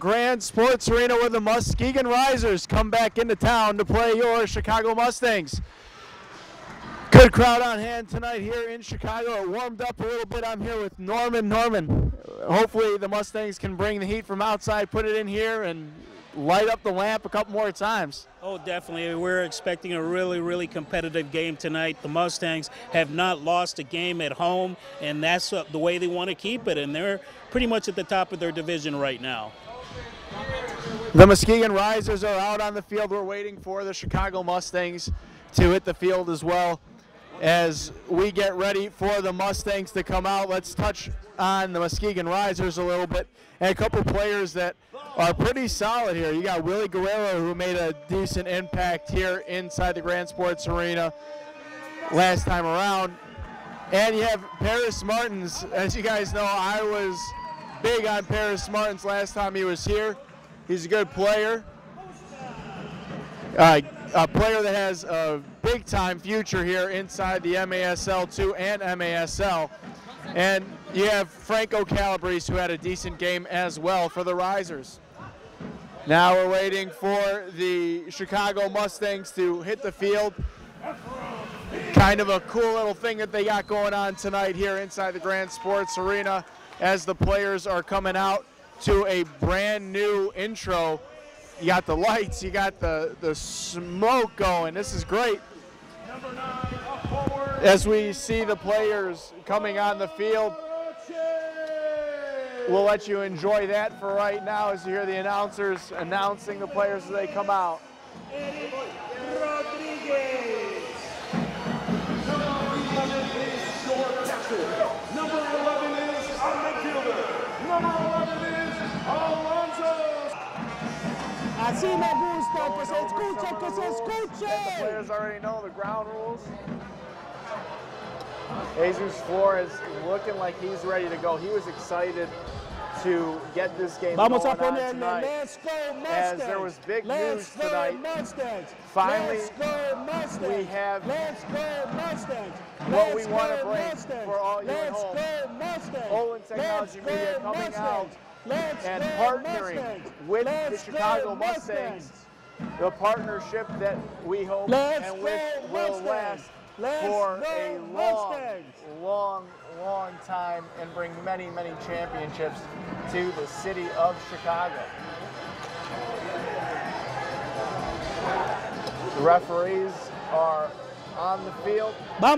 Grand Sports Arena where the Muskegon Risers come back into town to play your Chicago Mustangs. Good crowd on hand tonight here in Chicago. It warmed up a little bit. I'm here with Norman. Norman, hopefully the Mustangs can bring the heat from outside, put it in here, and light up the lamp a couple more times. Oh, definitely. We're expecting a really competitive game tonight. The Mustangs have not lost a game at home, and that's the way they want to keep it, and they're pretty much at the top of their division right now. The Muskegon Risers are out on the field. We're waiting for the Chicago Mustangs to hit the field as well. As we get ready for the Mustangs to come out, let's touch on the Muskegon Risers a little bit and a couple players that are pretty solid here. You got Willie Guerrero, who made a decent impact here inside the Grand Sports Arena last time around. And you have Paris Martins. As you guys know, I was big on Paris Martins last time he was here. He's a good player. A player that has a big-time future here inside the MASL 2 and MASL. And you have Franco Calabrese, who had a decent game as well for the Risers. Now we're waiting for the Chicago Mustangs to hit the field. Kind of a cool little thing that they got going on tonight here inside the Grand Sports Arena as the players are coming out to a brand new intro. You got the lights, you got the smoke going. This is great. As we see the players coming on the field, we'll let you enjoy that for right now as you hear the announcers announcing the players as they come out. Number 11 is our midfielder. Number 11 is Alonso. Así me gusta, que se escuche, que se escuche. The players already know the ground rules. Jesus Flores looking like he's ready to go. He was excited to get this game going on tonight. Let's go Mustangs. As there was big news tonight. Finally, we have what we want to bring for all you at home. Ollin Technology Media coming out and partnering with the Chicago Mustangs. The partnership that we hope and wish will last for a long time and bring many championships to the city of Chicago. The referees are on the field. The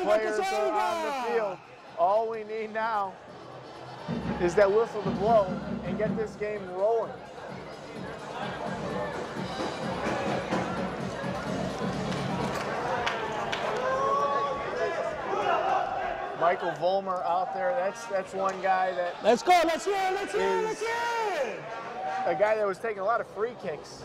players are on the field. All we need now is that whistle to blow and get this game rolling. Michael Vollmer out there, that's one guy that let's go, let's hear it. A guy that was taking a lot of free kicks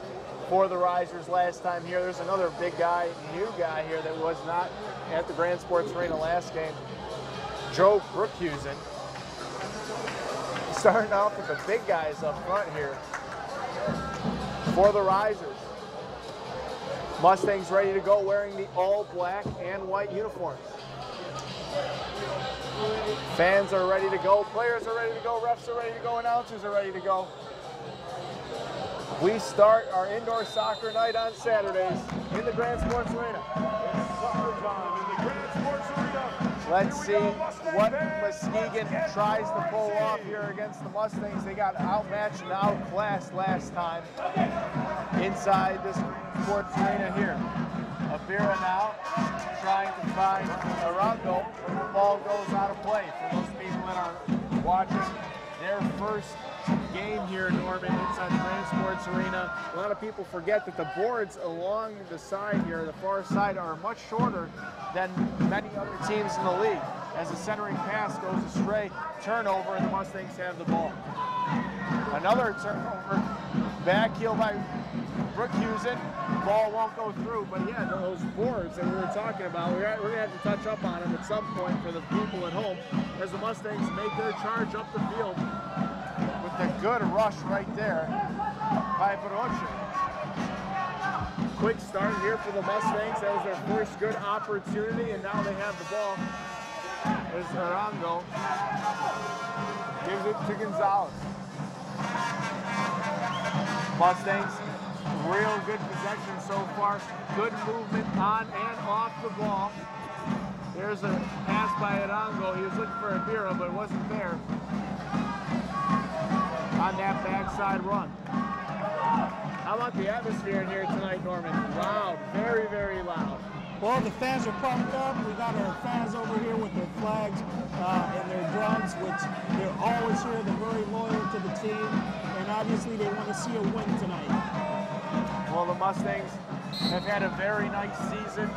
for the Risers last time here. There's another big guy, new guy here that was not at the Grand Sports Arena last game. Joe Brookhusen. Starting off with the big guys up front here for the Risers. Mustangs ready to go wearing the all black and white uniforms. Fans are ready to go, players are ready to go, refs are ready to go, announcers are ready to go. We start our indoor soccer night on Saturdays in the Grand Sports Arena. It's soccer time in the Grand Sports Arena. Let's see what Muskegon tries to pull off here against the Mustangs. They got outmatched and outclassed last time inside this sports arena here. Abira now trying to find Arango, but the ball goes out of play. For those people that are watching their first game here, Norman, inside the Grand Sports Arena, a lot of people forget that the boards along the side here, the far side, are much shorter than many other teams in the league. As the centering pass goes astray, turnover, and the Mustangs have the ball. Another turnover, back heel by Brookhusen. Ball won't go through, but yeah, those boards that we were talking about, we're going to have to touch up on them at some point for the people at home as the Mustangs make their charge up the field with the good rush right there by Baroche. Quick start here for the Mustangs. That was their first good opportunity, and now they have the ball. There's Arango. Gives it to Gonzalez. Mustangs, real good possession so far. Good movement on and off the ball. There's a pass by Arango. He was looking for Abira, but it wasn't there on that backside run. How about the atmosphere in here tonight, Norman? Loud, very, very loud. Well, the fans are pumped up. We got our fans over here with their flags and their drums, which they're always here. They're very loyal to the team, and obviously they want to see a win tonight. Well, the Mustangs have had a very nice season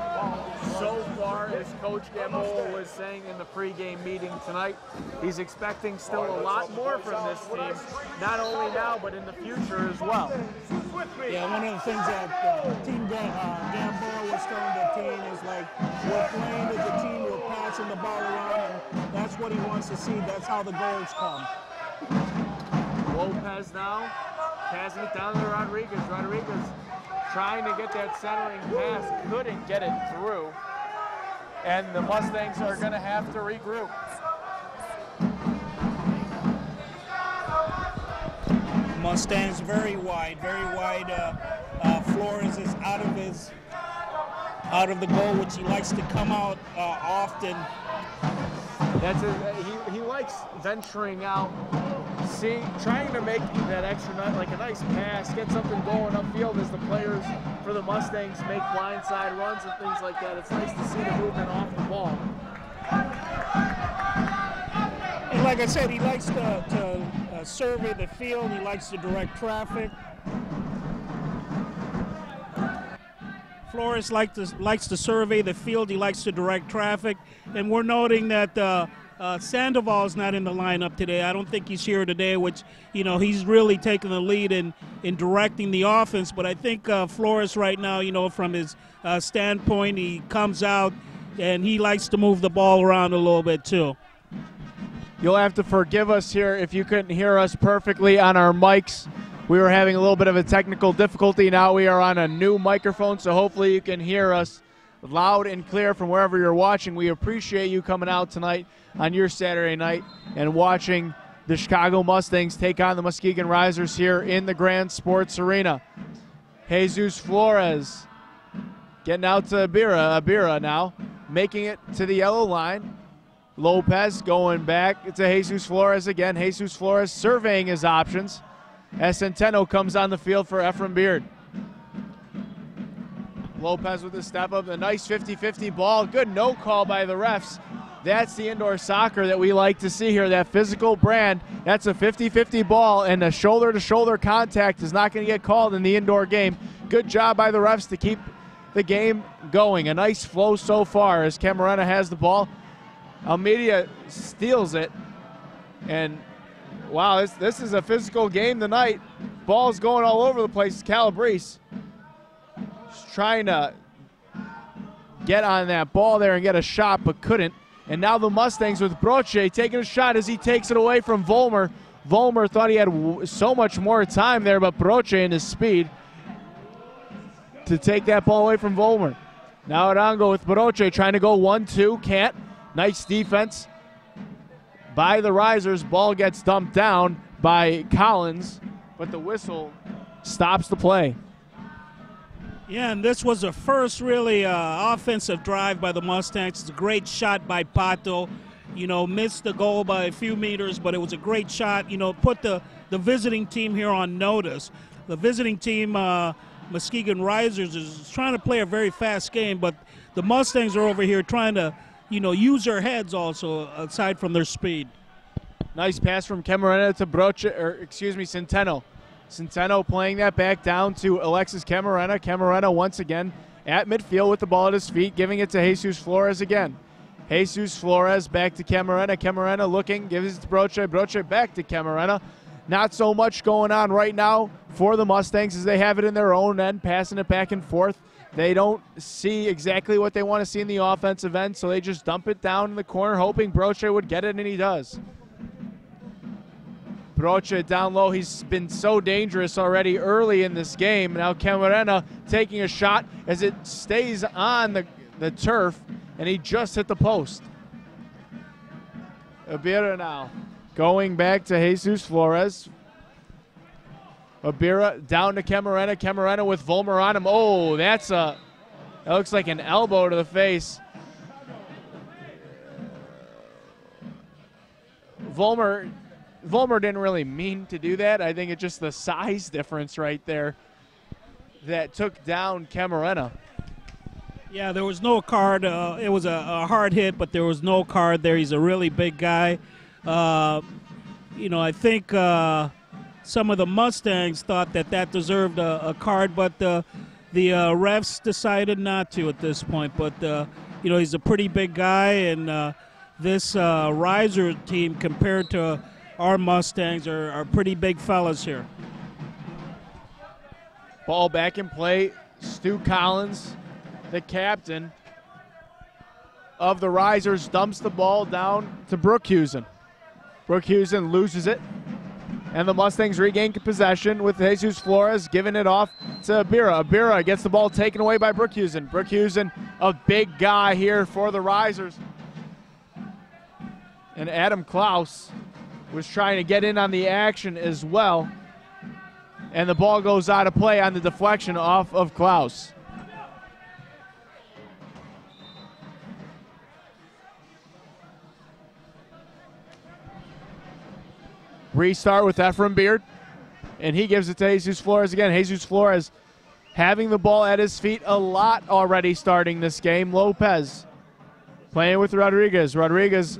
so far, as Coach Gamboa was saying in the pregame meeting tonight. He's expecting still a lot more from this team, not only now, but in the future as well. Yeah, one of the things that Team Gamboa was telling the team is, like, we're playing as a team, we're passing the ball around, and that's what he wants to see. That's how the goals come. Lopez now passing it down to Rodriguez. Rodriguez trying to get that centering pass, couldn't get it through. And the Mustangs are going to have to regroup. Mustangs very wide, very wide. Flores is out of the goal, which he likes to come out often. He likes venturing out, trying to make that extra, like a nice pass, get something going upfield as the players for the Mustangs make blindside runs and things like that. It's nice to see the movement off the ball. And like I said, he likes to survey the field. He likes to direct traffic. Flores likes to survey the field. He likes to direct traffic. And we're noting that Sandoval's not in the lineup today. I don't think he's here today, which, you know, he's really taking the lead in directing the offense. But I think Flores right now, you know, from his standpoint, he comes out and he likes to move the ball around a little bit too. You'll have to forgive us here if you couldn't hear us perfectly on our mics. We were having a little bit of a technical difficulty. Now we are on a new microphone, so hopefully you can hear us loud and clear from wherever you're watching. We appreciate you coming out tonight on your Saturday night and watching the Chicago Mustangs take on the Muskegon Risers here in the Grand Sports Arena. Jesus Flores getting out to Abira now, making it to the yellow line. Lopez going back to Jesus Flores again. Jesus Flores surveying his options as Centeno comes on the field for Ephraim Beard. Lopez with a step up, a nice 50-50 ball. Good no call by the refs. That's the indoor soccer that we like to see here, that physical brand. That's a 50-50 ball, and a shoulder-to-shoulder contact is not going to get called in the indoor game. Good job by the refs to keep the game going. A nice flow so far as Camarena has the ball. Almeida steals it, and wow, this is a physical game tonight. Ball's going all over the place. Calabrese trying to get on that ball there and get a shot, but couldn't. And now the Mustangs with Broche taking a shot as he takes it away from Volmer. Volmer thought he had so much more time there, but Broche in his speed to take that ball away from Volmer. Now Arango with Broche trying to go 1-2, can't. Nice defense by the Risers. Ball gets dumped down by Collins, but the whistle stops the play. Yeah, and this was the first really offensive drive by the Mustangs. It's a great shot by Pato. You know, missed the goal by a few meters, but it was a great shot. You know, put the visiting team here on notice. The visiting team, Muskegon Risers, is trying to play a very fast game, but the Mustangs are over here trying to, you know, use their heads also, aside from their speed. Nice pass from Camarena to Centeno. Centeno playing that back down to Alexis Camarena. Camarena once again at midfield with the ball at his feet, giving it to Jesus Flores again. Jesus Flores back to Camarena. Camarena looking, gives it to Broche. Broche back to Camarena. Not so much going on right now for the Mustangs as they have it in their own end, passing it back and forth. They don't see exactly what they want to see in the offensive end, so they just dump it down in the corner, hoping Broche would get it, and he does. Broche down low. He's been so dangerous already early in this game. Now Camarena taking a shot as it stays on the turf, and he just hit the post. Abira now going back to Jesus Flores. Abira down to Camarena. Camarena with Volmer on him. Oh, that looks like an elbow to the face. Volmer didn't really mean to do that. I think it's just the size difference right there that took down Camarena. Yeah, there was no card. It was a hard hit, but there was no card there. He's a really big guy. I think some of the Mustangs thought that deserved a card, but the refs decided not to at this point. But, he's a pretty big guy, and this Riser team compared to our Mustangs are pretty big fellas here. Ball back in play. Stu Collins, the captain of the Risers, dumps the ball down to Brookhusen. Brookhusen loses it, and the Mustangs regain possession with Jesus Flores giving it off to Abira. Abira gets the ball taken away by Brookhusen. Brookhusen, a big guy here for the Risers. And Adam Klaus was trying to get in on the action as well. And the ball goes out of play on the deflection off of Klaus. Restart with Ephraim Beard, and he gives it to Jesus Flores again. Jesus Flores having the ball at his feet a lot already starting this game. Lopez playing with Rodriguez. Rodriguez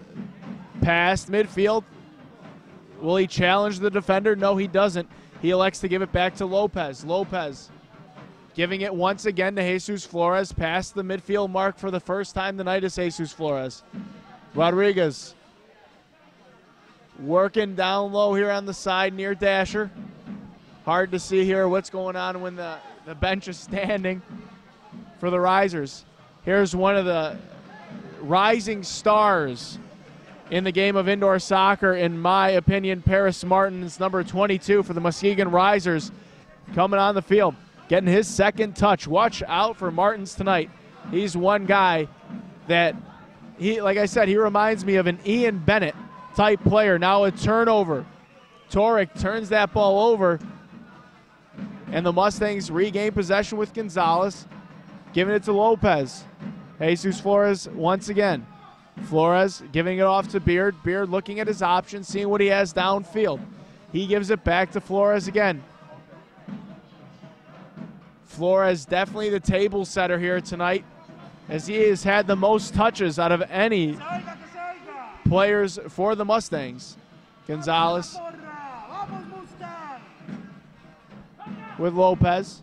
past midfield. Will he challenge the defender? No, he doesn't. He elects to give it back to Lopez. Lopez giving it once again to Jesus Flores past the midfield mark for the first time tonight is Jesus Flores. Rodriguez working down low here on the side near Dasher. Hard to see here what's going on when the bench is standing for the Risers. Here's one of the rising stars in the game of indoor soccer, in my opinion, Paris Martins, number 22 for the Muskegon Risers, coming on the field, getting his second touch. Watch out for Martins tonight. He's one guy that, like I said, he reminds me of an Ian Bennett type player. Now a turnover. Torek turns that ball over, and the Mustangs regain possession with Gonzalez, giving it to Lopez. Jesus Flores once again. Flores giving it off to Beard. Beard looking at his options, seeing what he has downfield. He gives it back to Flores again. Flores definitely the table setter here tonight, as he has had the most touches out of any players for the Mustangs. Gonzalez with Lopez.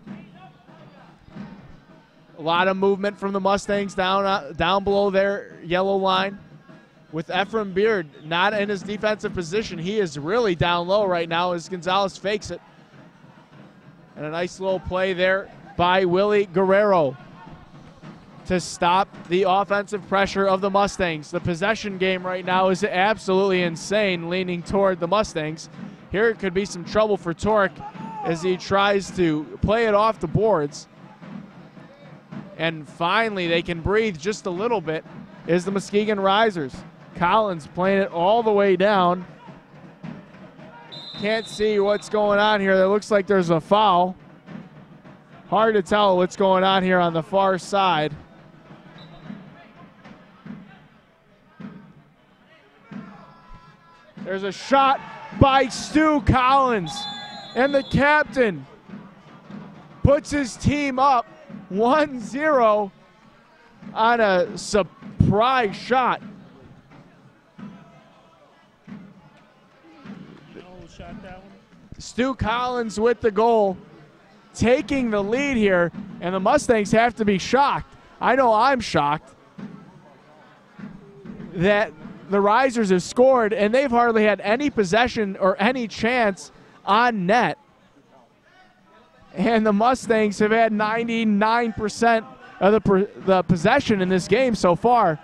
A lot of movement from the Mustangs down below their yellow line. With Ephraim Beard not in his defensive position, he is really down low right now as Gonzalez fakes it. And a nice little play there by Willie Guerrero to stop the offensive pressure of the Mustangs. The possession game right now is absolutely insane, leaning toward the Mustangs. Here it could be some trouble for Torek as he tries to play it off the boards. And finally, they can breathe just a little bit, is the Muskegon Risers. Collins playing it all the way down. Can't see what's going on here. It looks like there's a foul. Hard to tell what's going on here on the far side. There's a shot by Stu Collins, and the captain puts his team up 1-0 on a surprise shot. Stu Collins with the goal, taking the lead here, and the Mustangs have to be shocked. I know I'm shocked that the Risers have scored, and they've hardly had any possession or any chance on net. And the Mustangs have had 99% of the possession in this game so far.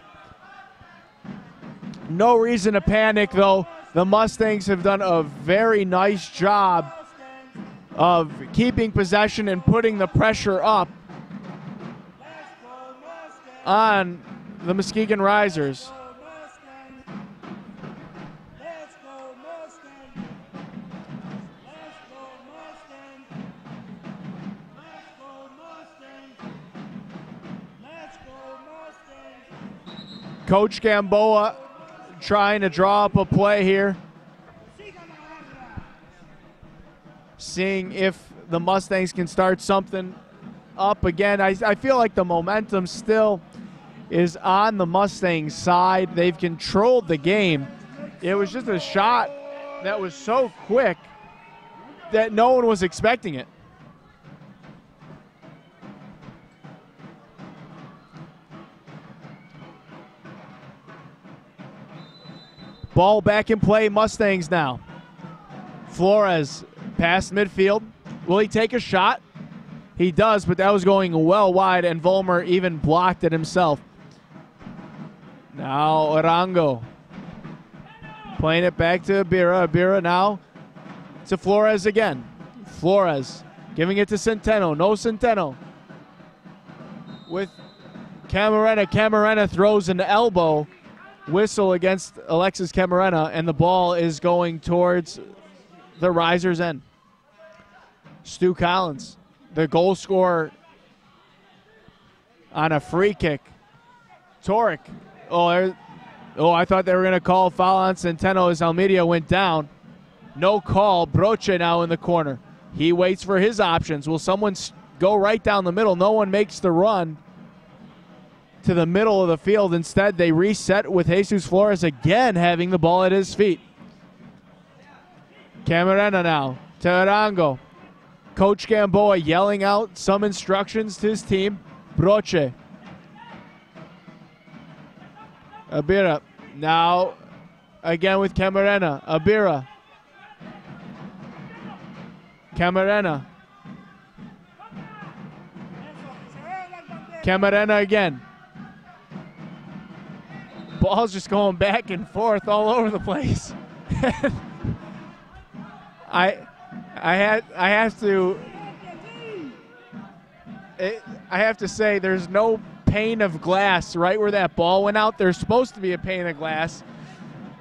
No reason to panic, though. The Mustangs have done a very nice job of keeping possession and putting the pressure up on the Muskegon Risers. Coach Gamboa trying to draw up a play here, seeing if the Mustangs can start something up again. I feel like the momentum still is on the Mustangs side. They've controlled the game. It was just a shot that was so quick that no one was expecting it. Ball back in play, Mustangs now. Flores past midfield. Will he take a shot? He does, but that was going well wide, and Vollmer even blocked it himself. Now Arango playing it back to Abira. Abira now to Flores again. Flores giving it to Centeno. No Centeno. With Camarena. Camarena throws an elbow whistle against Alexis Camarena, and the ball is going towards the Risers' end. Stu Collins, the goal scorer on a free kick. Torek. I thought they were going to call a foul on Centeno as Almeida went down. No call. Broche now in the corner. He waits for his options. Will someone go right down the middle? No one makes the run to the middle of the field. Instead, they reset with Jesus Flores again having the ball at his feet. Camarena now to Arango. Coach Gamboa yelling out some instructions to his team. Broche. Abira now again with Camarena. Abira. Camarena. Camarena again. Ball's just going back and forth all over the place. I have to say there's no pane of glass right where that ball went out. There's supposed to be a pane of glass,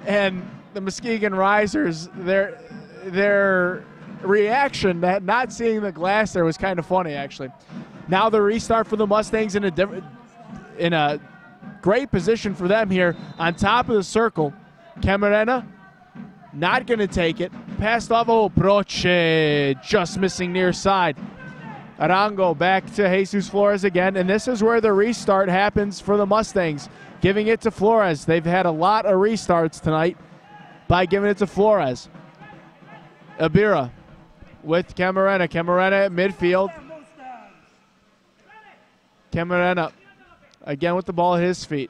and the Muskegon Risers, their reaction that not seeing the glass there was kind of funny actually. Now the restart for the Mustangs in a great position for them here on top of the circle. Camarena not going to take it. Passed off. Oh, Broche just missing near side. Arango back to Jesus Flores again, and this is where the restart happens for the Mustangs. Giving it to Flores. They've had a lot of restarts tonight by giving it to Flores. Abira with Camarena. Camarena at midfield. Camarena again with the ball at his feet.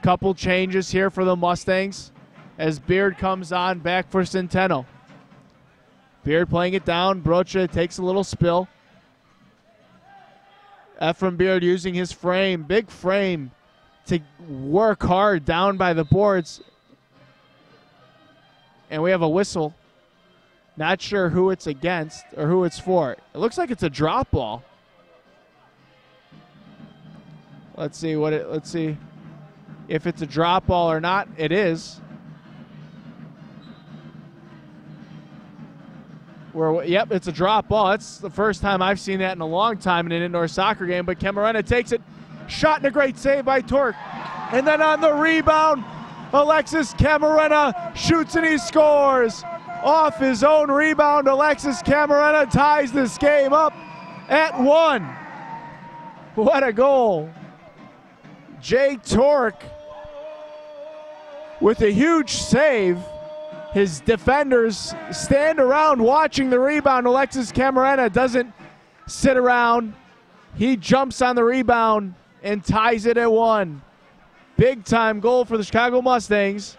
Couple changes here for the Mustangs as Beard comes on back for Centeno. Beard playing it down. Broche takes a little spill. Ephraim Beard using his frame, big frame, to work hard down by the boards. And we have a whistle. Not sure who it's against or who it's for. It looks like it's a drop ball. Let's see if it's a drop ball or not. It is. Yep, it's a drop ball. That's the first time I've seen that in a long time in an indoor soccer game, but Camarena takes it. Shot and a great save by Torque. And then on the rebound, Alexis Camarena shoots and he scores. Off his own rebound, Alexis Camarena ties this game up at 1. What a goal. Jay Torque with a huge save. His defenders stand around watching the rebound. Alexis Camarena doesn't sit around. He jumps on the rebound and ties it at 1. Big time goal for the Chicago Mustangs.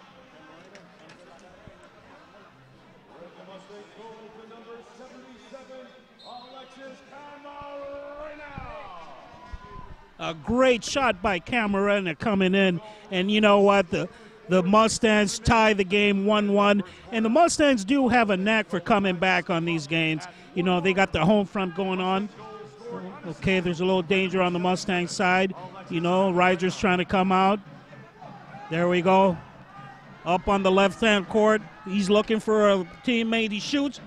A great shot by Camarena coming in, and you know what? The Mustangs tie the game 1-1, and the Mustangs do have a knack for coming back on these games. You know, they got the home front going on. Okay, there's a little danger on the Mustang side. You know, Risers trying to come out. There we go. Up on the left-hand court. He's looking for a teammate. He shoots.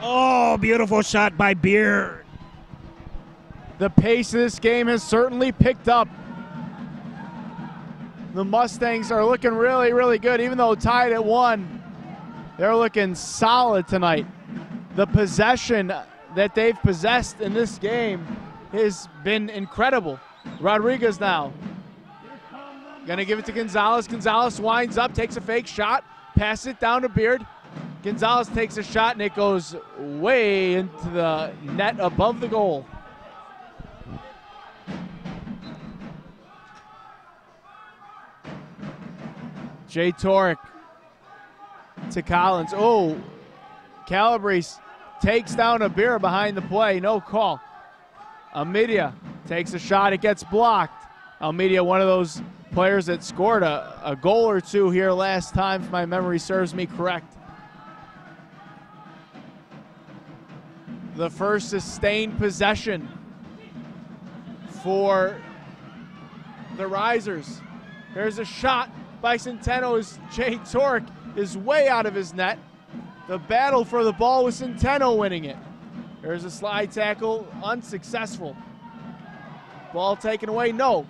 Oh, beautiful shot by Beard. The pace of this game has certainly picked up. The Mustangs are looking really, really good. Even though tied at 1, they're looking solid tonight. The possession that they've possessed in this game has been incredible. Rodriguez now. Gonna give it to Gonzalez. Gonzalez winds up, takes a fake shot, passes it down to Beard. Gonzalez takes a shot and it goes way into the net above the goal. Jay Torek to Collins. Oh, Calabrese takes down a beer behind the play. No call. Almeida takes a shot. It gets blocked. Almeida, one of those players that scored a goal or two here last time, if my memory serves me correct. The first sustained possession for the Risers. There's a shot by Centeno's Jay Torek is way out of his net. The battle for the ball with Centeno winning it. There's a slide tackle, unsuccessful. Ball taken away, no.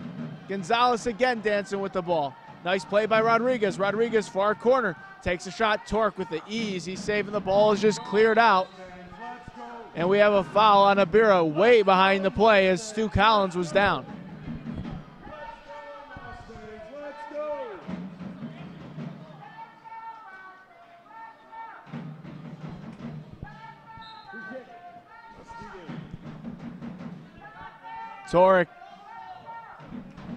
Gonzalez again dancing with the ball. Nice play by Rodriguez. Rodriguez far corner, takes a shot. Torek with the ease, he's saving the ball, is just cleared out. And we have a foul on Abira way behind the play as Stu Collins was down. Torek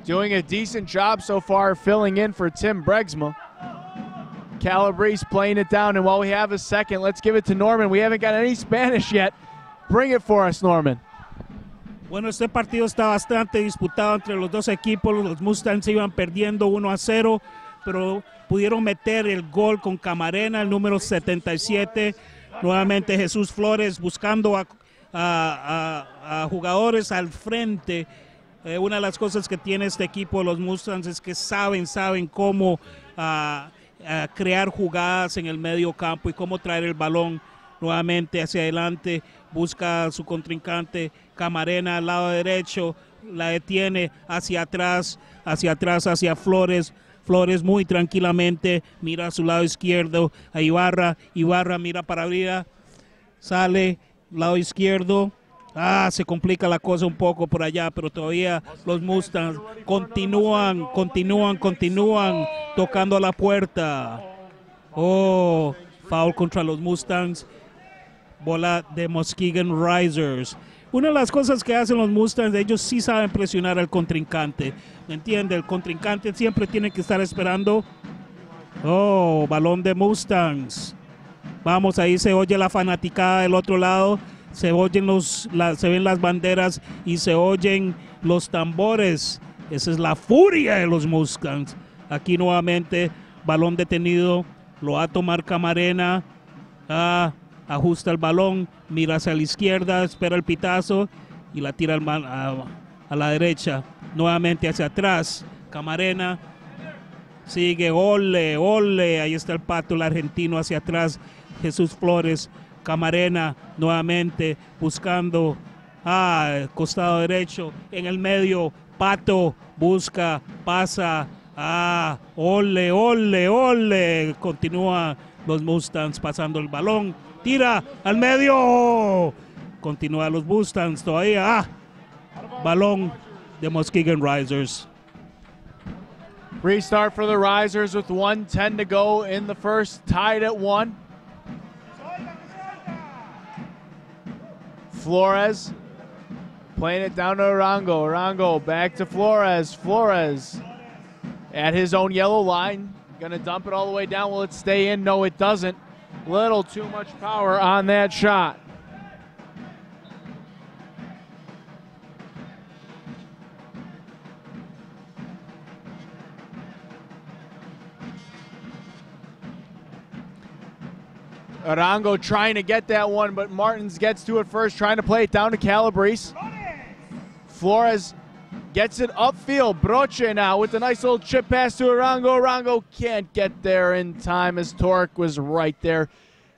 doing a decent job so far filling in for Tim Bregsma. Calabrese playing it down, and while we have a second, let's give it to Norman. We haven't got any Spanish yet. Bring it for us, Norman. Bueno, este partido está bastante disputado entre los dos equipos. Los Mustangs iban perdiendo 1-0, pero pudieron meter el gol con Camarena, el número 77. Nuevamente Jesús Flores buscando a jugadores al frente. Una de las cosas que tiene este equipo de los Mustangs es que saben cómo crear jugadas en el medio campo y cómo traer el balón nuevamente hacia adelante. Busca a su contrincante Camarena al lado derecho, la detiene hacia atrás, hacia Flores. Flores muy tranquilamente mira a su lado izquierdo a Ibarra. Ibarra mira para arriba, sale lado izquierdo. Se complica la cosa un poco por allá, pero todavía los Mustangs continúan tocando a la puerta. Oh, foul contra los Mustangs. Bola de Muskegon Risers. Una de las cosas que hacen los Mustangs, ellos sí saben presionar al contrincante. ¿Me entiende? El contrincante siempre tiene que estar esperando. Oh, balón de Mustangs. Vamos, ahí se oye la fanaticada del otro lado. Se oyen se ven las banderas y se oyen los tambores. Esa es la furia de los Mustangs. Aquí nuevamente, balón detenido. Lo va a tomar Camarena. Ajusta el balón, mira hacia la izquierda, espera el pitazo y la tira a la derecha. Nuevamente hacia atrás. Camarena sigue, ole. Ahí está el Pato, el argentino hacia atrás. Jesús Flores. Camarena nuevamente buscando costado derecho, en el medio, Pato busca, pasa, ole, continúa los Mustangs pasando el balón, tira al medio, continúa los Mustangs todavía, balón de Muskegon Risers. Restart for the Risers with 1:10 to go in the first, tied at 1. Flores playing it down to Arango. Arango back to Flores. Flores at his own yellow line. Gonna dump it all the way down. Will it stay in? No, it doesn't. Little too much power on that shot. Arango trying to get that one, but Martins gets to it first, trying to play it down to Calabrese. Flores gets it upfield. Broche now with a nice little chip pass to Arango. Arango can't get there in time as Torek was right there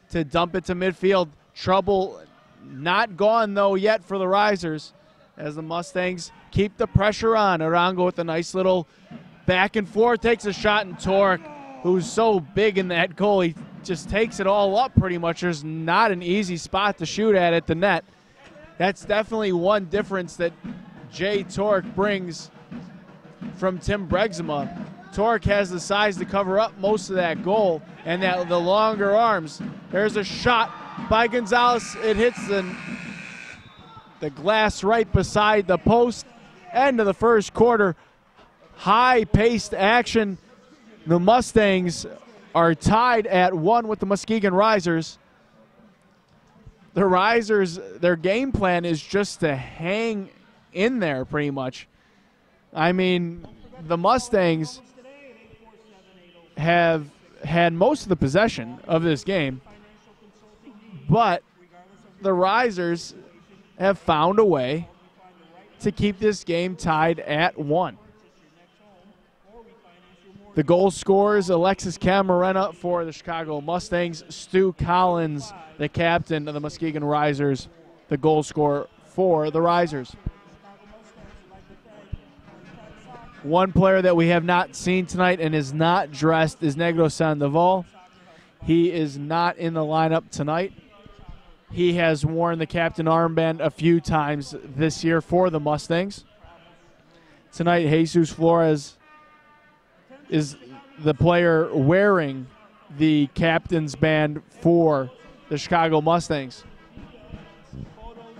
to dump it to midfield. Trouble not gone, though, yet for the Risers as the Mustangs keep the pressure on. Arango with a nice little Back and forth, takes a shot, and Torque, who's so big in that goal, he just takes it all up pretty much. There's not an easy spot to shoot at the net. That's definitely one difference that Jay Torque brings from Tim Brexima. Torque has the size to cover up most of that goal and the longer arms. There's a shot by Gonzalez. It hits the glass right beside the post. End of the first quarter. High-paced action. The Mustangs are tied at 1 with the Muskegon Risers. The Risers, their game plan is just to hang in there pretty much. I mean, the Mustangs have had most of the possession of this game, but the Risers have found a way to keep this game tied at 1. The goal scorers, Alexis Camarena for the Chicago Mustangs, Stu Collins, the captain of the Muskegon Risers, the goal scorer for the Risers. One player that we have not seen tonight and is not dressed is Negro Sandoval. He is not in the lineup tonight. He has worn the captain armband a few times this year for the Mustangs. Tonight, Jesus Flores is the player wearing the captain's band for the Chicago Mustangs.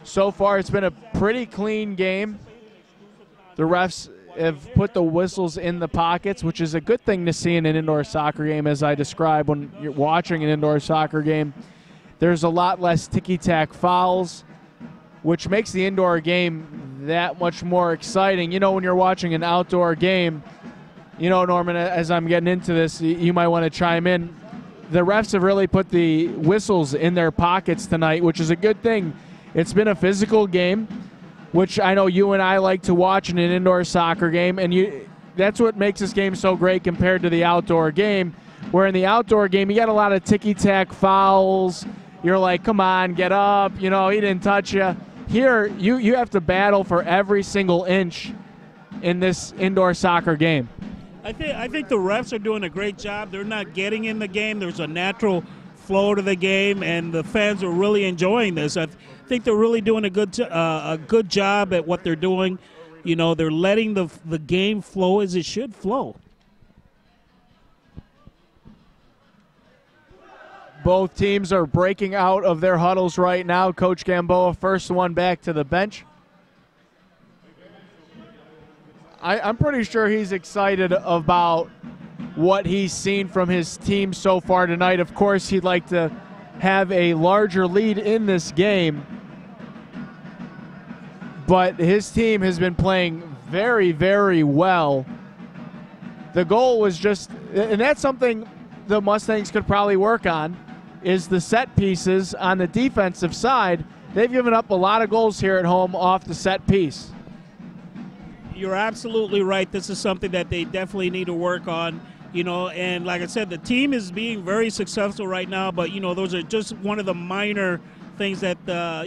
So far, it's been a pretty clean game. The refs have put the whistles in the pockets, which is a good thing to see in an indoor soccer game, as I described when you're watching an indoor soccer game. There's a lot less ticky-tack fouls, which makes the indoor game that much more exciting. You know, when you're watching an outdoor game, you know, Norman, as I'm getting into this, you might want to chime in. The refs have really put the whistles in their pockets tonight, which is a good thing. It's been a physical game, which I know you and I like to watch in an indoor soccer game, and that's what makes this game so great compared to the outdoor game, where in the outdoor game you got a lot of ticky-tack fouls. You're like, come on, get up, you know, he didn't touch you. Here, you have to battle for every single inch in this indoor soccer game. I think the refs are doing a great job. They're not getting in the game. There's a natural flow to the game, and the fans are really enjoying this. I think they're really doing a good job at what they're doing. You know, they're letting the game flow as it should flow. Both teams are breaking out of their huddles right now. Coach Gamboa, first one back to the bench. I'm pretty sure he's excited about what he's seen from his team so far tonight. Of course, he'd like to have a larger lead in this game, but his team has been playing very, very well. The goal was just, and that's something the Mustangs could probably work on, is the set pieces on the defensive side. They've given up a lot of goals here at home off the set piece. You're absolutely right. This is something that they definitely need to work on, you know, and like I said, the team is being very successful right now, but, you know, those are just one of the minor things that,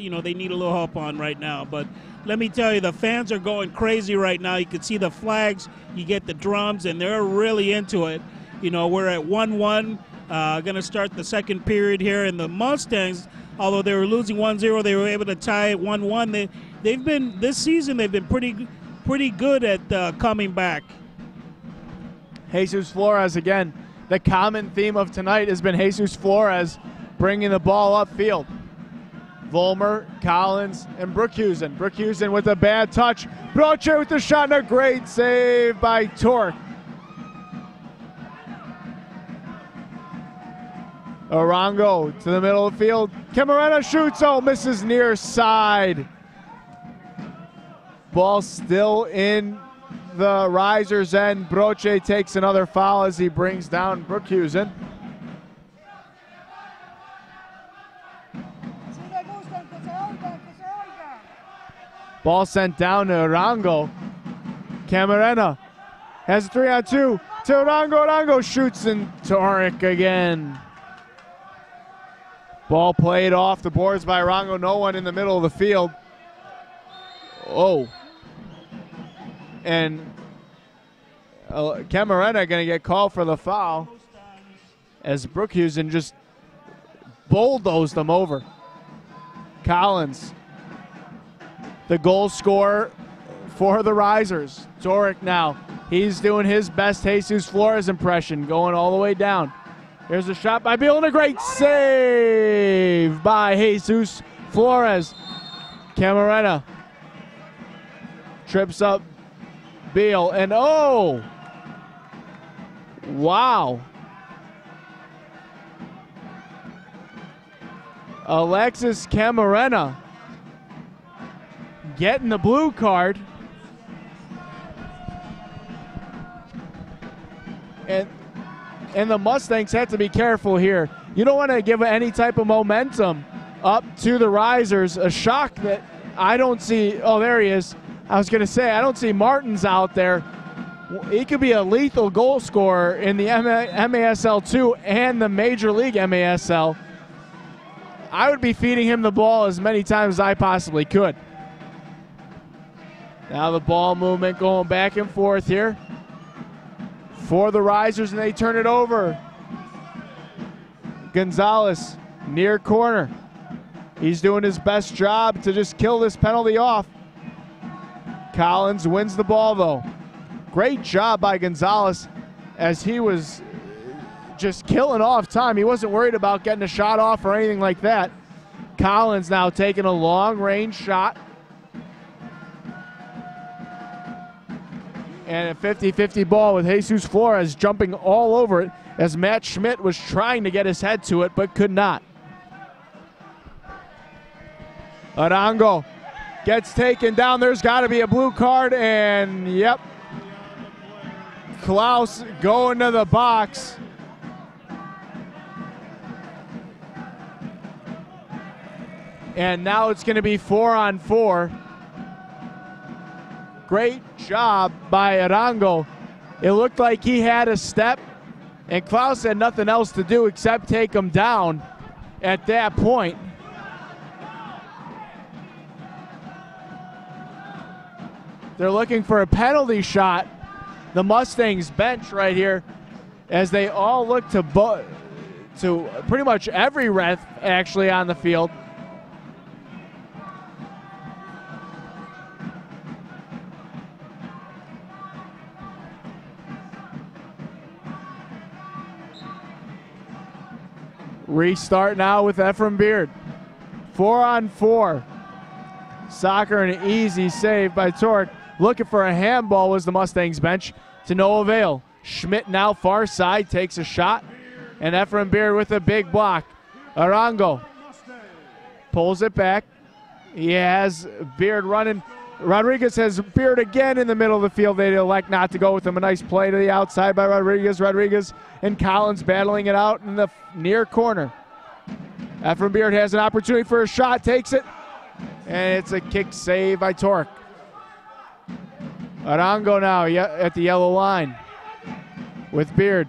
you know, they need a little help on right now. But let me tell you, the fans are going crazy right now. You can see the flags, you get the drums, and they're really into it. You know, we're at 1-1, going to start the second period here, and the Mustangs, although they were losing 1-0, they were able to tie it 1-1. They've been, this season, they've been pretty good at coming back. Jesus Flores again. The common theme of tonight has been Jesus Flores bringing the ball upfield. Volmer, Collins, and Brookhusen. Brookhusen with a bad touch. Broche with the shot, and a great save by Torque. Arango to the middle of the field. Camarena shoots, oh, misses near side. Ball still in the Risers' end. Broche takes another foul as he brings down Brookhusen. Ball sent down to Arango. Camarena has a 3-on-2 to Arango. Arango shoots and Torque again. Ball played off the boards by Arango. No one in the middle of the field. Oh. And Camarena going to get called for the foul as Brookhusen just bulldozed them over. Collins, the goal scorer for the Risers. Torek now, he's doing his best Jesus Flores impression, going all the way down. Here's a shot by Beal and a great save by Jesus Flores. Camarena trips up Beal, and oh, wow. Alexis Camarena getting the blue card. And the Mustangs have to be careful here. You don't want to give any type of momentum up to the Risers. A shock that I don't see. Oh, there he is. I was going to say, I don't see Martins out there. He could be a lethal goal scorer in the MASL 2 and the Major League MASL. I would be feeding him the ball as many times as I possibly could. Now the ball movement going back and forth here for the Risers, and they turn it over. Gonzalez, near corner. He's doing his best job to just kill this penalty off. Collins wins the ball, though. Great job by Gonzalez as he was just killing off time. He wasn't worried about getting a shot off or anything like that. Collins now taking a long-range shot. And a 50-50 ball with Jesus Flores jumping all over it as Matt Schmidt was trying to get his head to it but could not. Arango gets taken down. There's got to be a blue card, and yep. Klaus going to the box. And now it's going to be 4-on-4. Great job by Arango. It looked like he had a step, and Klaus had nothing else to do except take him down at that point. They're looking for a penalty shot. The Mustangs bench right here as they all look to pretty much every ref actually on the field. Restart now with Ephraim Beard. 4-on-4. Soccer, an easy save by Torek. Looking for a handball was the Mustangs bench, to no avail. Schmidt now far side takes a shot, and Ephraim Beard with a big block. Arango pulls it back. He has Beard running. Rodriguez has Beard again in the middle of the field. They elect not to go with him. A nice play to the outside by Rodriguez. Rodriguez and Collins battling it out in the near corner. Ephraim Beard has an opportunity for a shot, takes it, and it's a kick save by Torek. Arango now at the yellow line with Beard.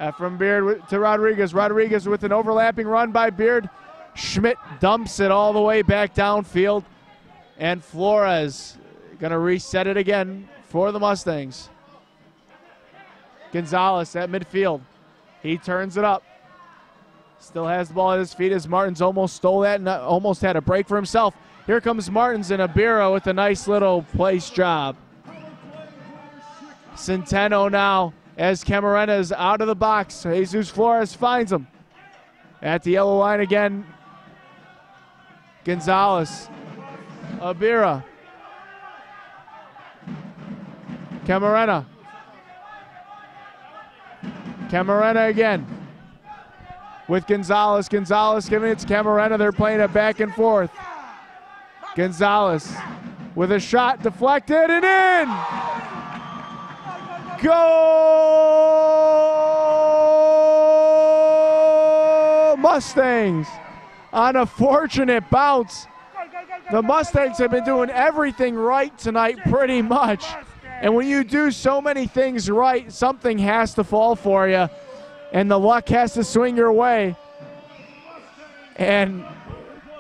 Ephraim Beard to Rodriguez. Rodriguez with an overlapping run by Beard. Schmidt dumps it all the way back downfield. And Flores going to reset it again for the Mustangs. Gonzalez at midfield. He turns it up. Still has the ball at his feet as Martins almost stole that and almost had a break for himself. Here comes Martins and Abira with a nice little place job. Centeno now as Camarena is out of the box. Jesus Flores finds him. At the yellow line again, Gonzalez. Abira. Camarena. Camarena again. With Gonzalez. Gonzalez giving it to Camarena. They're playing it back and forth. Gonzalez with a shot deflected and in! Goal! Mustangs on a fortunate bounce. The Mustangs have been doing everything right tonight pretty much. And when you do so many things right, something has to fall for you. And the luck has to swing your way. And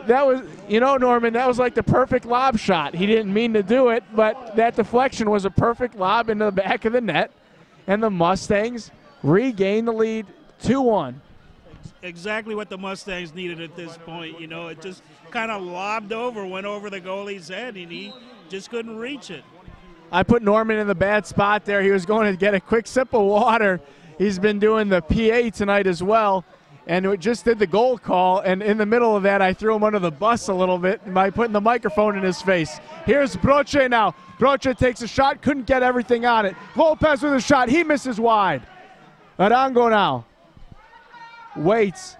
that was, you know, Norman, that was like the perfect lob shot. He didn't mean to do it, but that deflection was a perfect lob into the back of the net. and the Mustangs regain the lead 2-1. Exactly what the Mustangs needed at this point. You know, it just kind of lobbed over, went over the goalie's head, and he just couldn't reach it. I put Norman in the bad spot there. He was going to get a quick sip of water. He's been doing the PA tonight as well, and it just did the goal call, and in the middle of that, I threw him under the bus a little bit by putting the microphone in his face. Here's Broche now. Broche takes a shot, couldn't get everything on it. Lopez with a shot, he misses wide. Arango now. Waits,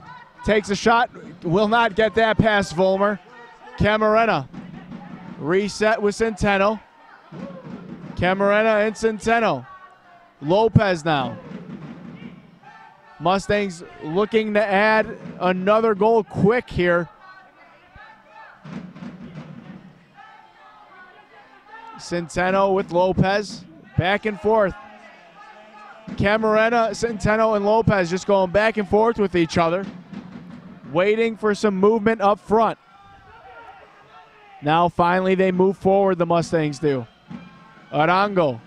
takes a shot, will not get that past Volmer. Camarena, reset with Centeno. Camarena and Centeno. Lopez now. Mustangs looking to add another goal quick here. Centeno with Lopez, back and forth. Camarena, Centeno, and Lopez just going back and forth with each other, waiting for some movement up front. Now finally they move forward, the Mustangs do. Arango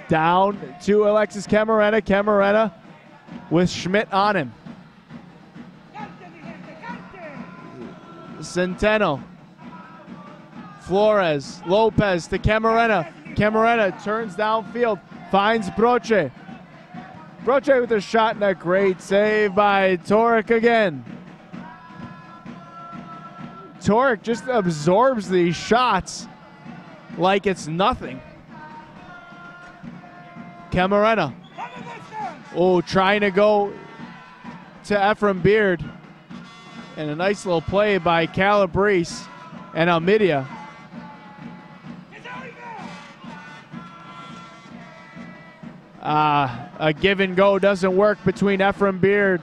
down to Alexis Camarena. Camarena with Schmidt on him. Centeno. Flores, Lopez to Camarena. Camarena turns downfield, finds Broche. Broche with a shot and a great save by Torek again. Torek just absorbs these shots like it's nothing. Camarena. Oh, trying to go to Ephraim Beard. And a nice little play by Calabrese and Almeida. A give and go doesn't work between Ephraim Beard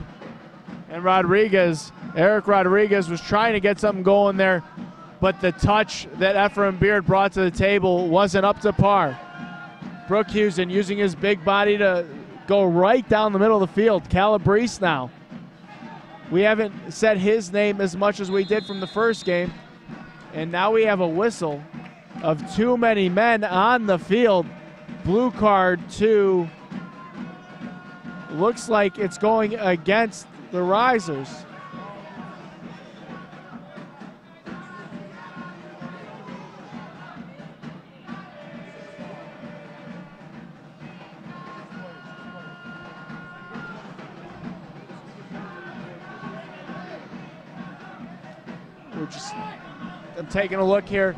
and Rodriguez. Eric Rodriguez was trying to get something going there, but the touch that Ephraim Beard brought to the table wasn't up to par. Brookhusen using his big body to go right down the middle of the field. Calabrese now. We haven't said his name as much as we did from the first game, and now we have a whistle of too many men on the field. Blue card to, looks like it's going against the Risers. I'm taking a look here,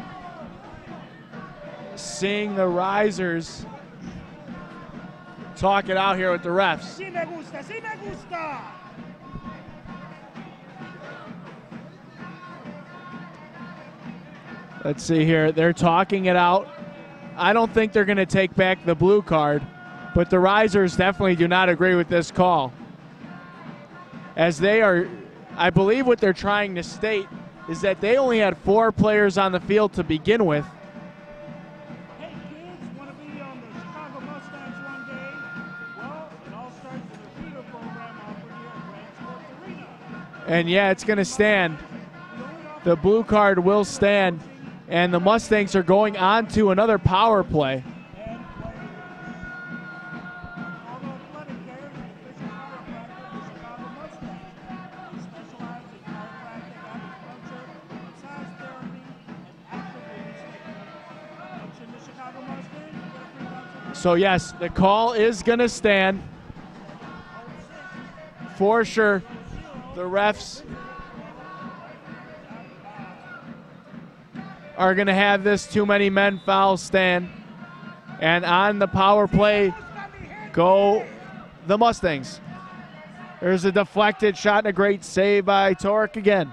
seeing the Risers talk it out here with the refs. Sí me gusta, sí me gusta. Let's see here. They're talking it out. I don't think they're going to take back the blue card, but the Risers definitely do not agree with this call. As they are, I believe what they're trying to state is that they only had 4 players on the field to begin with. Hey kids, want to be on the Chicago Mustangs one day? Well, it all starts with a feeder program offered here at Grand Sports Arena. And yeah, it's going to stand. The blue card will stand, and the Mustangs are going on to another power play. So yes, the call is going to stand for sure. The refs are going to have this too many men foul stand. And on the power play go the Mustangs. There's a deflected shot and a great save by Torek again.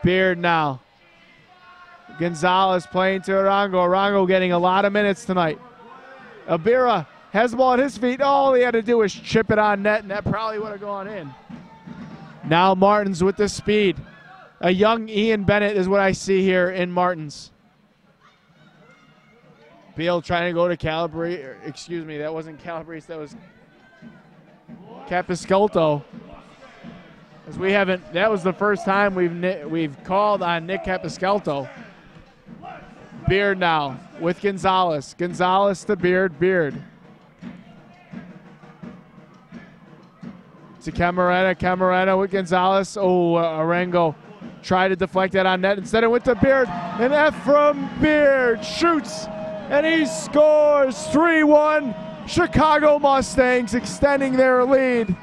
Beard now. Gonzalez playing to Arango. Arango getting a lot of minutes tonight. Abira has the ball at his feet. All he had to do was chip it on net, and that probably would have gone in. Now Martins with the speed. A young Ian Bennett is what I see here in Martins. Beal trying to go to Calabrese. Excuse me, that wasn't Calabrese. That was Capiscolto. As we haven't. That was the first time we've called on Nick Capiscolto. Beard now with Gonzalez. Gonzalez to Beard. Beard. To Camarena. Camarena with Gonzalez. Oh, Arango tried to deflect that on net. Instead it went to Beard. And Ephraim Beard shoots. And he scores 3-1. Chicago Mustangs extending their lead.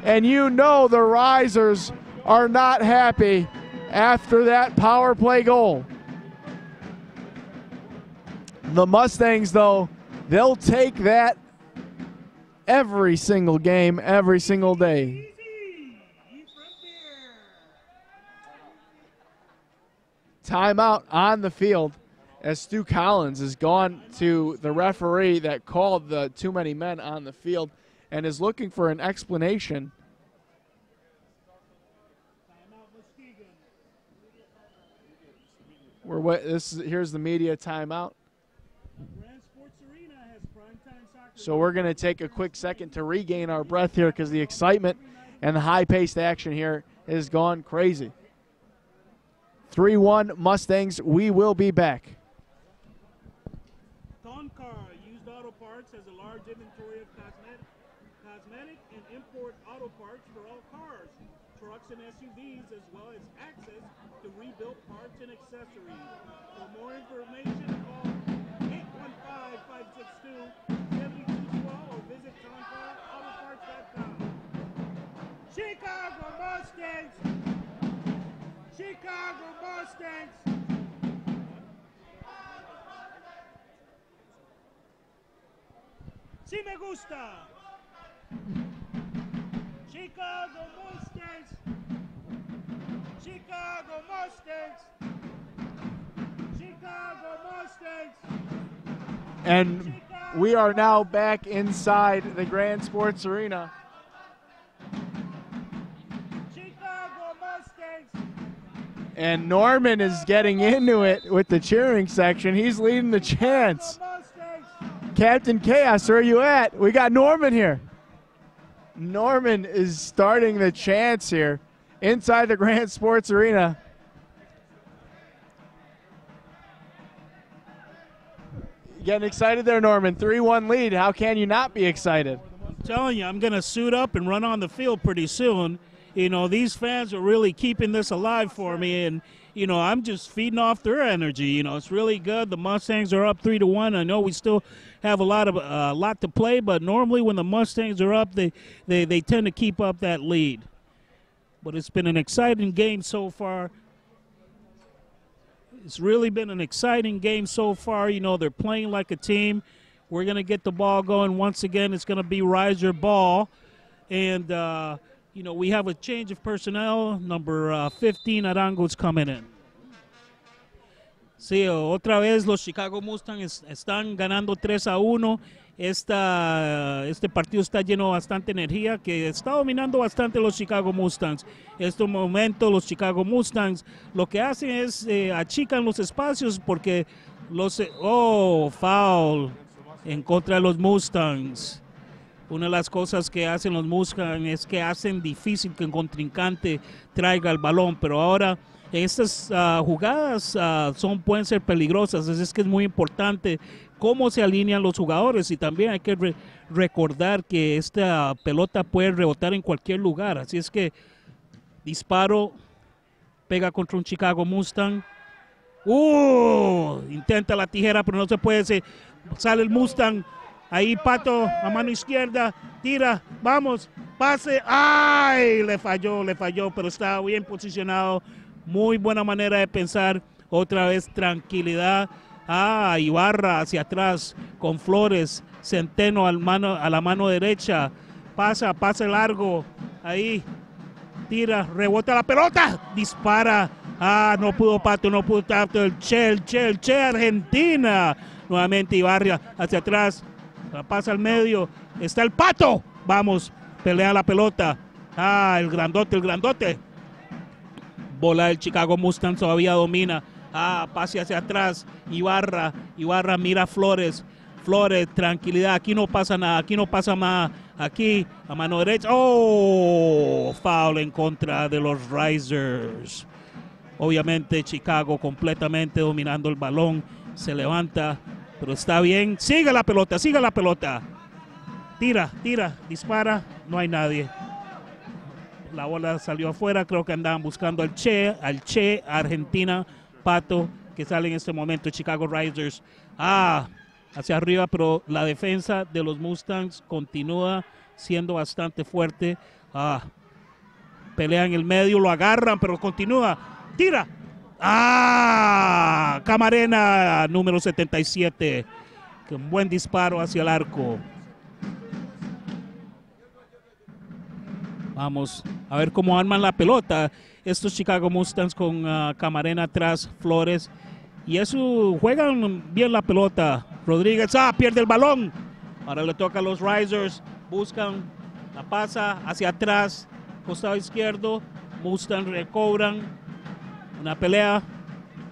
And you know the Risers are not happy after that power play goal. The Mustangs, though, they'll take that every single game, every single day. Timeout on the field as Stu Collins has gone to the referee that called the too many men on the field and is looking for an explanation. Here's the media timeout. So we're going to take a quick second to regain our breath here because the excitement and the high-paced action here has gone crazy. 3-1 Mustangs. We will be back. Toncar Used Auto Parts has a large inventory of cosmetic and import auto parts for all cars, trucks, and SUVs, as well as access to rebuilt parts and accessories. For more information, call 815-562-7212 or visit ToncarAutoParts.com. Chicago Mustangs! Chicago Mustangs! Si me gusta! Chicago Mustangs! Chicago Mustangs! Chicago Mustangs! And we are now back inside the Grand Sports Arena. Chicago Mustangs! And Norman is getting into it with the cheering section. He's leading the chants. Captain Chaos, where are you at? We got Norman here. Norman is starting the chants here inside the Grand Sports Arena. You getting excited there, Norman? 3-1 lead. How can you not be excited? I'm telling you, I'm going to suit up and run on the field pretty soon. You know, these fans are really keeping this alive for me, and you know, I'm just feeding off their energy. You know, it's really good. The Mustangs are up 3-1. I know we still have a lot to play, but normally when the Mustangs are up, they tend to keep up that lead. But it's been an exciting game so far. It's really been an exciting game so far. You know, they're playing like a team. We're going to get the ball going once again. It's going to be Riser ball. And, you know, we have a change of personnel. Number 15, Arango's coming in. Sí, otra vez los Chicago Mustangs están ganando 3-1. Este partido está lleno de bastante energía, que está dominando bastante los Chicago Mustangs. En este momento los Chicago Mustangs lo que hacen es achican los espacios porque foul en contra de los Mustangs. Una de las cosas que hacen los Mustangs es que hacen difícil que el contrincante traiga el balón, pero ahora estas jugadas pueden ser peligrosas, así es que es muy importante cómo se alinean los jugadores y también hay que recordar que esta pelota puede rebotar en cualquier lugar, así es que disparo, pega contra un Chicago Mustang, intenta la tijera pero no se puede, sale el Mustang, ahí Pato a mano izquierda, tira, vamos, pase, ¡ay! Le falló, pero estaba bien posicionado. Muy buena manera de pensar, otra vez tranquilidad. Ibarra hacia atrás con Flores, Centeno a la mano derecha, pasa largo, ahí, tira, rebota la pelota, dispara, no pudo Pato, no pudo Pato, el Che Argentina, nuevamente Ibarra hacia atrás, la pasa al medio, está el Pato, vamos, pelea la pelota, el grandote. Bola del Chicago Mustang todavía domina. Pase hacia atrás. Ibarra mira a Flores. Tranquilidad. Aquí no pasa nada. Aquí no pasa más. Aquí a mano derecha. Foul en contra de los Risers. Obviamente Chicago completamente dominando el balón. Se levanta, pero está bien. Sigue la pelota, sigue la pelota. Tira, tira, dispara. No hay nadie. La bola salió afuera. Creo que andaban buscando al Che, Argentina, Pato, que sale en este momento. Chicago Risers. Hacia arriba, pero la defensa de los Mustangs continúa siendo bastante fuerte. Pelea en el medio, lo agarran, pero continúa. Tira. Camarena, número 77. Un buen disparo hacia el arco. Vamos a ver cómo arman la pelota estos Chicago Mustangs con Camarena atrás, Flores. Y eso, juegan bien la pelota. Rodríguez, pierde el balón. Ahora le toca a los Risers. Buscan, la pasa hacia atrás, costado izquierdo. Mustangs recobran. Una pelea.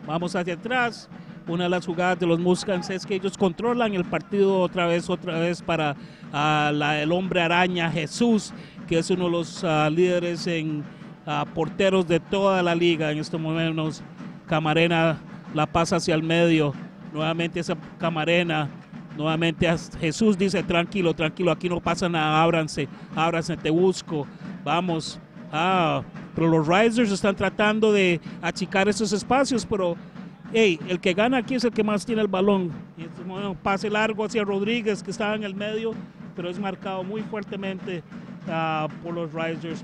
Vamos hacia atrás. Una de las jugadas de los Mustangs es que ellos controlan el partido otra vez para el hombre araña Jesús, que es uno de los líderes en porteros de toda la liga en estos momentos. Camarena la pasa hacia el medio. Nuevamente esa Camarena. Nuevamente Jesús dice, tranquilo, tranquilo, aquí no pasa nada, ábranse, te busco. Vamos. Pero los Risers están tratando de achicar esos espacios, pero el que gana aquí es el que más tiene el balón. Y en este momento, pase largo hacia Rodríguez, que estaba en el medio, pero es marcado muy fuertemente por los Risers.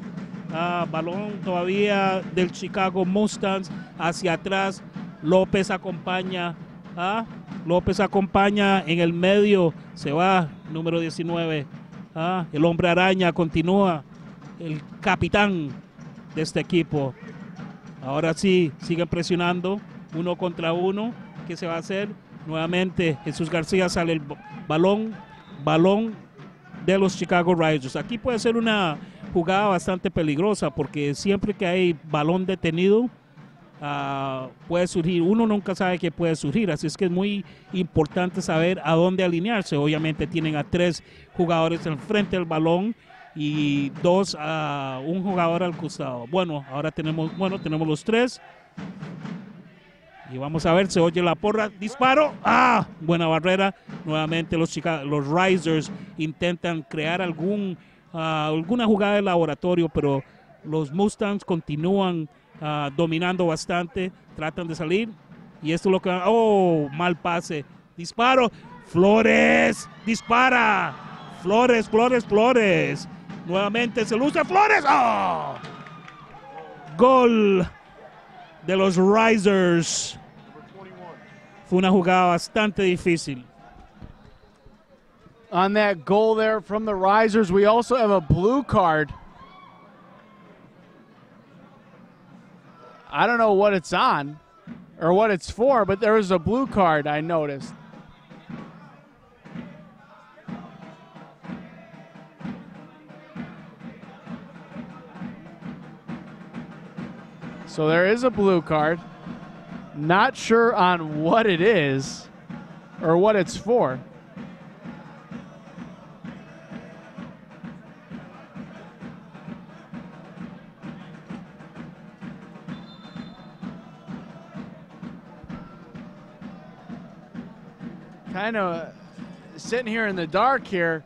Balón todavía del Chicago Mustangs hacia atrás. López acompaña. López acompaña en el medio. Se va, número 19. El hombre araña continúa. El capitán de este equipo. Ahora sí, siguen presionando. 1 contra 1. ¿Qué se va a hacer? Nuevamente Jesús García sale el balón de los Chicago Risers. Aquí puede ser una jugada bastante peligrosa porque siempre que hay balón detenido puede surgir, uno nunca sabe qué puede surgir, así es que es muy importante saber a dónde alinearse. Obviamente tienen a 3 jugadores al frente del balón y un jugador al costado. Bueno, ahora tenemos los 3. Y vamos a ver, se oye la porra, disparo, buena barrera. Nuevamente los Risers intentan crear alguna jugada de laboratorio, pero los Mustangs continúan dominando bastante, tratan de salir. Y esto es lo que, mal pase, disparo, Flores, dispara, Flores. Nuevamente se luce Flores, gol de los Risers. Fue una jugada bastante difícil. On that goal there from the Risers, we also have a blue card. I don't know what it's on or what it's for, but there was a blue card I noticed. So there is a blue card. Not sure on what it is or what it's for. Kind of sitting here in the dark here.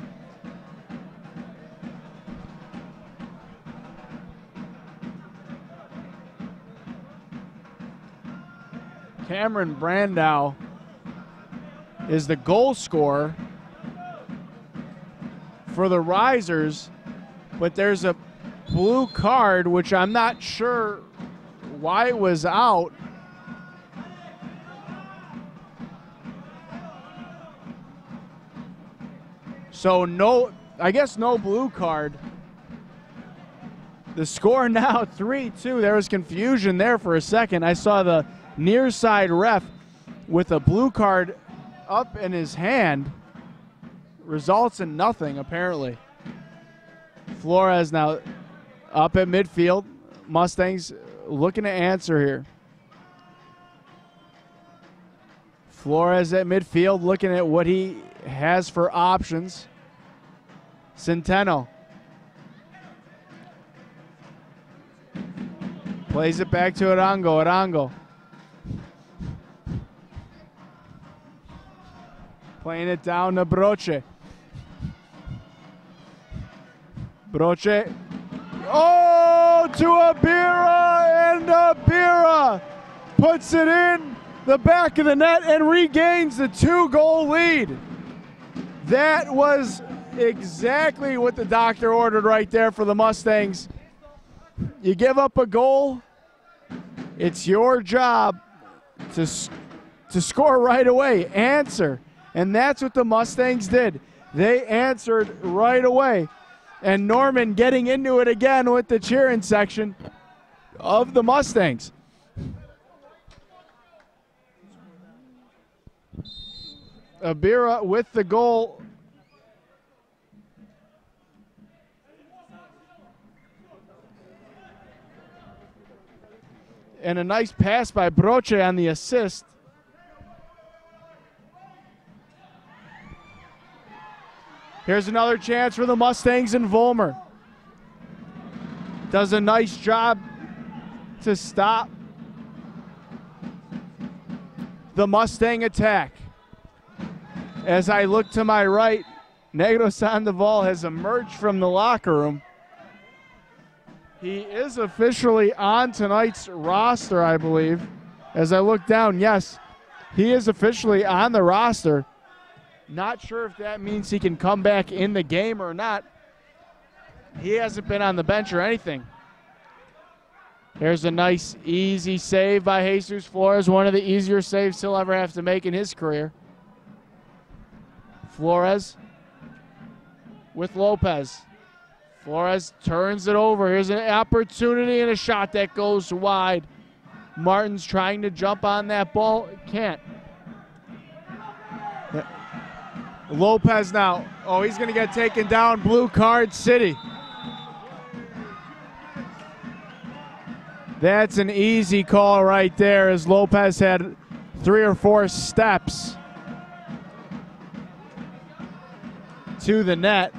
Cameron Brandow is the goal scorer for the Risers, but there's a blue card, which I'm not sure why it was out. So no, I guess no blue card. The score now 3-2. There was confusion there for a second. I saw the near side ref with a blue card up in his hand. Results in nothing, apparently. Flores now up at midfield. Mustangs looking to answer here. Flores at midfield looking at what he has for options. Centeno plays it back to Arango. Playing it down to Broche. Broche. Oh, to Abira, and Abira puts it in the back of the net and regains the 2-goal lead. That was exactly what the doctor ordered right there for the Mustangs. You give up a goal, it's your job to score right away, answer. And that's what the Mustangs did. They answered right away. And Norman getting into it again with the cheering section of the Mustangs. Abira with the goal. And a nice pass by Broche on the assist. Here's another chance for the Mustangs and Vollmer. Does a nice job to stop the Mustang attack. As I look to my right, Negro Sandoval has emerged from the locker room. He is officially on tonight's roster, I believe. As I look down, yes, he is officially on the roster. Not sure if that means he can come back in the game or not. He hasn't been on the bench or anything. There's a nice, easy save by Jesus Flores, one of the easier saves he'll ever have to make in his career. Flores with Lopez. Flores turns it over. Here's an opportunity and a shot that goes wide. Martin's trying to jump on that ball. Can't. Lopez now. Oh, he's going to get taken down. Blue card city. That's an easy call right there, as Lopez had 3 or 4 steps to the net.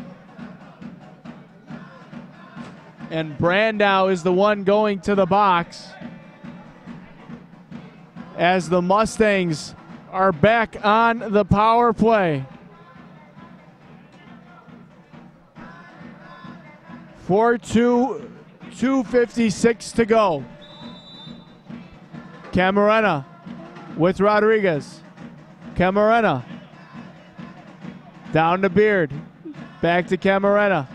And Brandow is the one going to the box as the Mustangs are back on the power play. 2:56 to go. Camarena with Rodriguez. Camarena down to Beard. Back to Camarena.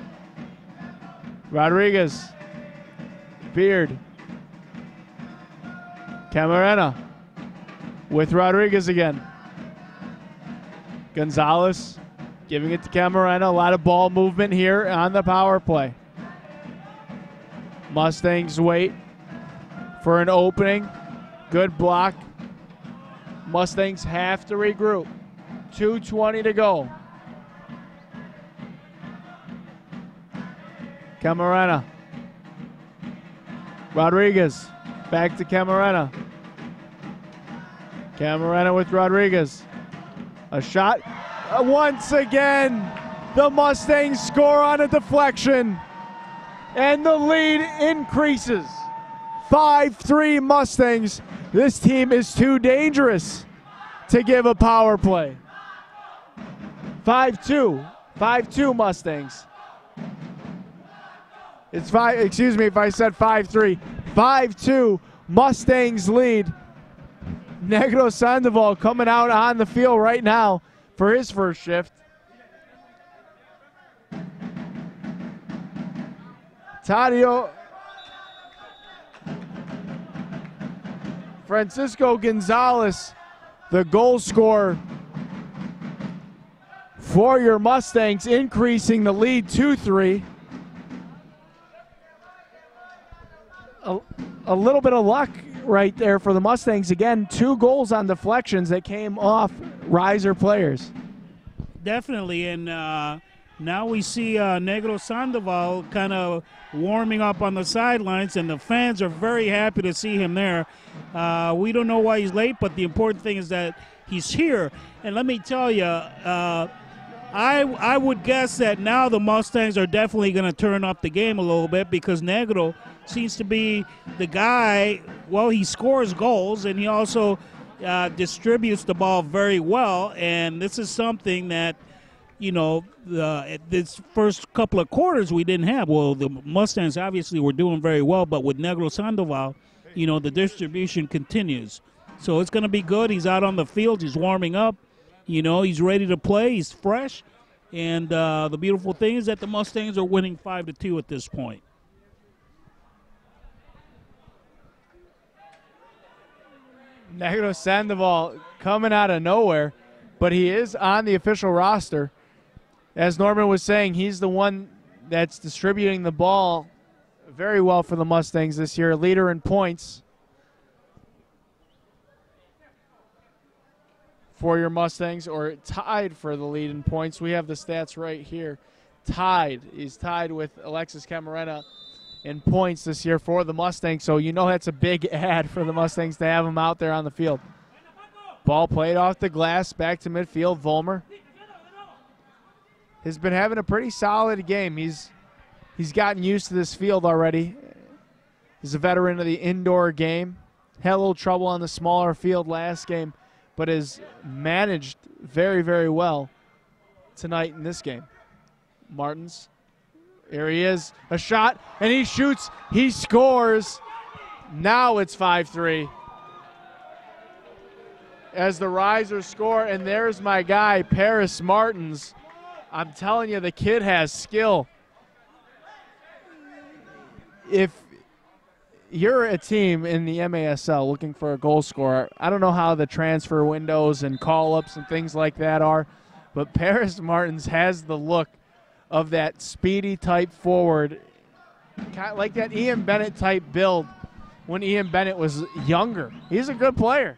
Rodriguez. Beard. Camarena with Rodriguez again. Gonzalez giving it to Camarena. A lot of ball movement here on the power play. Mustangs wait for an opening. Good block. Mustangs have to regroup. 2:20 to go. Camarena. Rodriguez. Back to Camarena. Camarena with Rodriguez. A shot. Once again, the Mustangs score on a deflection. And the lead increases. 5-3 Mustangs. This team is too dangerous to give a power play. 5-2. 5-2 Mustangs. It's five, excuse me if I said 5-3. 5-2 Mustangs lead. Negro Sandoval coming out on the field right now for his first shift. Tadio Francisco Gonzalez, the goal scorer for your Mustangs, increasing the lead 2-3. A little bit of luck right there for the Mustangs. Again, 2 goals on deflections that came off riser players. Definitely, and now we see Negro Sandoval kind of warming up on the sidelines, and the fans are very happy to see him there. We don't know why he's late, but the important thing is that he's here. And let me tell you, I would guess that now the Mustangs are definitely going to turn up the game a little bit, because Negro seems to be the guy. Well, he scores goals, and he also distributes the ball very well, and this is something that, you know, this first couple of quarters we didn't have. Well, the Mustangs obviously were doing very well, but with Negro Sandoval, you know, the distribution continues. So it's going to be good. He's out on the field. He's warming up. You know, he's ready to play. He's fresh. And the beautiful thing is that the Mustangs are winning 5-2 at this point. Negro Sandoval coming out of nowhere, but he is on the official roster. As Norman was saying, he's the one that's distributing the ball very well for the Mustangs this year, leader in points for your Mustangs, or tied for the lead in points. We have the stats right here. Tied. He's tied with Alexis Camarena in points this year for the Mustangs, so you know that's a big add for the Mustangs to have him out there on the field. Ball played off the glass, back to midfield. Vollmer has been having a pretty solid game. He's gotten used to this field already. He's a veteran of the indoor game. Had a little trouble on the smaller field last game, but has managed very, very well tonight in this game. Martins, here he is, a shot, and he shoots, he scores. Now it's 5-3. As the Risers score, and there's my guy, Paris Martins. I'm telling you, the kid has skill. If you're a team in the MASL looking for a goal scorer, I don't know how the transfer windows and call-ups and things like that are, but Paris Martins has the look of that speedy type forward, kind of like that Ian Bennett type build when Ian Bennett was younger. He's a good player.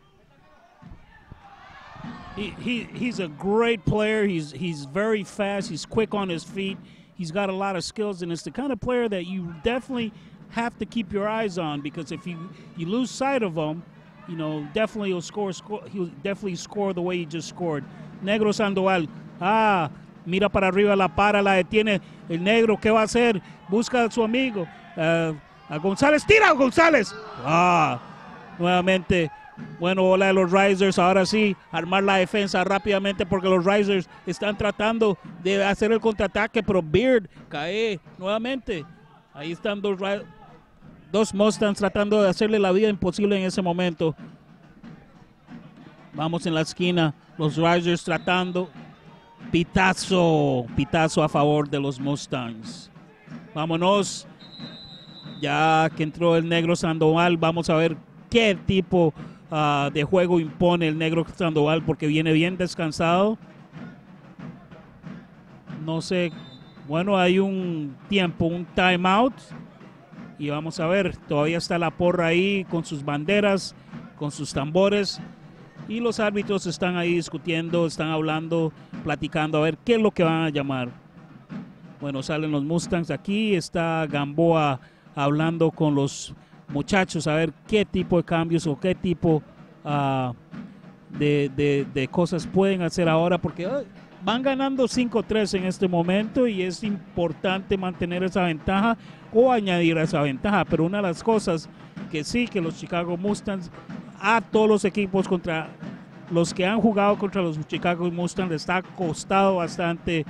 He's a great player. He's very fast. He's quick on his feet. He's got a lot of skills, and it's the kind of player that you definitely have to keep your eyes on, because if you lose sight of him, you know, definitely he'll definitely score the way he just scored. Negro Sandoval, mira para arriba, la para, la detiene el negro. ¿Qué va a hacer? Busca a su amigo. A González, tira a González. Nuevamente, bueno, bola de los Risers. Ahora sí, armar la defensa rápidamente, porque los Risers están tratando de hacer el contraataque, pero Beard cae nuevamente. Ahí están dos Mustangs tratando de hacerle la vida imposible en ese momento. Vamos en la esquina, los Risers tratando. Pitazo a favor de los Mustangs. Vámonos. Ya que entró el Negro Sandoval, vamos a ver qué tipo de juego impone el Negro Sandoval, porque viene bien descansado. No sé, bueno, hay un tiempo, un timeout, y vamos a ver, todavía está la porra ahí con sus banderas, con sus tambores, y los árbitros están ahí discutiendo, están hablando, platicando, a ver qué es lo que van a llamar. Bueno, salen los Mustangs aquí, está Gamboa hablando con los muchachos, a ver qué tipo de cambios o qué tipo de cosas pueden hacer ahora, porque van ganando 5-3 en este momento, y es importante mantener esa ventaja o añadir a esa ventaja. Pero una de las cosas que sí, que los Chicago Mustangs, a todos los equipos contra los que han jugado contra los Chicago Mustangs, les ha costado bastante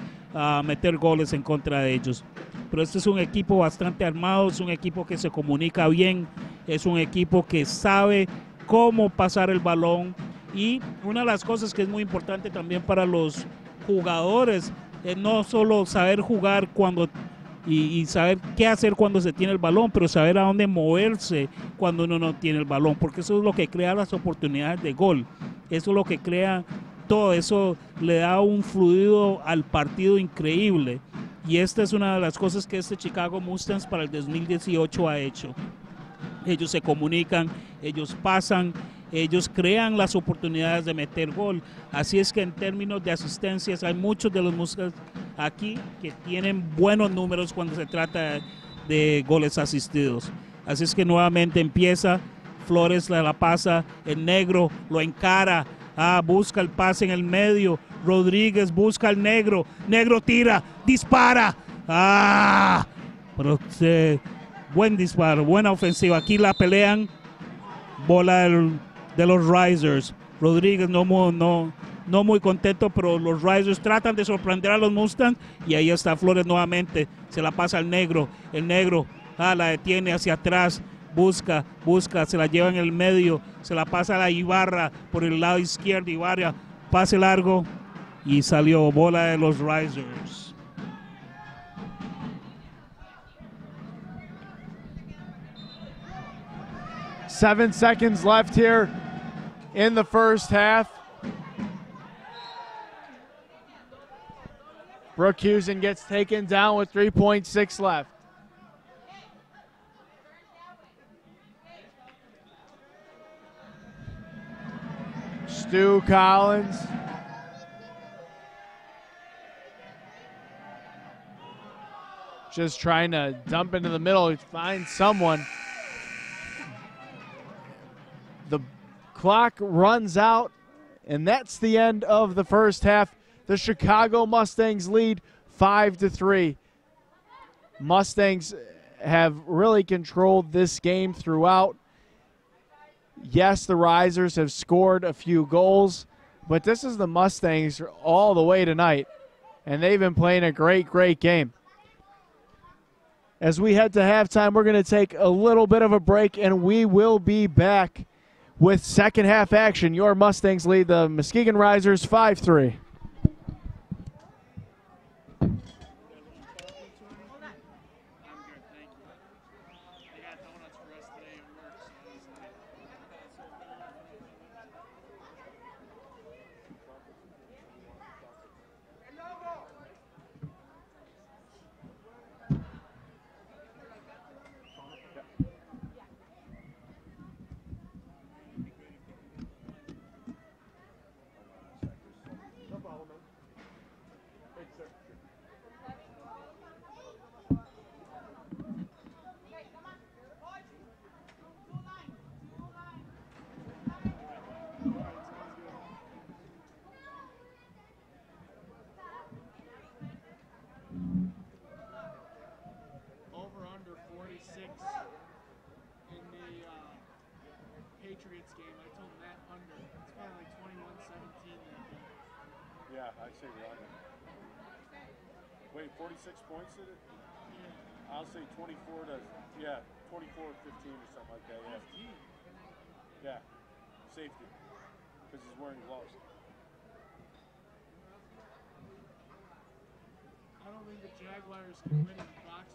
meter goles en contra de ellos. Pero este es un equipo bastante armado, es un equipo que se comunica bien, es un equipo que sabe cómo pasar el balón, y una de las cosas que es muy importante también para los jugadores es no solo saber jugar y saber qué hacer cuando se tiene el balón, pero saber a dónde moverse cuando uno no tiene el balón, porque eso es lo que crea las oportunidades de gol, eso es lo que crea todo, eso le da un fluido al partido increíble. Y esta es una de las cosas que este Chicago Mustangs para el 2018 ha hecho. Ellos se comunican, ellos pasan, ellos crean las oportunidades de meter gol. Así es que en términos de asistencias hay muchos de los Mustangs aquí que tienen buenos números cuando se trata de goles asistidos. Así es que nuevamente empieza, Flores la pasa, el negro lo encara, busca el pase en el medio, Rodríguez busca al negro, negro tira, dispara, pero buen disparo, buena ofensiva. Aquí la pelean, bola del de los Risers. Rodríguez no muy contento, pero los Risers tratan de sorprender a los Mustangs y ahí está Flores nuevamente, se la pasa al negro, el negro la detiene hacia atrás, busca, se la lleva en el medio, se la pasa a la Ibarra por el lado izquierdo, Ibarra, pase largo y salió bola de los Risers. Seven seconds left here in the first half. Brookhusen gets taken down with 3.6 left. Stu Collins. Just trying to dump into the middle, find someone. The clock runs out, and that's the end of the first half. The Chicago Mustangs lead 5-3. Mustangs have really controlled this game throughout. Yes, the Risers have scored a few goals, but this is the Mustangs all the way tonight, and they've been playing a great, great game. As we head to halftime, we're going to take a little bit of a break, and we will be back with second half action. Your Mustangs lead the Muskegon Risers 5-3. Patriots game. I told Matt under. It's probably like 21-17 that game. Yeah, I'd say the under. Wait, 46 points did it? Yeah. I'll say 24 to, yeah, 24-15 or something like that. Yeah. 15. Yeah. Safety. Because he's wearing gloves. I don't think the Jaguars can win in the box.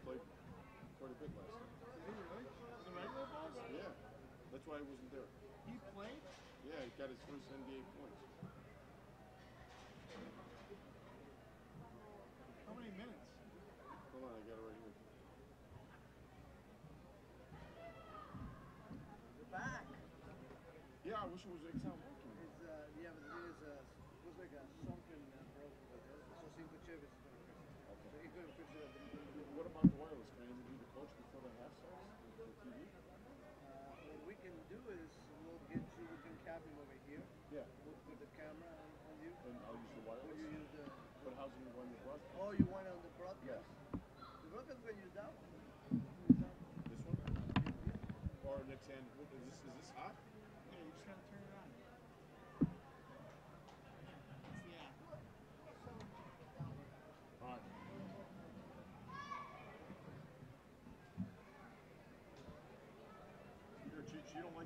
Played quite a bit last night. Did he really? The regular balls? Yeah. That's why he wasn't there. He played? Yeah, he got his first NBA points. How many minutes? Hold on, I got it right here. We're back. Yeah, I wish it was Exxon working. It's, yeah, but the thing is, looks like something broke with it. So cinco cheves. Okay. So you couldn't fix it. What about the wireless? Can I interview the coach before the half starts? The TV? What we can do is we'll get you, we can cap him over here. Yeah. We'll put the camera on you. And I'll use the wireless? Or you use the... But how's it run the broadcast? Oh, you want it on the broadcast? Yeah. The broadcast we can use that one. This one? Or next hand? Is this hot? Yeah, you just gotta turn it on. That's the app. Alright.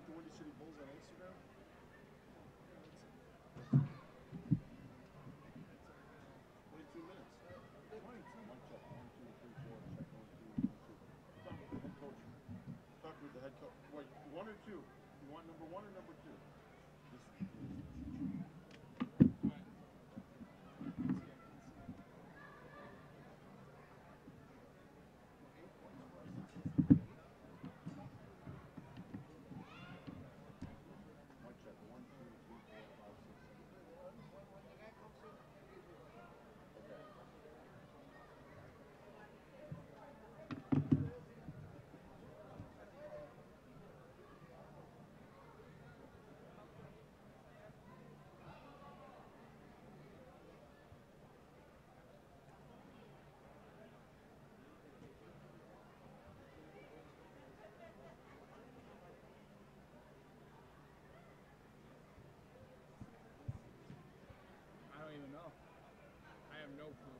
the Windy City Bulls on Instagram? Talk with the head coach. Wait, one or two? You want number one or number two? I don't even know. I have no clue.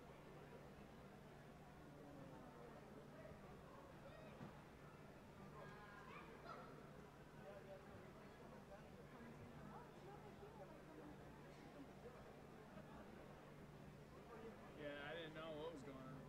Yeah, I didn't know what was going on.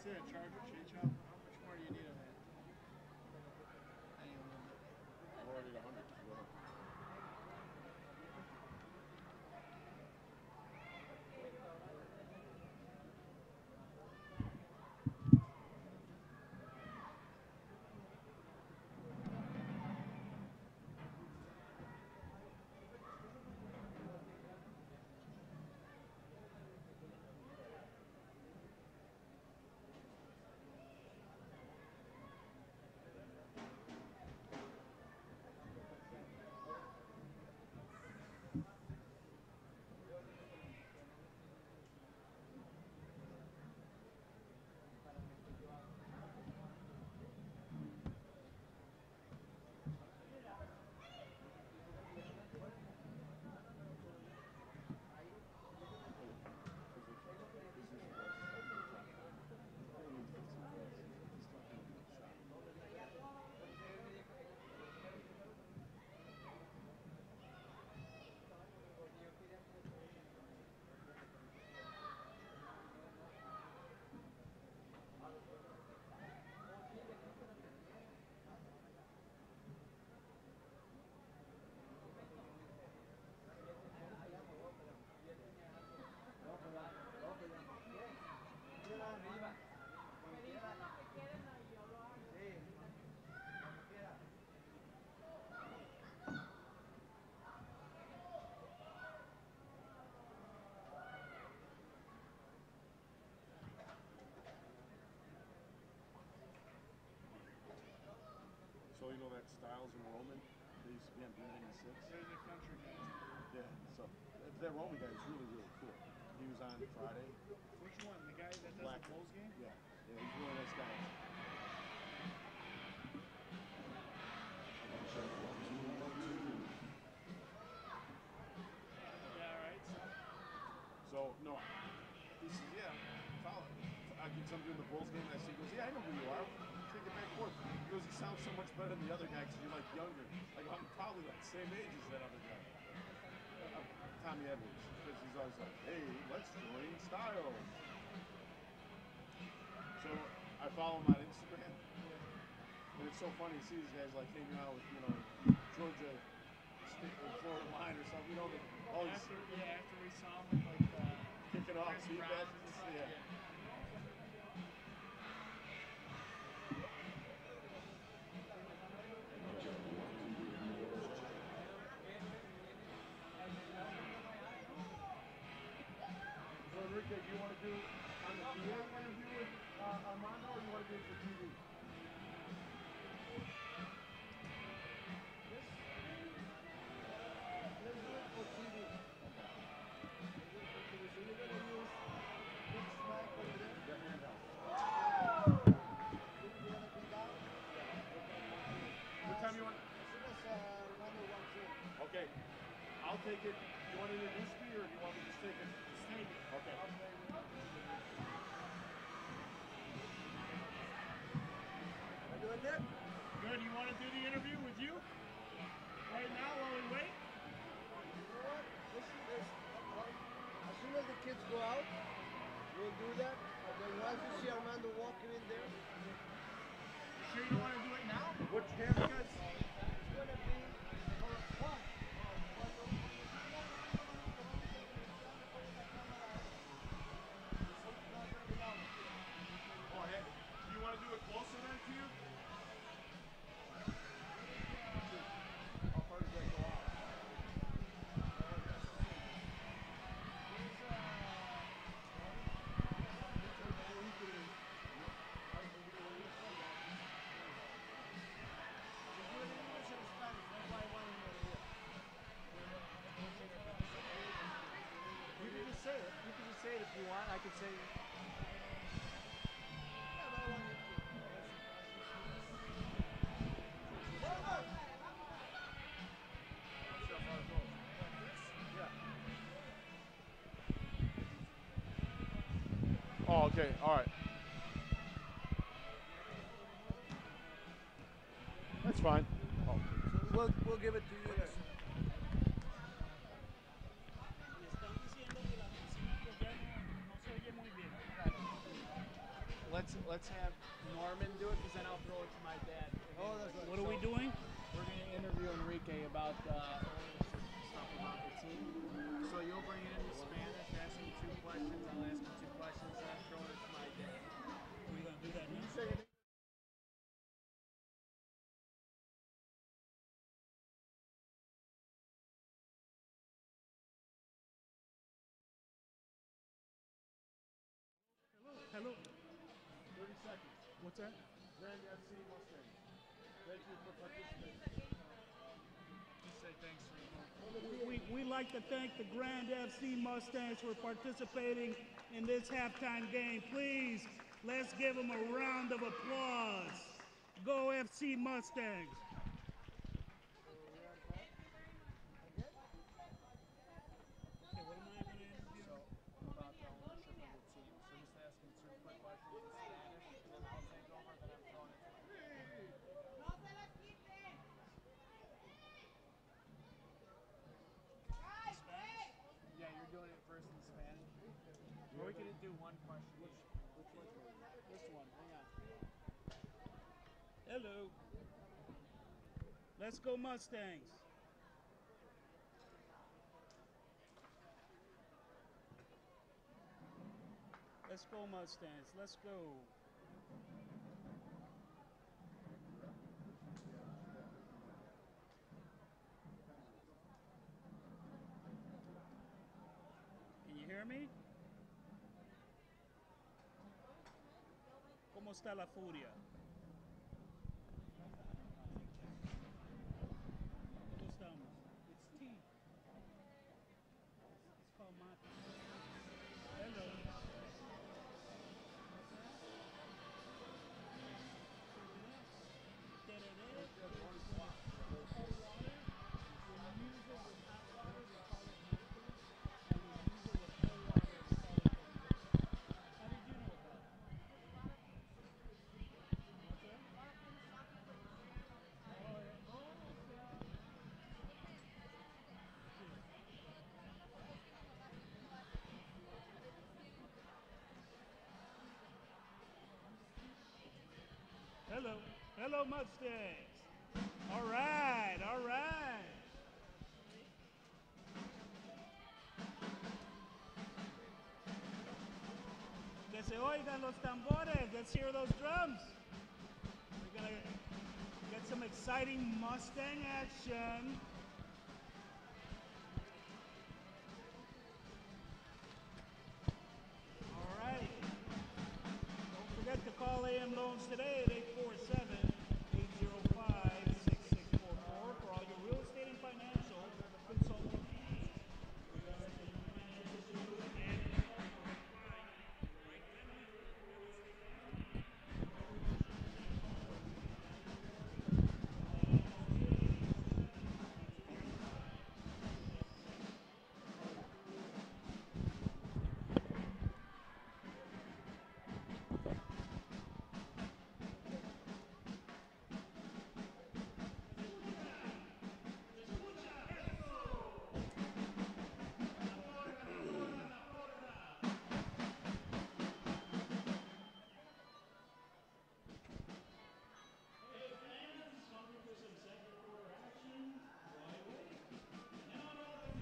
Say a charger change up. How much more do you need on that? I need a little bit. We're already at 100 as well. So you know that Styles and Roman, they used to be on B96? There's a country guy. Yeah, so that Roman guy is really, really cool. He was on Friday. Which one? The guy that does Black. the Bulls game? Yeah, he's a really nice guy. Yeah, all right. So, no, he says, yeah, follow. I get some doing the Bulls game, and I see, he goes, yeah, I know who you are. Take it back and forth. He goes, he sounds so much better than the other guy because you're like younger. Like, I'm probably like the same age as that other guy. Tommy Edwards, because he's always like, hey, let's join Styles. So I follow him on Instagram, and it's so funny to see these guys like hanging out with, you know, Georgia State or Florida line or something, you know, all these After we saw him with like kicking off Chris speed Brown matches. and stuff, Yeah. So Enrique, do you want to do on the PA interview with Armando, or you want to do it for TV? Good. You want to do the interview with you? Right now while we wait? You know what? As soon as the kids go out, we'll do that. And then once you see Armando walking in there, Sure you don't want to do it now? Which camera? Because it's going to be for fun. Oh, hey, do you want to do it closer then to you? How far does that go out? You can just say it. You can just say it if you want. I could say. Oh, okay. All right. That's fine. Oh. We'll give it to you then. Let's have Norman do it, because then I'll throw it to my dad. Oh, that's What are we doing? We're going to interview Enrique about stuff about the team. So you'll bring it in Spanish, ask him 2 questions. I'll ask him 2 questions, and I'm throwing it to my dad. We're going to do that now. Hello. 30 seconds. What's that? Grand FC Mustangs. Thank you for participating. just say thanks for your We like to thank the Grand FC Mustangs for participating in this halftime game. Please, let's give them a round of applause. Go FC Mustangs. About the ownership of the team. So just ask him 2 quick questions in Spanish, and then I'll take over, then I'm throwing it to my dad. Yeah, you're doing it first in Spanish. Or we can do 1 question. Which one? This one. Hang on. Hello. Let's go Mustangs. Let's go Mustangs. Let's go. Can you hear me? ¿Cómo está la furia? ¿Cómo estamos? It's tea. It's called mate. Hello. Hello. Hello, Mustangs. All right. All right. Que se oigan los tambores. Let's hear those drums. We're going to get some exciting Mustang action. All right. Don't forget to call AM Loans today at 847-805-6644 for all your real estate and financial consulting needs.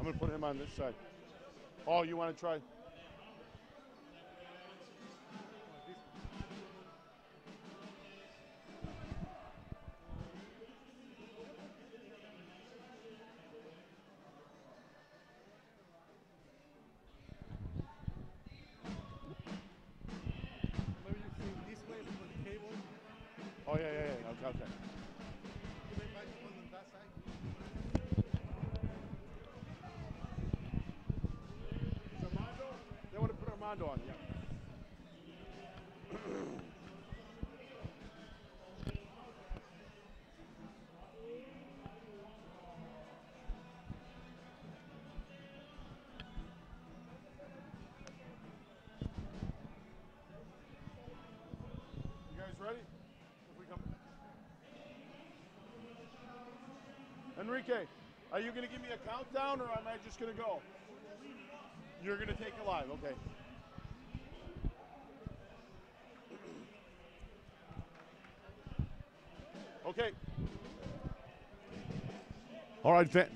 I'm going to put him on this side. Oh, you want to try? Oh, yeah. Okay. They want to put Armando on, yeah. You guys ready? If we come. Enrique, are you going to give me a countdown or am I just going to go? You're going to take it live, okay. Okay. All right, fan.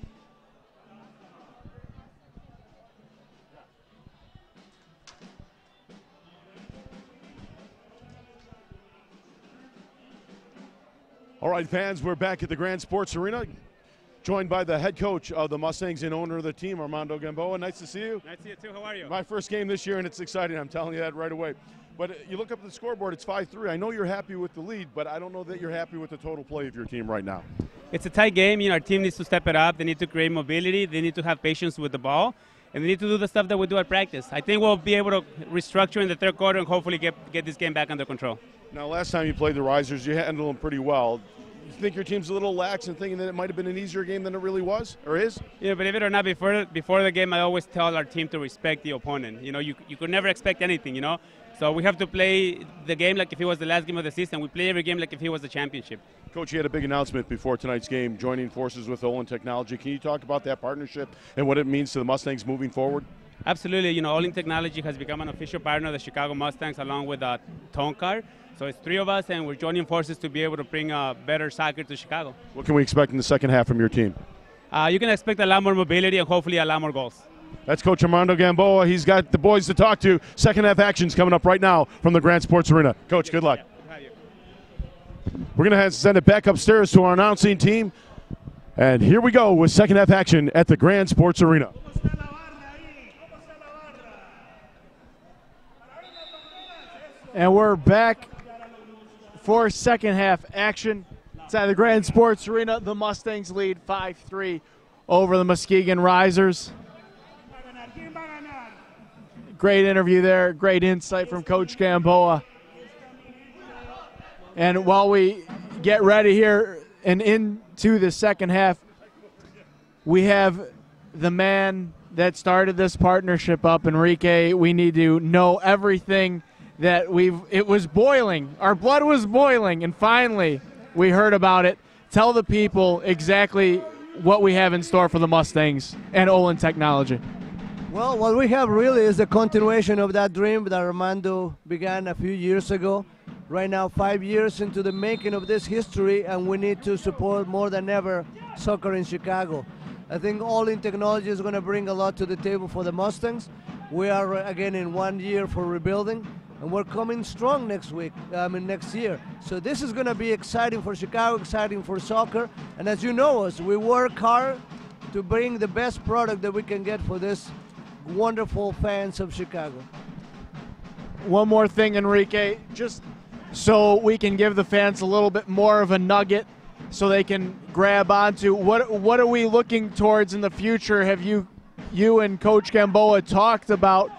All right, fans, we're back at the Grand Sports Arena, joined by the head coach of the Mustangs and owner of the team, Armando Gamboa. Nice to see you. Nice to see you too. How are you? My first game this year, and it's exciting. I'm telling you that right away. But you look up at the scoreboard, it's 5-3. I know you're happy with the lead, but I don't know that you're happy with the total play of your team right now. It's a tight game. Our team needs to step it up. They need to create mobility. They need to have patience with the ball. And they need to do the stuff that we do at practice. I think we'll be able to restructure in the third quarter and hopefully get this game back under control. Now, last time you played the Risers, you handled them pretty well. You think your team's a little lax in thinking that it might have been an easier game than it really was, or is? Believe it or not, before the game, I always tell our team to respect the opponent. You could never expect anything, So we have to play the game like if it was the last game of the season. We play every game like if it was the championship. Coach, you had a big announcement before tonight's game, joining forces with Ollin Technology. Can you talk about that partnership and what it means to the Mustangs moving forward? Absolutely. Ollin Technology has become an official partner of the Chicago Mustangs along with Tone Car. So it's three of us, and we're joining forces to be able to bring better soccer to Chicago. What can we expect in the second half from your team? You can expect a lot more mobility and hopefully a lot more goals. That's Coach Armando Gamboa. He's got the boys to talk to. Second half action's coming up right now from the Grand Sports Arena. Coach, good luck. We're going to send it back upstairs to our announcing team. And here we go with second half action at the Grand Sports Arena. And we're back for second half action. It's at the Grand Sports Arena. The Mustangs lead 5-3 over the Muskegon Risers. Great interview there. Great insight from Coach Gamboa. And while we get ready here and into the second half, we have the man that started this partnership up, Enrique. We need to know everything that it was boiling. Our blood was boiling, and finally we heard about it. Tell the people exactly what we have in store for the Mustangs and Ollin Technology. Well, what we have really is the continuation of that dream that Armando began a few years ago. Right now, 5 years into the making of this history, and we need to support more than ever soccer in Chicago. I think Ollin Technology is going to bring a lot to the table for the Mustangs. We are, again, in 1 year for rebuilding, and we're coming strong next year. So this is going to be exciting for Chicago, exciting for soccer. And as you know us, we work hard to bring the best product that we can get for this wonderful fans of Chicago. One more thing, Enrique, just so we can give the fans a little bit more of a nugget so they can grab onto. What are we looking towards in the future? Have you and Coach Gamboa talked about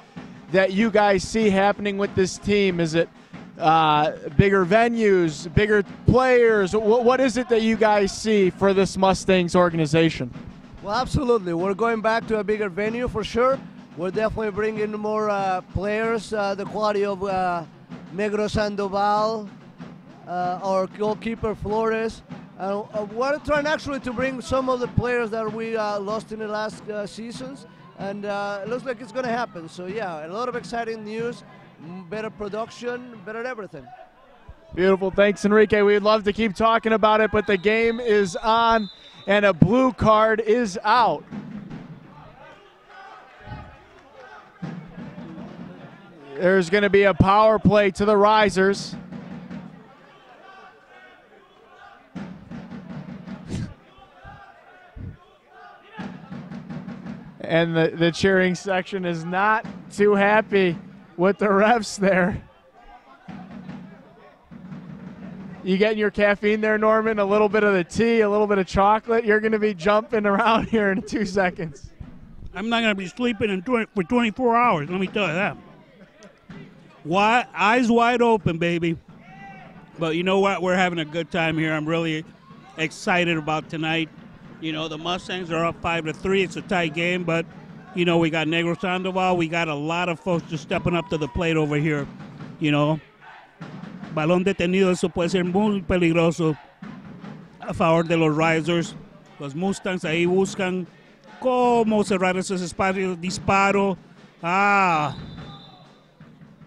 that you guys see happening with this team? Is it bigger venues, bigger players? What is it that you guys see for this Mustangs organization? Well, absolutely. We're going back to a bigger venue for sure. We're definitely bringing more players, the quality of Negro Sandoval, our goalkeeper Flores. We're trying actually to bring some of the players that we lost in the last seasons, and it looks like it's going to happen. So yeah, a lot of exciting news, better production, better everything. Beautiful. Thanks, Enrique. We'd love to keep talking about it, but the game is on, and a blue card is out. There's going to be a power play to the Risers. And the cheering section is not too happy with the refs there. You getting your caffeine there, Norman? A little bit of the tea, a little bit of chocolate. You're going to be jumping around here in 2 seconds. I'm not going to be sleeping for 24 hours, let me tell you that. Eyes wide open, baby. But you know what? We're having a good time here. I'm really excited about tonight. You know, the Mustangs are up 5-3. It's a tight game, but, you know, we got Negro Sandoval. We got a lot of folks just stepping up to the plate over here, you know. Balón detenido, eso puede ser muy peligroso a favor de los Risers. Los Mustangs ahí buscan cómo cerrar esos espacios. Disparo.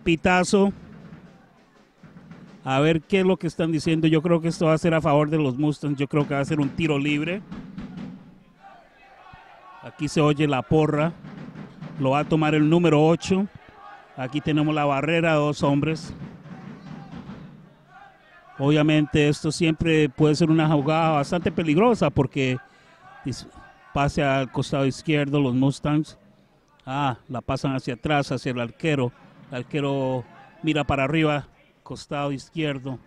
Pitazo. A ver qué es lo que están diciendo. Yo creo que esto va a ser a favor de los Mustangs. Yo creo que va a ser un tiro libre. Aquí se oye la porra. Lo va a tomar el número 8. Aquí tenemos la barrera de 2 hombres. Obviamente esto siempre puede ser una jugada bastante peligrosa porque pase al costado izquierdo los Mustangs. La pasan hacia atrás, hacia el arquero. El arquero mira para arriba, costado izquierdo.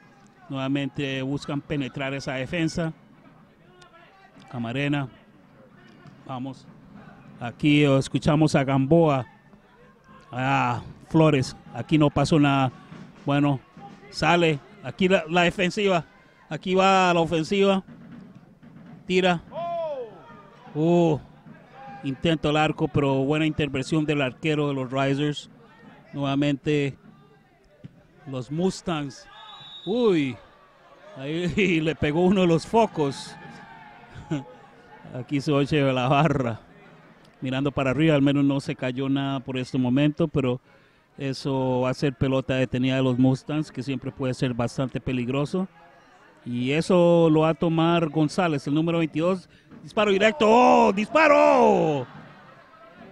Nuevamente buscan penetrar esa defensa. Camarena. Vamos. Aquí escuchamos a Gamboa. Flores. Aquí no pasó nada. Bueno, sale. Aquí la defensiva. Aquí va la ofensiva. Tira. Intento el arco, pero buena intervención del arquero de los Risers. Nuevamente los Mustangs. Ahí le pegó uno de los focos. Aquí se oye la barra. Mirando para arriba, al menos no se cayó nada por este momento, pero eso va a ser pelota detenida de los Mustangs, que siempre puede ser bastante peligroso. Y eso lo va a tomar González, el número 22. Disparo directo. ¡Oh, disparo!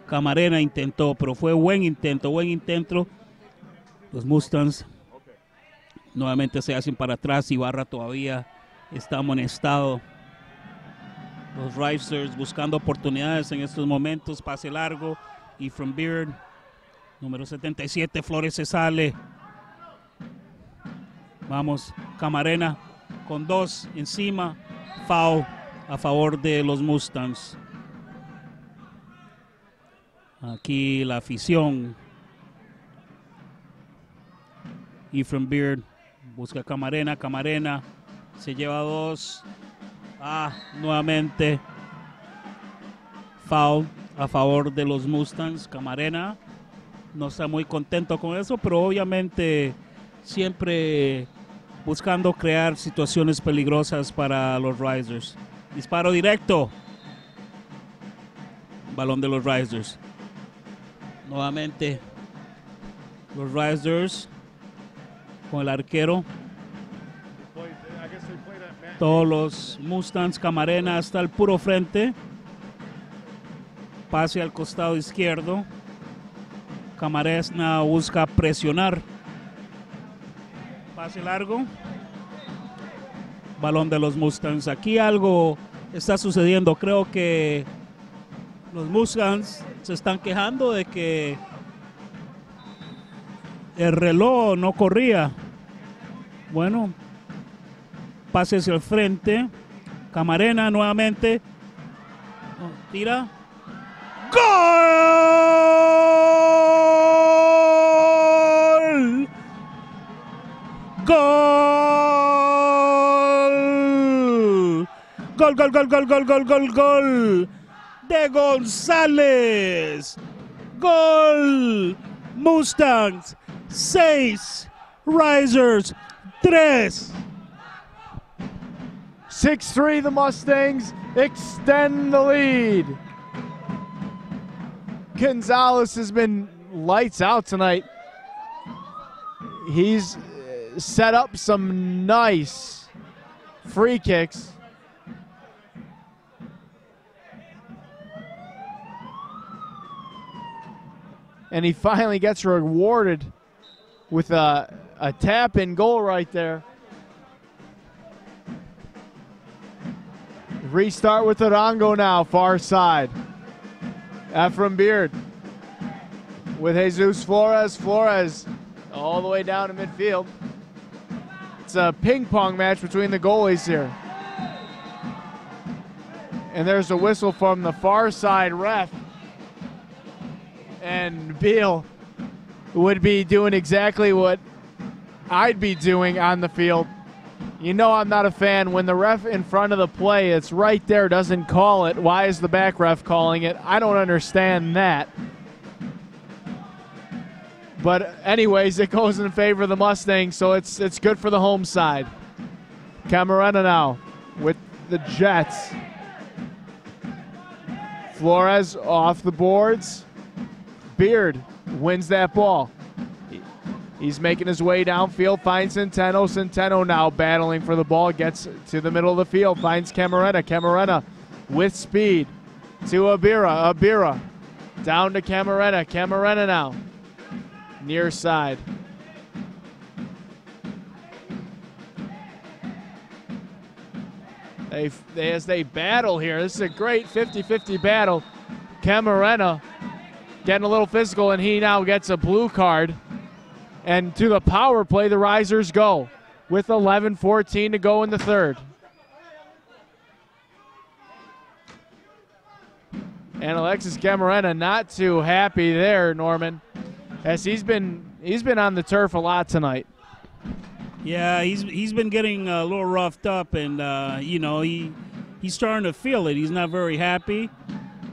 Camarena intentó, pero fue buen intento. Los Mustangs nuevamente se hacen para atrás. Ibarra todavía está amonestado. Los Risers buscando oportunidades en estos momentos. Pase largo. Y from Beard. Número 77, Flores se sale. Vamos, Camarena con 2 encima. Foul a favor de los Mustangs. Aquí la afición. Ephraim Beard busca a Camarena. Camarena se lleva 2. Nuevamente foul a favor de los Mustangs. Camarena no está muy contento con eso, pero obviamente siempre buscando crear situaciones peligrosas para los Risers. Disparo directo. Balón de los Risers. Nuevamente los Risers con el arquero. Todos los Mustangs. Camarena hasta el puro frente. Pase al costado izquierdo. Camarena busca presionar. Pase largo. Balón de los Mustangs. Aquí algo está sucediendo. Creo que los Mustangs se están quejando de que el reloj no corría. Bueno, pase hacia el frente. Camarena nuevamente. Tira. ¡Gol! ¡Gol! ¡Gol, gol, gol, gol, gol, gol, gol, gol! De González. ¡Gol! Mustangs 6, Risers 3. 6-3, the Mustangs extend the lead. Gonzalez has been lights out tonight. He's set up some nice free kicks. And he finally gets rewarded with a tap in goal right there. Restart with Arango now, far side. Ephraim Beard with Jesus Flores. Flores all the way down to midfield. It's a ping pong match between the goalies here. And there's a whistle from the far side ref. And Beal would be doing exactly what I'd be doing on the field. You know I'm not a fan. When the ref in front of the play, it's right there, doesn't call it. Why is the back ref calling it? I don't understand that. But anyways, it goes in favor of the Mustangs, so it's good for the home side. Camarena now with the Jets. Flores off the boards. Beard wins that ball. He's making his way downfield, finds Centeno. Centeno now battling for the ball, gets to the middle of the field, finds Camarena. Camarena with speed to Abira. Abira down to Camarena. Camarena now near side. As they battle here, this is a great 50-50 battle. Camarena getting a little physical, and he now gets a blue card. And to the power play, the Risers go with 11:14 to go in the third. And Alexis Camarena not too happy there, Norman, as he's been on the turf a lot tonight. Yeah, he's been getting a little roughed up, and you know, he's starting to feel it. He's not very happy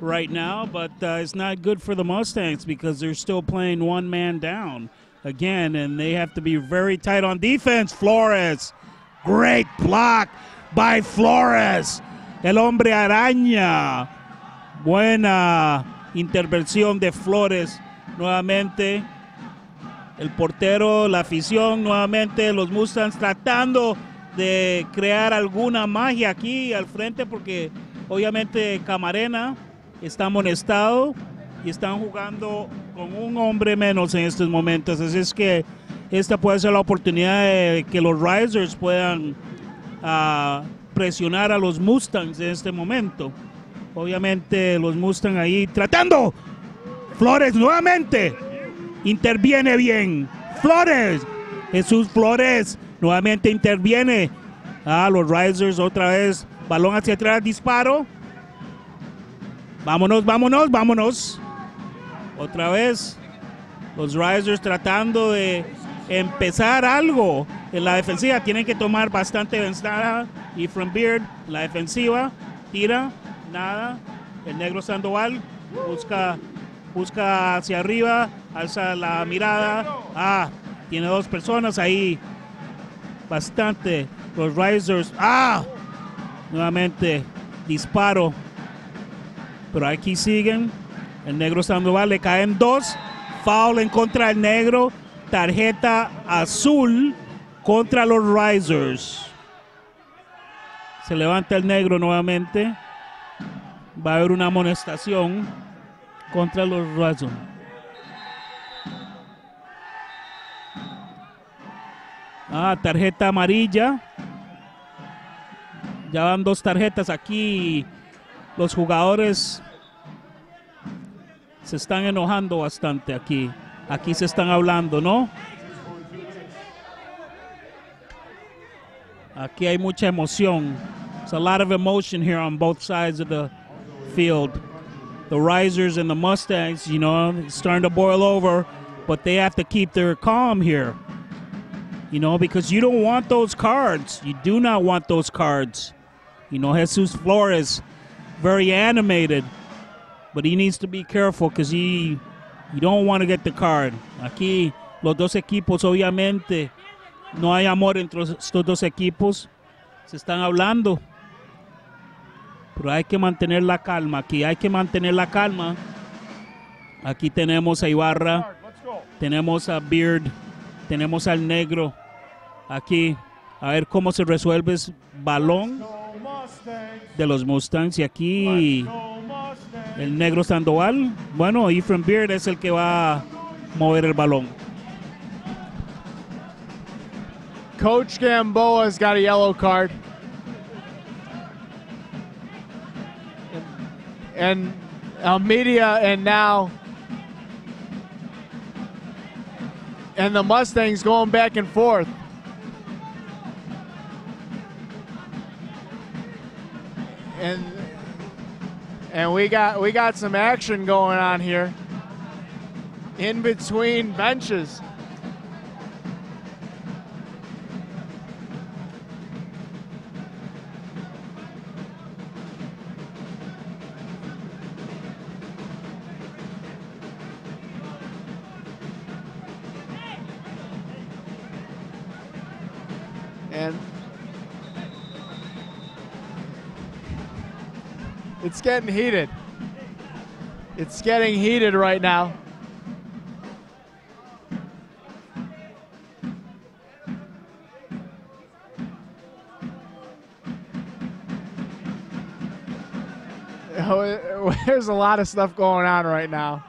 right now, but it's not good for the Mustangs because they're still playing one man down again, and they have to be very tight on defense. Flores, great block by Flores, el hombre araña. Buena intervención de Flores nuevamente. El portero, la afición nuevamente, los Mustangs tratando de crear alguna magia aquí al frente, porque obviamente Camarena está amonestado y están jugando con un hombre menos en estos momentos. Así es que esta puede ser la oportunidad de que los Risers puedan presionar a los Mustangs en este momento. Obviamente los Mustangs ahí tratando. Flores nuevamente interviene bien. Flores, Jesús Flores nuevamente interviene. Los Risers otra vez, balón hacia atrás, disparo. Vámonos, vámonos, vámonos. Otra vez los Risers tratando de empezar algo en la defensiva. Tienen que tomar bastante ventaja. Ephraim Beard, la defensiva, tira, nada. El negro Sandoval busca hacia arriba, alza la mirada. Tiene dos personas ahí. Bastante. Los Risers. Nuevamente disparo. Pero aquí siguen. El negro Sandoval, le caen dos. Foul en contra del negro. Tarjeta azul contra los Risers. Se levanta el negro nuevamente. Va a haber una amonestación contra los Risers. Tarjeta amarilla. Ya van dos tarjetas aquí. Los jugadores se están enojando bastante aquí. Aquí se están hablando, ¿no? Aquí hay mucha emoción. There's a lot of emotion here on both sides of the field. The Risers and the Mustangs, you know, it's starting to boil over, but they have to keep their calm here. You know, because you don't want those cards. You do not want those cards. You know, Jesus Flores, very animated, but he needs to be careful because you don't want to get the card. Aquí los dos equipos, obviamente, no hay amor entre estos dos equipos. Se están hablando, pero hay que mantener la calma. Aquí hay que mantener la calma. Aquí tenemos a Ibarra, tenemos a Beard, tenemos al negro. Aquí, a ver cómo se resuelve ese balón de los Mustangs. Y aquí el negro Sandoval. Bueno, Ephraim Beard es el que va a mover el balón. Coach Gamboa's got a yellow card. And Almeida and the Mustangs going back and forth. And we got some action going on here in between benches. And it's getting heated. It's getting heated right now. There's a lot of stuff going on right now.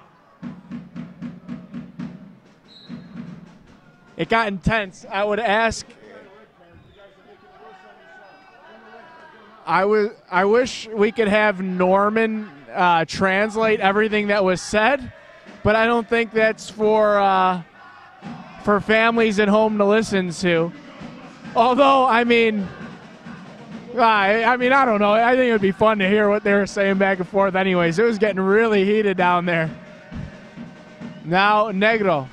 It got intense. I would ask. I wish we could have Norman translate everything that was said, but I don't think that's for families at home to listen to. Although, I mean, I don't know. I think it would be fun to hear what they were saying back and forth anyways. It was getting really heated down there. Now Negro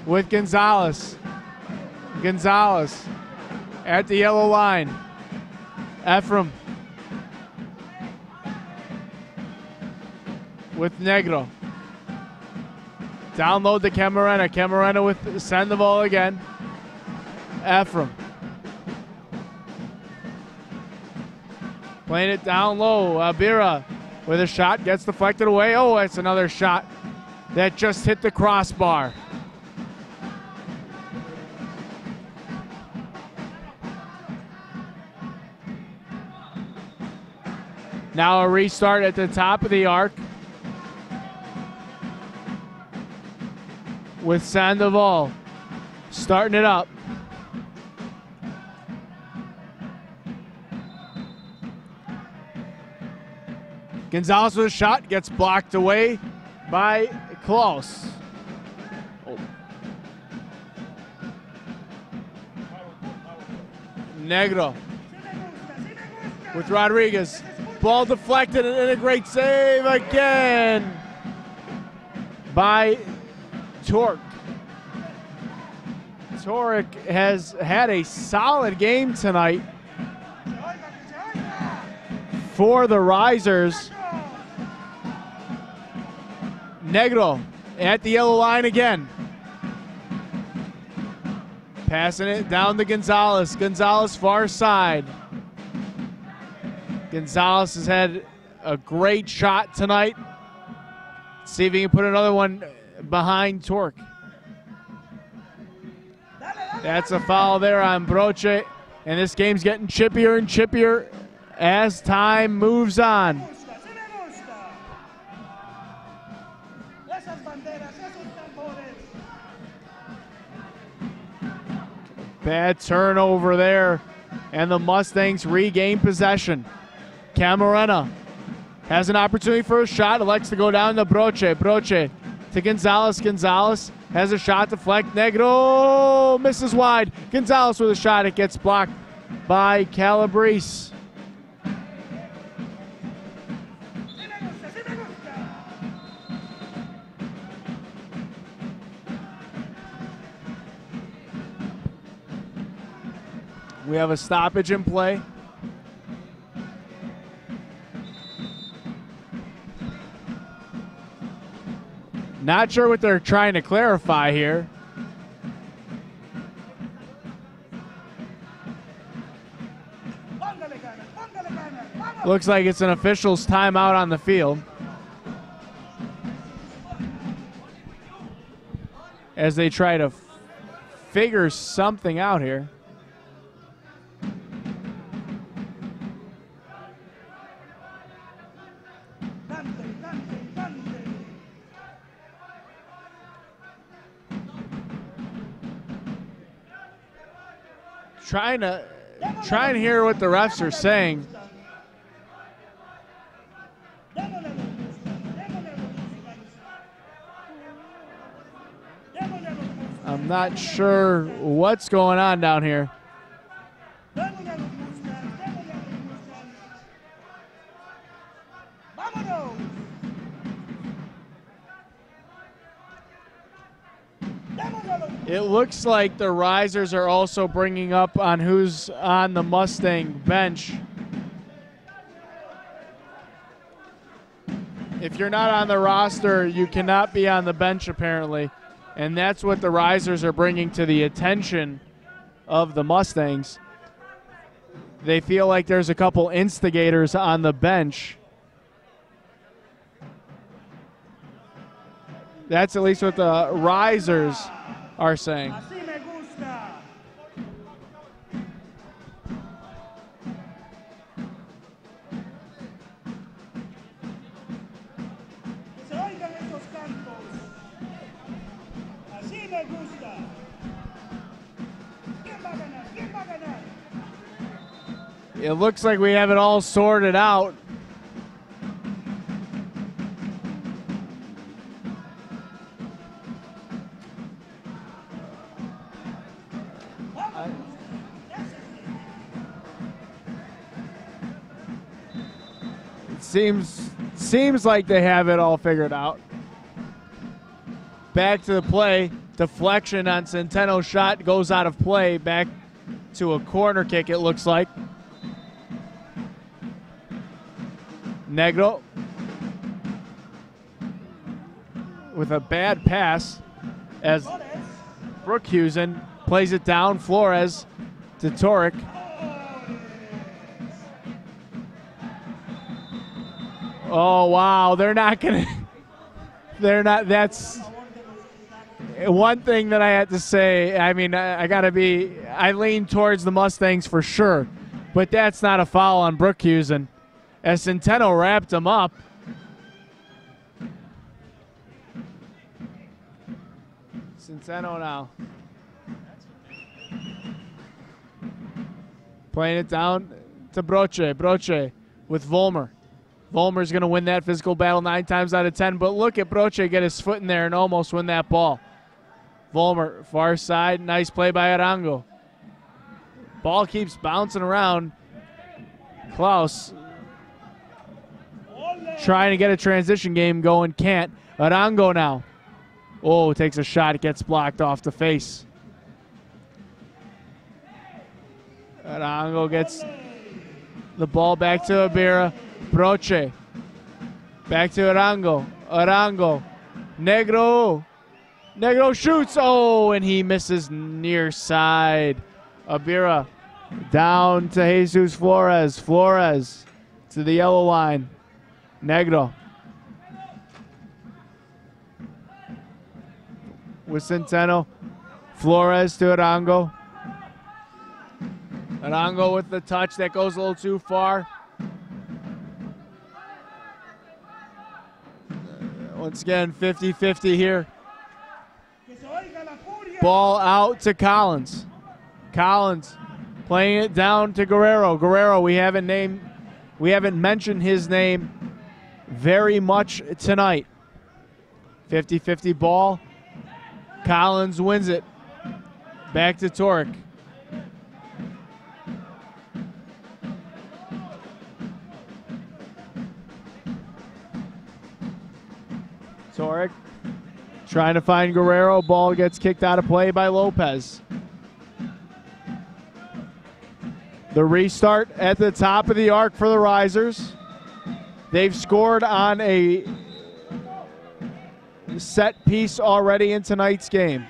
with Gonzalez. Gonzalez at the yellow line. Ephraim with Negro. Download to Camarena. Camarena with Sandoval again. Ephraim. Playing it down low. Abira with a shot. Gets deflected away. Oh, it's another shot that just hit the crossbar. Now a restart at the top of the arc with Sandoval starting it up. Gonzalez with a shot, gets blocked away by Klaus. Oh. Negro with Rodriguez. Ball deflected and a great save again by Torque. Torque has had a solid game tonight for the Risers. Negro at the yellow line again. Passing it down to Gonzalez. Gonzalez far side. Gonzalez has had a great shot tonight. Let's see if he can put another one behind Torque. That's a foul there on Broche. And this game's getting chippier and chippier as time moves on. Bad turnover there, and the Mustangs regain possession. Camarena has an opportunity for a shot, elects to go down to Broche. Broche to Gonzalez. Gonzalez has a shot, deflect. Negro misses wide. Gonzalez with a shot, it gets blocked by Calabrese. We have a stoppage in play. Not sure what they're trying to clarify here. Looks like it's an official's timeout on the field, as they try to figure something out here. trying to hear what the refs are saying. I'm not sure what's going on down here. It looks like the risers are also bringing up on who's on the Mustang bench. If you're not on the roster, you cannot be on the bench apparently. And that's what the risers are bringing to the attention of the Mustangs. They feel like there's a couple instigators on the bench. That's at least what the risers are saying. It looks like we have it all sorted out. It seems like they have it all figured out. Back to the play. Deflection on Centeno's shot goes out of play. Back to a corner kick, it looks like. Negro with a bad pass as Brookhusen plays it down. Flores to Torek. Oh, wow. They're not going to. They're not. That's one thing that I had to say. I mean, I got to be. I lean towards the Mustangs for sure. But that's not a foul on Brookhusen. As Centeno wrapped him up. Centeno now. Playing it down to Broche. Broche with Volmer. Volmer's going to win that physical battle 9 times out of 10. But look at Broche get his foot in there and almost win that ball. Volmer, far side. Nice play by Arango. Ball keeps bouncing around. Klaus trying to get a transition game going, can't. Arango now. Oh, takes a shot, it gets blocked off the face. Arango gets the ball back to Abira. Broche. Back to Arango. Arango. Negro. Negro shoots. Oh, and he misses near side. Abira down to Jesus Flores. Flores to the yellow line. Negro with Centeno. Flores to Arango. Arango with the touch that goes a little too far. Once again, 50-50 here. Ball out to Collins. Collins playing it down to Guerrero. Guerrero, we haven't mentioned his name very much tonight. 50-50 ball. Collins wins it. Back to Torek. Torek trying to find Guerrero. Ball gets kicked out of play by Lopez. The restart at the top of the arc for the Risers. They've scored on a set piece already in tonight's game.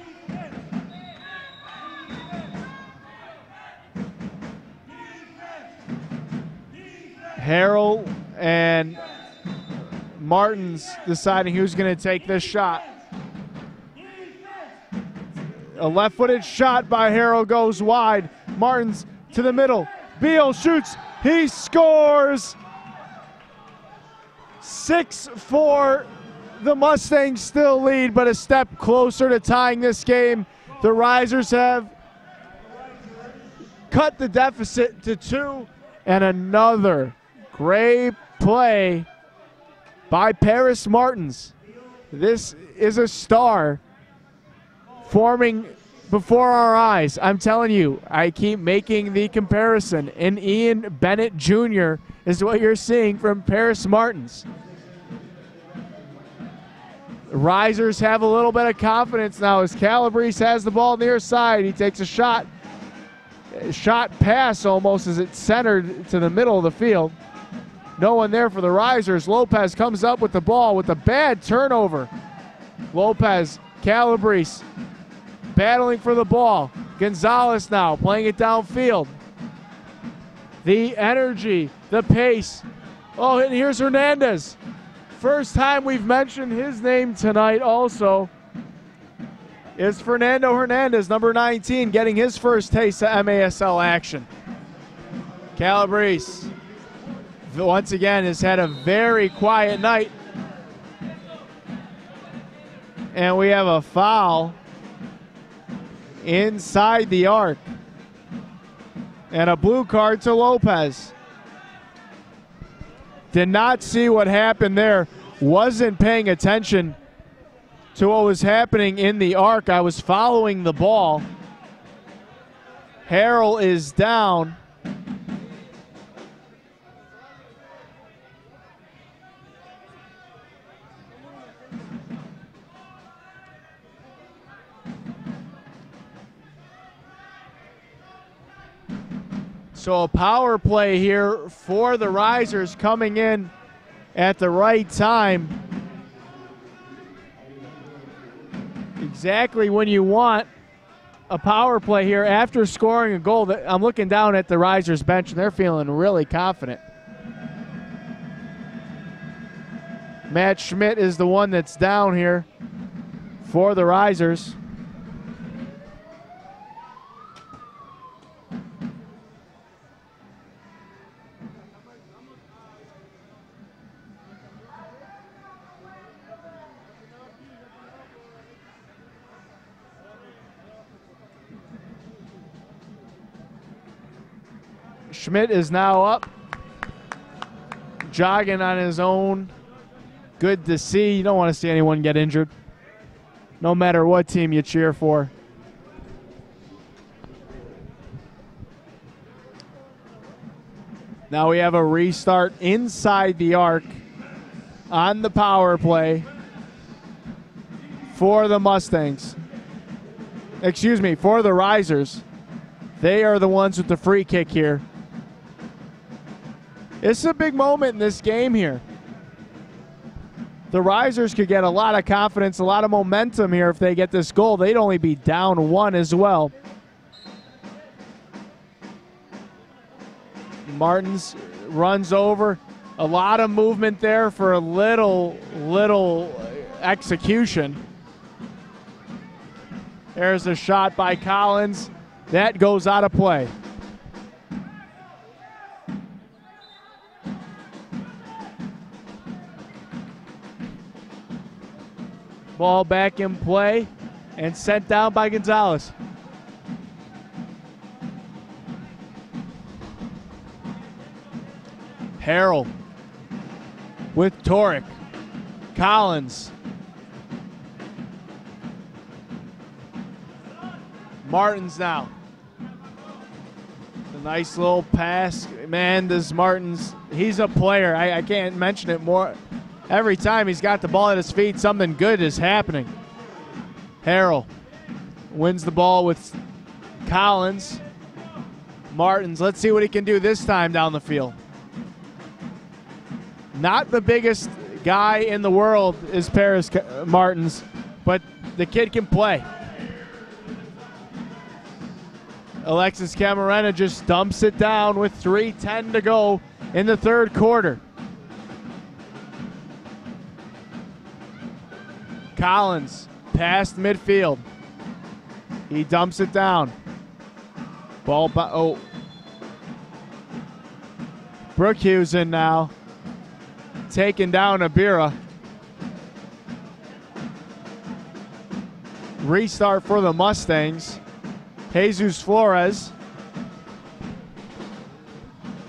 Harrell and Martin's deciding who's going to take this shot. A left-footed shot by Harrell goes wide. Martin's to the middle. Beal shoots. He scores. 6-4. The Mustangs still lead, but a step closer to tying this game. The Risers have cut the deficit to 2, and another great play by Paris Martins. This is a star forming before our eyes. I'm telling you, I keep making the comparison, and Ian Bennett Jr. is what you're seeing from Paris Martins. The Risers have a little bit of confidence now as Calabrese has the ball near side. He takes a shot pass almost as it's centered to the middle of the field. No one there for the Risers. Lopez comes up with the ball with a bad turnover. Lopez, Calabrese battling for the ball. Gonzalez now playing it downfield. The energy, the pace. Oh, and here's Hernandez. First time we've mentioned his name tonight also is Fernando Hernandez, number 19, getting his first taste of MASL action. Calabrese, once again, has had a very quiet night. And we have a foul inside the arc. And a blue card to Lopez. Did not see what happened there. Wasn't paying attention to what was happening in the arc. I was following the ball. Harrell is down. So a power play here for the Risers coming in at the right time. Exactly when you want a power play here after scoring a goal. I'm looking down at the Risers bench and they're feeling really confident. Matt Schmidt is the one that's down here for the Risers. Schmidt is now up, jogging on his own. Good to see. You don't want to see anyone get injured, no matter what team you cheer for. Now we have a restart inside the arc on the power play for the Mustangs. Excuse me, for the Risers. They are the ones with the free kick here. This is a big moment in this game here. The Risers could get a lot of confidence, a lot of momentum here if they get this goal. They'd only be down 1 as well. Martins runs over. A lot of movement there for a little execution. There's a shot by Collins. That goes out of play. Ball back in play and sent down by Gonzalez. Harrell with Torek. Collins. Martins now. A nice little pass. Man, this Martins, he's a player. I can't mention it more. Every time he's got the ball at his feet, something good is happening. Harrell wins the ball with Collins. Martins, let's see what he can do this time down the field. Not the biggest guy in the world is Paris Martins, but the kid can play. Alexis Camarena just dumps it down with 3:10 to go in the third quarter. Collins past midfield. He dumps it down. Ball by, oh. Brookhusen now taking down Abira. Restart for the Mustangs. Jesus Flores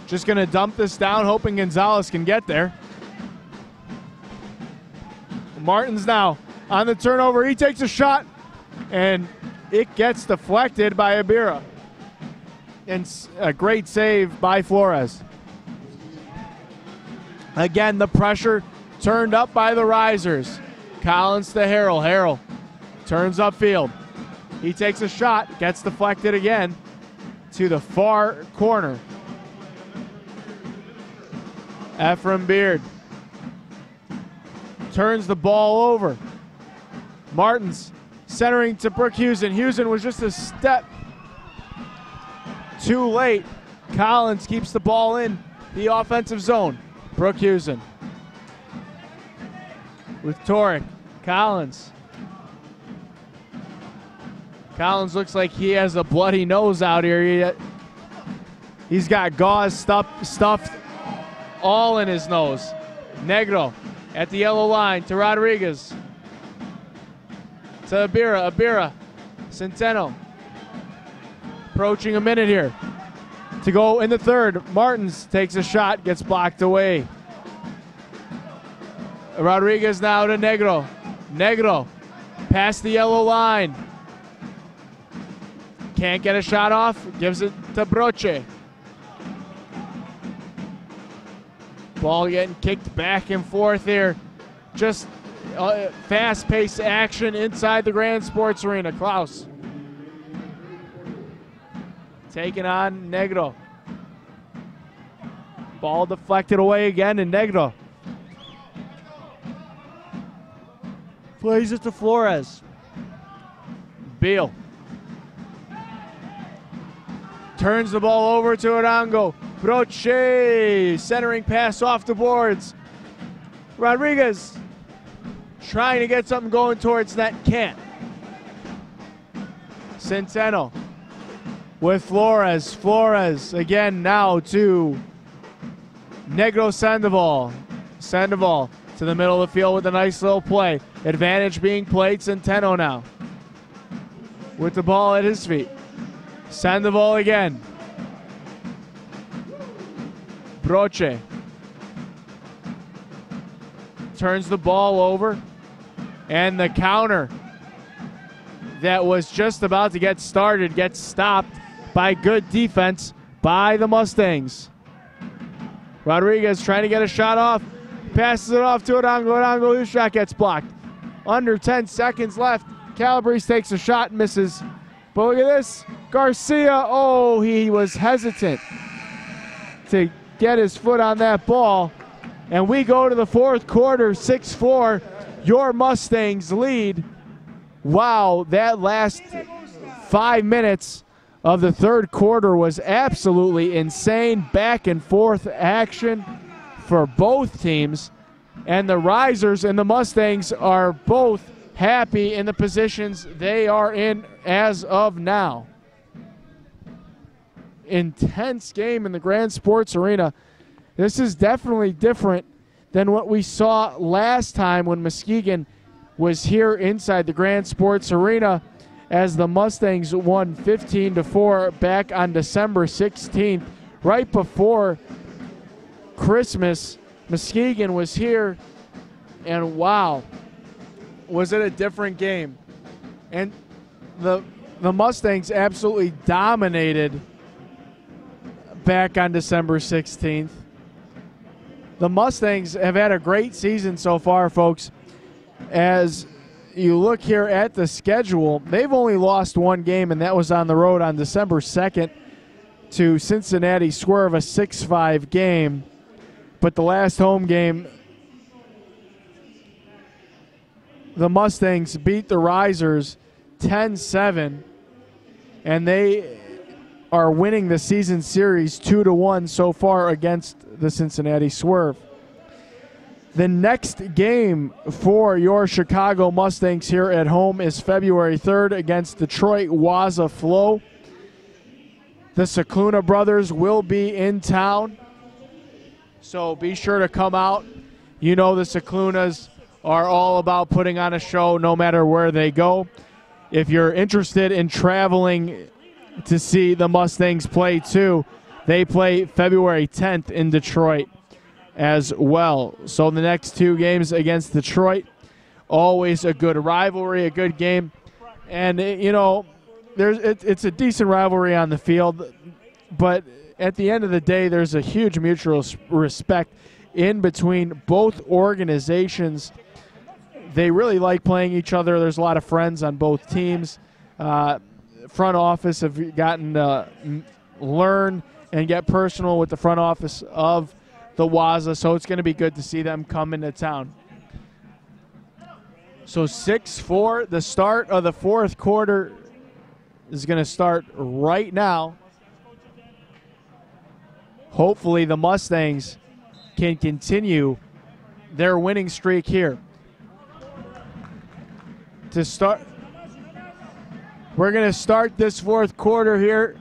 Just going to dump this down, hoping Gonzalez can get there. Martins now on the turnover. He takes a shot, and it gets deflected by Abira. And a great save by Flores. Again, the pressure turned up by the Risers. Collins to Harrell. Harrell turns upfield. He takes a shot, gets deflected again to the far corner. Ephraim Beard turns the ball over. Martins centering to Brooke Husen. Husen was just a step too late. Collins keeps the ball in the offensive zone. Brooke Husen with Torek. Collins. Collins looks like he has a bloody nose out here. He's got gauze stuffed all in his nose. Negro at the yellow line to Rodriguez. To Abira. Abira. Centeno. Approaching a minute here to go in the third. Martins takes a shot, gets blocked away. Rodriguez now to Negro. Negro past the yellow line. Can't get a shot off, gives it to Broche. Ball getting kicked back and forth here. Just fast-paced action inside the Grand Sports Arena. Klaus taking on Negro. Ball deflected away again, and Negro plays it to Flores. Beal turns the ball over to Arango. Broche centering pass off the boards. Rodriguez trying to get something going towards net, can't. Centeno with Flores. Flores again now to Negro Sandoval. Sandoval to the middle of the field with a nice little play. Advantage being played. Centeno now with the ball at his feet. Sandoval again. Broche turns the ball over, and the counter that was just about to get started gets stopped by good defense by the Mustangs. Rodriguez trying to get a shot off, passes it off to Arango. Arango, his shot gets blocked. Under 10 seconds left. Calabrese takes a shot and misses. But look at this. Garcia, oh, he was hesitant to get his foot on that ball. And we go to the fourth quarter, 6-4. Your Mustangs lead. Wow, that last 5 minutes of the third quarter was absolutely insane. Back and forth action for both teams. And the Risers and the Mustangs are both happy in the positions they are in as of now. Intense game in the Grand Sports Arena. This is definitely different than what we saw last time when Muskegon was here inside the Grand Sports Arena, as the Mustangs won 15-4 back on December 16th. Right before Christmas, Muskegon was here, and wow, was it a different game. And the Mustangs absolutely dominated back on December 16th. The Mustangs have had a great season so far, folks. As you look here at the schedule, they've only lost one game, and that was on the road on December 2nd to Cincinnati Swerve, a 6-5 game. But the last home game, the Mustangs beat the Risers 10-7, and they are winning the season series 2-1 so far against the Cincinnati Swerve. The next game for your Chicago Mustangs here at home is February 3rd against Detroit Waza Flow. The Cicluna brothers will be in town, so be sure to come out. You know the Ciclunas are all about putting on a show no matter where they go. If you're interested in traveling to see the Mustangs play too, They play February 10th in Detroit as well. So the next 2 games against Detroit, always a good rivalry, a good game. And, you know, it's a decent rivalry on the field, but at the end of the day, there's a huge mutual respect in between both organizations. They really like playing each other. There's a lot of friends on both teams. Front office have gotten to learn and get personal with the front office of the Waza, so it's going to be good to see them come into town. So 6-4, the start of the 4th quarter is going to start right now. Hopefully the Mustangs can continue their winning streak here. To start, we're going to start this 4th quarter here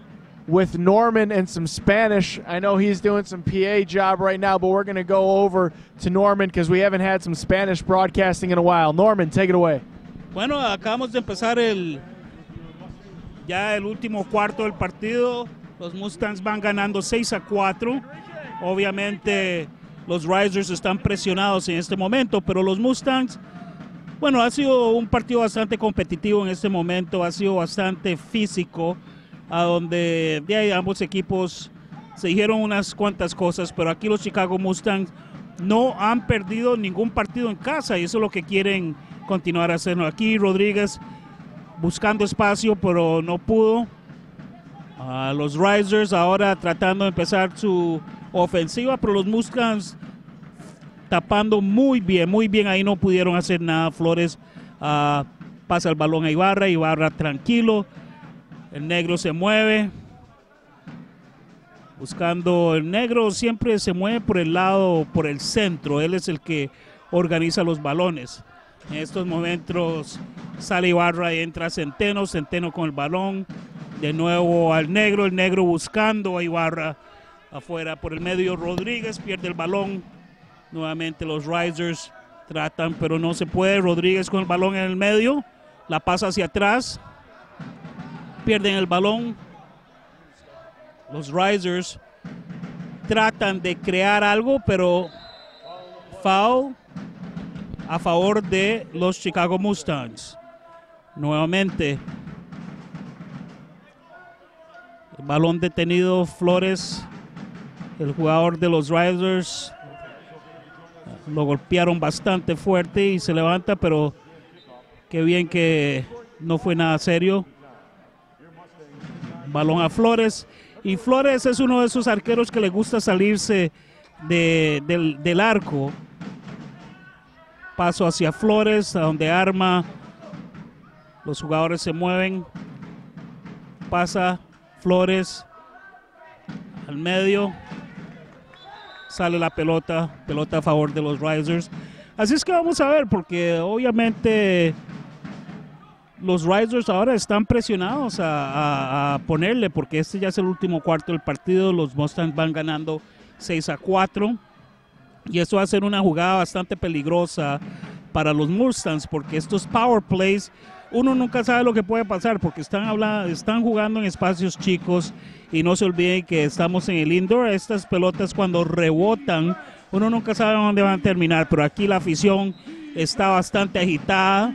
with Norman and some Spanish. I know he's doing some PA job right now, but we're going to go over to Norman because we haven't had some Spanish broadcasting in a while. Norman, take it away. Bueno, acabamos de empezar ya el último cuarto del partido. Los Mustangs van ganando 6-4. Obviamente los Risers están presionados en este momento, pero los Mustangs, bueno, ha sido un partido bastante competitivo en este momento, ha sido bastante físico, a donde de ahí ambos equipos se dijeron unas cuantas cosas, pero aquí los Chicago Mustangs no han perdido ningún partido en casa y eso es lo que quieren continuar haciendo. Aquí Rodríguez buscando espacio, pero no pudo. Los Risers ahora tratando de empezar su ofensiva, pero los Mustangs tapando muy bien, ahí no pudieron hacer nada. Flores pasa el balón a Ibarra, Ibarra tranquilo, el negro se mueve, buscando, el negro siempre se mueve por el lado, por el centro, él es el que organiza los balones. En estos momentos sale Ibarra y entra Centeno, Centeno con el balón, de nuevo al negro, el negro buscando a Ibarra afuera por el medio, Rodríguez pierde el balón, nuevamente los Risers tratan pero no se puede, Rodríguez con el balón en el medio, la pasa hacia atrás, pierden el balón, los Risers tratan de crear algo pero foul a favor de los Chicago Mustangs. Nuevamente el balón detenido, Flores, el jugador de los Risers, lo golpearon bastante fuerte y se levanta, pero qué bien que no fue nada serio. Balón a Flores, y Flores es uno de esos arqueros que le gusta salirse del arco. Paso hacia Flores, a donde arma, los jugadores se mueven, pasa Flores al medio, sale la pelota a favor de los Risers. Así es que vamos a ver, porque obviamente los Risers ahora están presionados a ponerle, porque este ya es el último cuarto del partido. Los Mustangs van ganando 6-4 y eso va a ser una jugada bastante peligrosa para los Mustangs, porque estos power plays uno nunca sabe lo que puede pasar, porque están jugando en espacios chicos, y no se olviden que estamos en el indoor. Estas pelotas cuando rebotan uno nunca sabe dónde van a terminar, pero aquí la afición está bastante agitada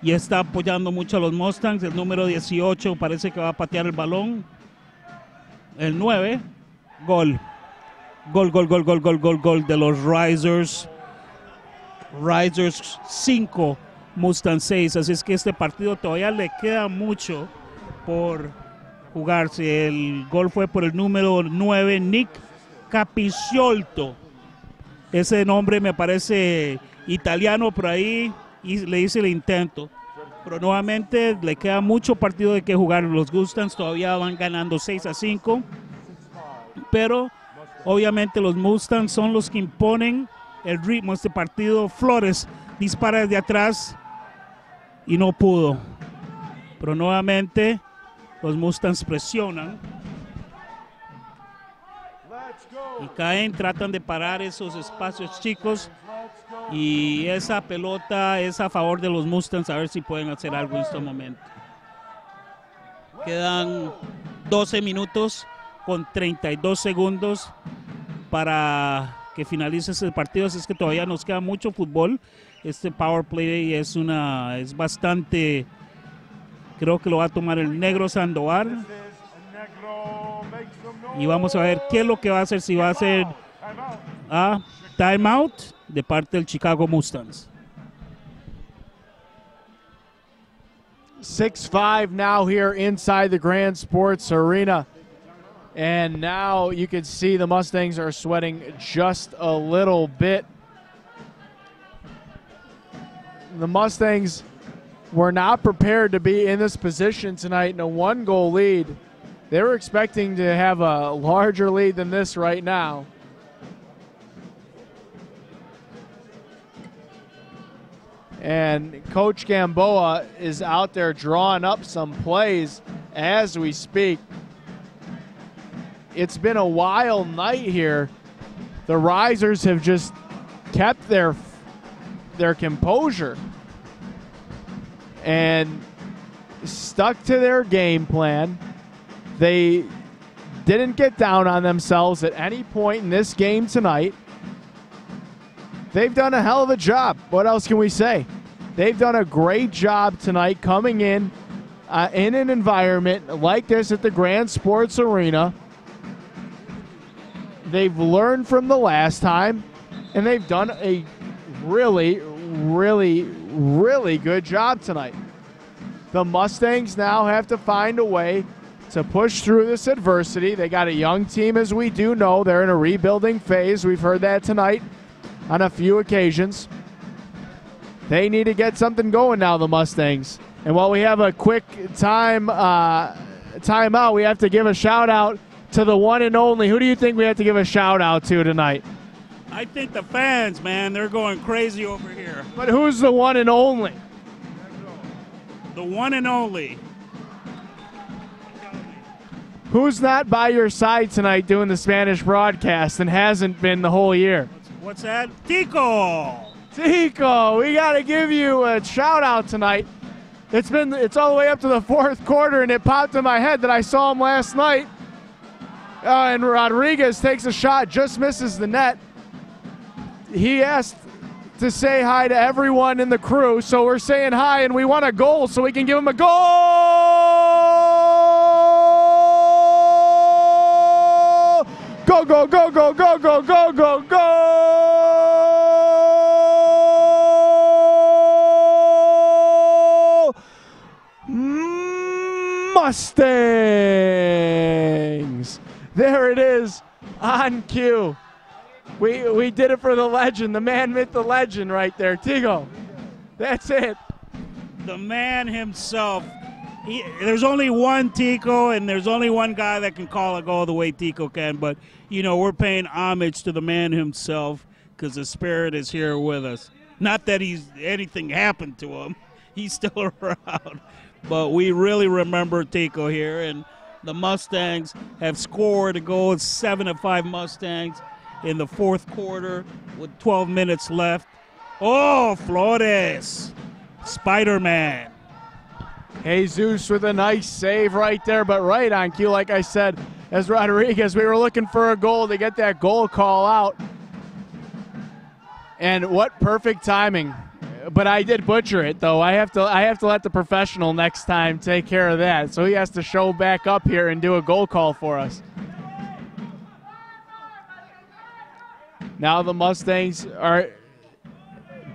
y está apoyando mucho a los Mustangs. El número 18 parece que va a patear el balón, el 9, gol de los Risers. Risers 5, Mustangs 6, así es que este partido todavía le queda mucho por jugarse. El gol fue por el número 9, Nick Capiciolto. Ese nombre me parece italiano por ahí y le hice el intento. Pero nuevamente le queda mucho partido de que jugar. Los Mustangs todavía van ganando 6-5, pero obviamente los Mustangs son los que imponen el ritmo de este partido. Flores dispara desde atrás y no pudo, pero nuevamente los Mustangs presionan y caen, tratan de parar esos espacios chicos, y esa pelota es a favor de los Mustangs, a ver si pueden hacer algo en este momento. Quedan 12 minutos con 32 segundos para que finalice ese partido, así es que todavía nos queda mucho fútbol. Este power play es bastante, creo que lo va a tomar el negro Sandoval. Y vamos a ver qué es lo que va a hacer, si va a hacer timeout de parte del Chicago Mustangs. 6-5 now here inside the Grand Sports Arena. And now you can see the Mustangs are sweating just a little bit. The Mustangs were not prepared to be in this position tonight in a 1-goal lead. They were expecting to have a larger lead than this right now. And Coach Gamboa is out there drawing up some plays as we speak. It's been a wild night here. The Risers have just kept their composure and stuck to their game plan. They didn't get down on themselves at any point in this game tonight. They've done a hell of a job. What else can we say? They've done a great job tonight coming in an environment like this at the Grand Sports Arena. They've learned from the last time, and they've done a really, really, really good job tonight. The Mustangs now have to find a way to push through this adversity. They got a young team, as we do know. They're in a rebuilding phase. We've heard that tonight on a few occasions. They need to get something going now, the Mustangs. And while we have a quick timeout, we have to give a shout-out to the one and only. Who do you think we have to give a shout-out to tonight? I think the fans, man, they're going crazy over here. But who's the one and only? The one and only. Who's not by your side tonight doing the Spanish broadcast and hasn't been the whole year? What's that? Tico! Tico, we got to give you a shout-out tonight. It's all the way up to the fourth quarter, and it popped in my head that I saw him last night. And Rodriguez takes a shot, just misses the net. He asked to say hi to everyone in the crew, so we're saying hi, and we want a goal so we can give him a goal! Go, go, go, go, go, go, go, go, go! Mustangs! There it is on cue. We did it for the legend, the man, myth, the legend right there. Tigo, that's it. The man himself. There's only one Tico, and there's only one guy that can call a goal the way Tico can. But, you know, we're paying homage to the man himself because the spirit is here with us. Not that anything happened to him. He's still around. But we really remember Tico here, and the Mustangs have scored a goal. It's 7-5 Mustangs in the fourth quarter with 12 minutes left. Oh, Flores, Spider-Man. Jesus with a nice save right there, but right on cue, like I said, as Rodriguez, we were looking for a goal to get that goal call out. And what perfect timing. But I did butcher it, though. I have to let the professional next time take care of that. So he has to show back up here and do a goal call for us. Now the Mustangs are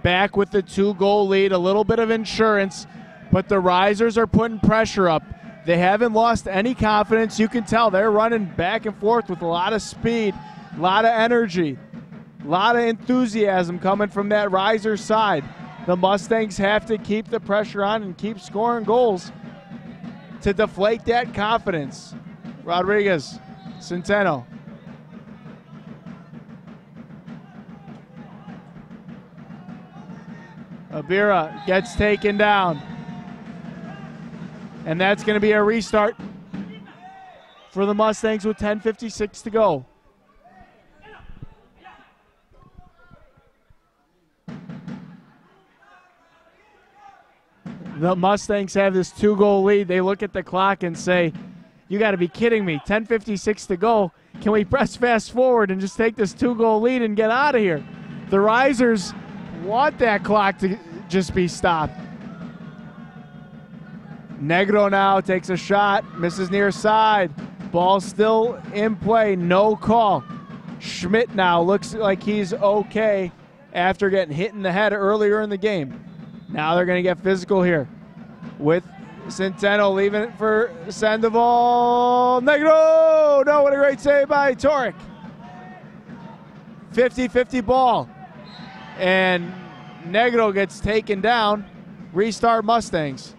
back with the 2-goal lead, a little bit of insurance, but the Risers are putting pressure up. They haven't lost any confidence. You can tell they're running back and forth with a lot of speed, a lot of energy, a lot of enthusiasm coming from that Riser side. The Mustangs have to keep the pressure on and keep scoring goals to deflate that confidence. Rodriguez, Centeno. Abira gets taken down. And that's going to be a restart for the Mustangs with 10:56 to go. The Mustangs have this 2-goal lead. They look at the clock and say, You got to be kidding me. 10:56 to go. Can we press fast forward and just take this 2-goal lead and get out of here? The Risers want that clock to just be stopped. Negro now takes a shot, misses near side. Ball still in play, no call. Schmidt now looks like he's okay after getting hit in the head earlier in the game. Now they're going to get physical here with Centeno leaving it for Sandoval. Negro! No, what a great save by Torek. 50-50 ball. And Negro gets taken down. Restart Mustangs.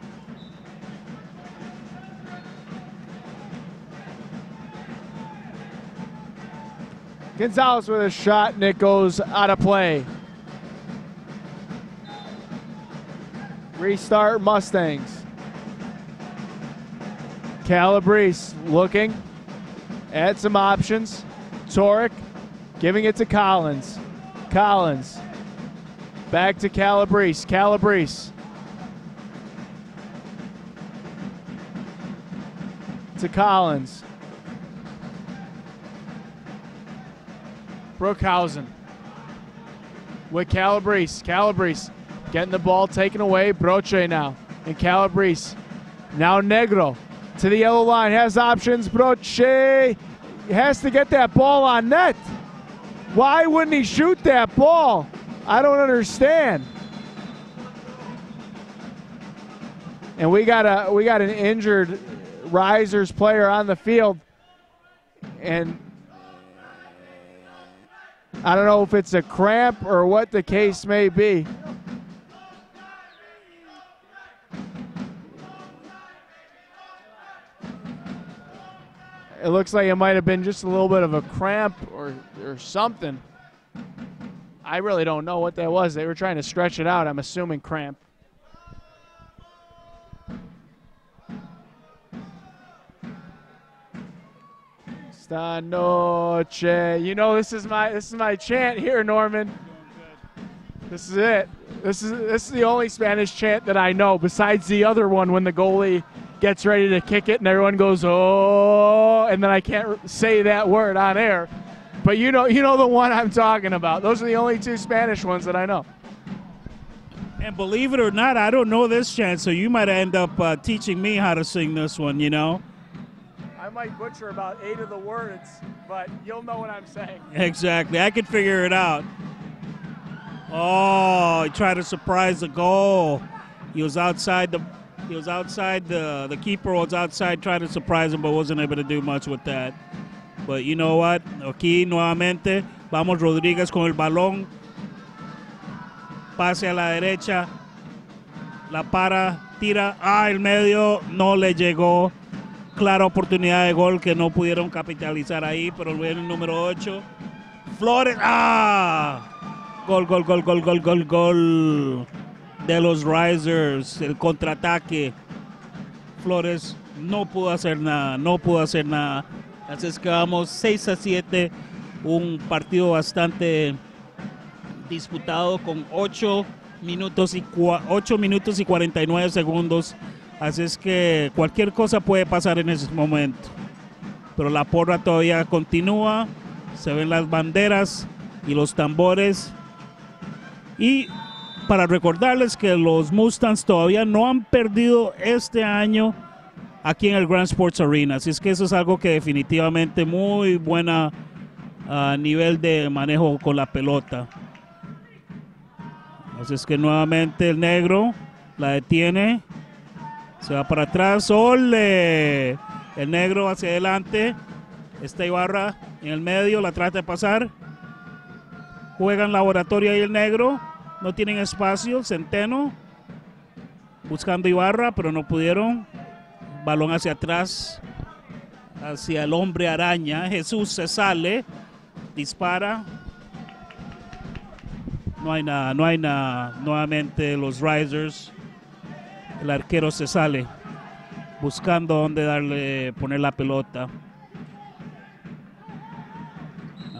Gonzalez with a shot, and it goes out of play. Restart Mustangs. Calabrese looking at some options. Torek giving it to Collins. Collins back to Calabrese. Calabrese to Collins. Brookhausen with Calabrese. Calabrese getting the ball taken away. Broche now. And Calabrese. Now Negro to the yellow line. Has options. Broche has to get that ball on net. Why wouldn't he shoot that ball? I don't understand. And we got an injured Risers player on the field. And I don't know if it's a cramp or what the case may be. It looks like it might have been just a little bit of a cramp or something. I really don't know what that was. They were trying to stretch it out. I'm assuming cramp. Esta noche. You know this is my chant here, Norman. This is it. This is the only Spanish chant that I know, besides the other one when the goalie gets ready to kick it and everyone goes, oh, and then I can't say that word on air. But you know the one I'm talking about. Those are the only two Spanish ones that I know. And believe it or not, I don't know this chant, so you might end up teaching me how to sing this one, you know? I might butcher about 8 of the words, but you'll know what I'm saying. Exactly. I could figure it out. Oh, he tried to surprise the goal. He was outside the keeper was outside trying to surprise him, but wasn't able to do much with that. But you know what? Aquí nuevamente vamos Rodríguez con el balón. Pase a la derecha. La para, tira. El medio no le llegó. Clara oportunidad de gol que no pudieron capitalizar ahí, pero viene el número 8. Flores. Gol de los Risers. El contraataque. Flores no pudo hacer nada. Así es que vamos 6-7. Un partido bastante disputado con 8 minutos y 49 segundos. Así es que cualquier cosa puede pasar en ese momento. Pero la porra todavía continúa. Se ven las banderas y los tambores. Y para recordarles que los Mustangs todavía no han perdido este año aquí en el Grand Sports Arena. Así es que eso es algo que definitivamente muy buena nivel de manejo con la pelota. Así es que nuevamente el negro la detiene. Se va para atrás. ¡Ole! El negro hacia adelante. Está Ibarra en el medio. La trata de pasar. Juegan laboratorio ahí el negro. No tienen espacio. Centeno. Buscando Ibarra, pero no pudieron. Balón hacia atrás. Hacia el hombre araña. Jesús se sale. Dispara. No hay nada. Nuevamente los Risers. El arquero se sale buscando dónde poner la pelota.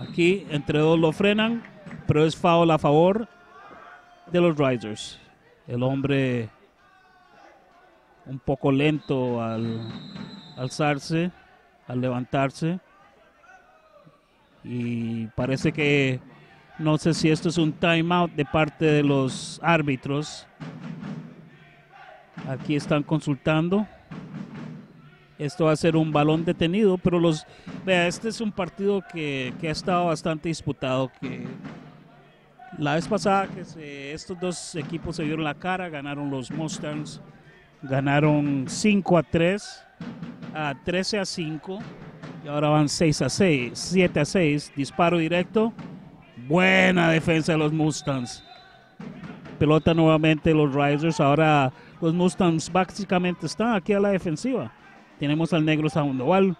Aquí entre dos lo frenan, pero es foul a favor de los Risers. El hombre un poco lento al alzarse. al levantarse. Y parece que, no sé si esto es un timeout de parte de los árbitros. Aquí están consultando. Esto va a ser un balón detenido, pero vea, este es un partido que ha estado bastante disputado. Que la vez pasada que estos dos equipos se dieron la cara, ganaron los Mustangs, ganaron 5-3, a 13-5, y ahora van 6-6, 7-6, disparo directo, buena defensa de los Mustangs. Pelota nuevamente los Risers, ahora los Mustangs básicamente están aquí a la defensiva. Tenemos al negro Sandoval.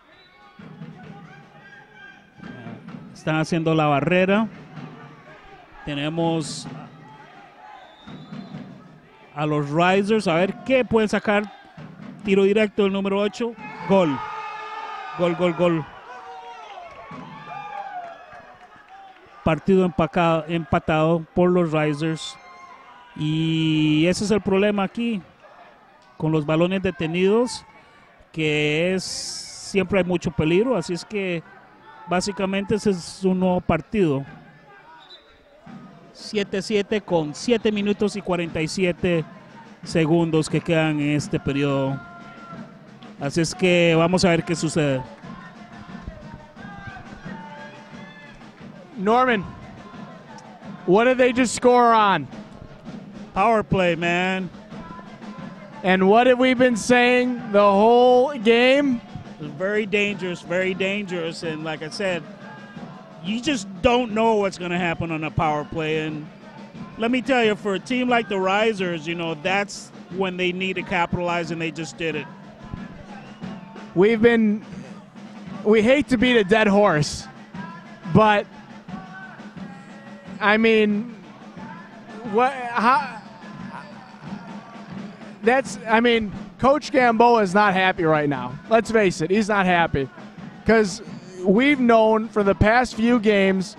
Están haciendo la barrera. Tenemos a los Risers. A ver qué pueden sacar. Tiro directo del número 8. Gol. Gol, gol, gol. Partido empatado por los Risers. Y ese es el problema aquí. Con los balones detenidos. Que siempre hay mucho peligro, así es que básicamente ese es un nuevo partido. 7-7 con 7 minutos y 47 segundos que quedan en este periodo. Así es que vamos a ver qué sucede. Norman, what did they just score on? Power play, man. And what have we been saying the whole game? Very dangerous, very dangerous. And like I said, you just don't know what's going to happen on a power play. And let me tell you, for a team like the Risers, you know, that's when they need to capitalize, and they just did it. We hate to beat a dead horse, but I mean, Coach Gamboa is not happy right now. Let's face it, he's not happy. Because we've known for the past few games,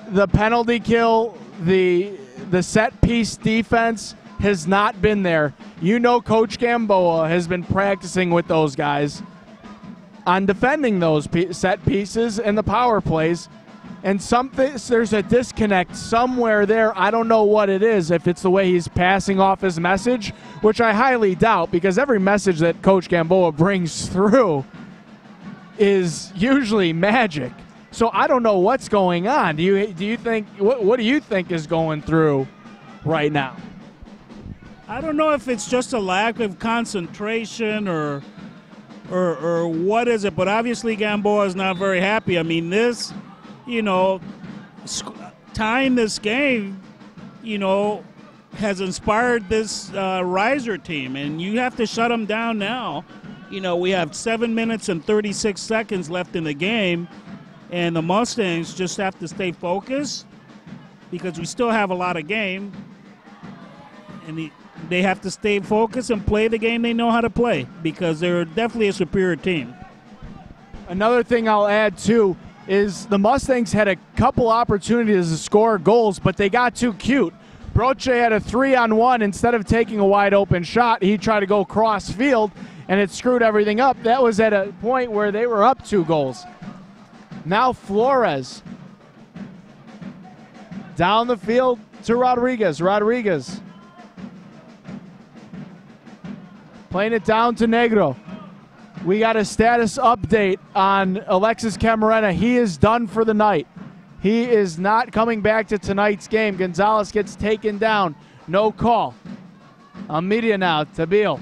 the penalty kill, the set-piece defense has not been there. You know Coach Gamboa has been practicing with those guys on defending those set pieces and the power plays. And there's a disconnect somewhere there. I don't know what it is, if it's the way he's passing off his message, which I highly doubt, because every message that Coach Gamboa brings through is usually magic. So I don't know what's going on. Do you think what do you think is going through right now? I don't know if it's just a lack of concentration or what is it, but obviously Gamboa is not very happy. I mean, this, you know, tying this game, you know, has inspired this Riser team, and you have to shut them down now. You know, we have 7 minutes and 36 seconds left in the game, and the Mustangs just have to stay focused because we still have a lot of game, and they have to stay focused and play the game they know how to play because they're definitely a superior team. Another thing I'll add, too, is the Mustangs had a couple opportunities to score goals, but they got too cute. Broche had a 3-on-1. Instead of taking a wide-open shot, he tried to go cross-field, and it screwed everything up. That was at a point where they were up 2 goals. Now Flores. Down the field to Rodriguez. Rodriguez. Playing it down to Negro. We got a status update on Alexis Camarena. He is done for the night. He is not coming back to tonight's game. Gonzalez gets taken down. No call. Media now. Tabil.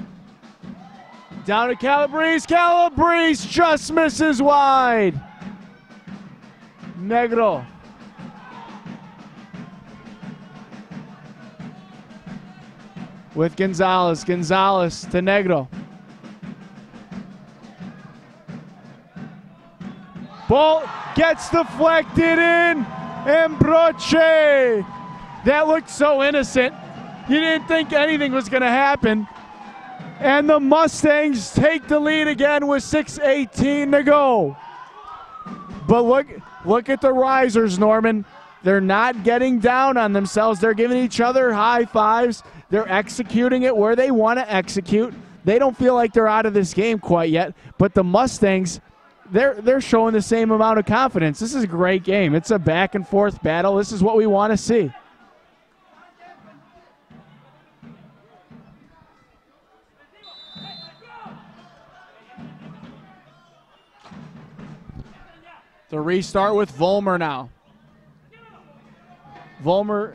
Down to Calabrese. Calabrese just misses wide. Negro. With Gonzalez. Gonzalez to Negro. Ball gets deflected in, and Broche. That looked so innocent. You didn't think anything was going to happen. And the Mustangs take the lead again with 6:18 to go. But look at the Risers, Norman. They're not getting down on themselves. They're giving each other high fives. They're executing it where they want to execute. they don't feel like they're out of this game quite yet. But the Mustangs, they're showing the same amount of confidence. This is a great game. It's a back and forth battle. This is what we want to see. The restart with Vollmer now. Vollmer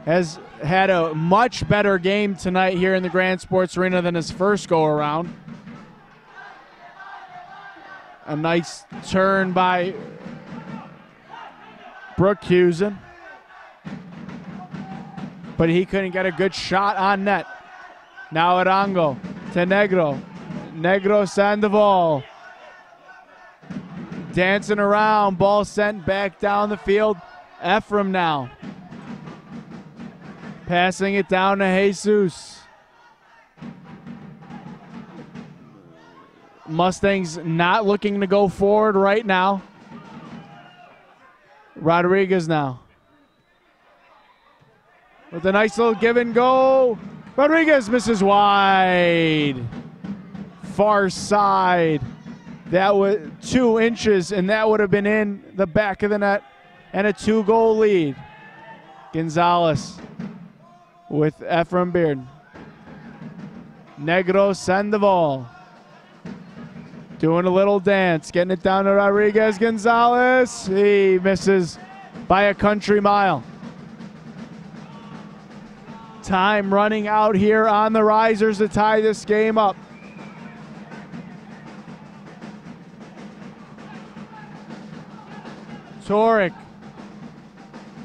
has had a much better game tonight here in the Grand Sports Arena than his first go-around. A nice turn by Brookhusen, but he couldn't get a good shot on net. Now Arango to Negro. Negro Sandoval. Dancing around, ball sent back down the field. Ephraim now. Passing it down to Jesus. Mustangs not looking to go forward right now. Rodriguez now. With a nice little give and go. Rodriguez misses wide. Far side. That was 2 inches, and that would have been in the back of the net, and a 2-goal lead. Gonzalez with Ephraim Beard. Negro Sandoval doing a little dance, getting it down to Rodriguez. Gonzalez, he misses by a country mile. Time running out here on the risers to tie this game up. Torek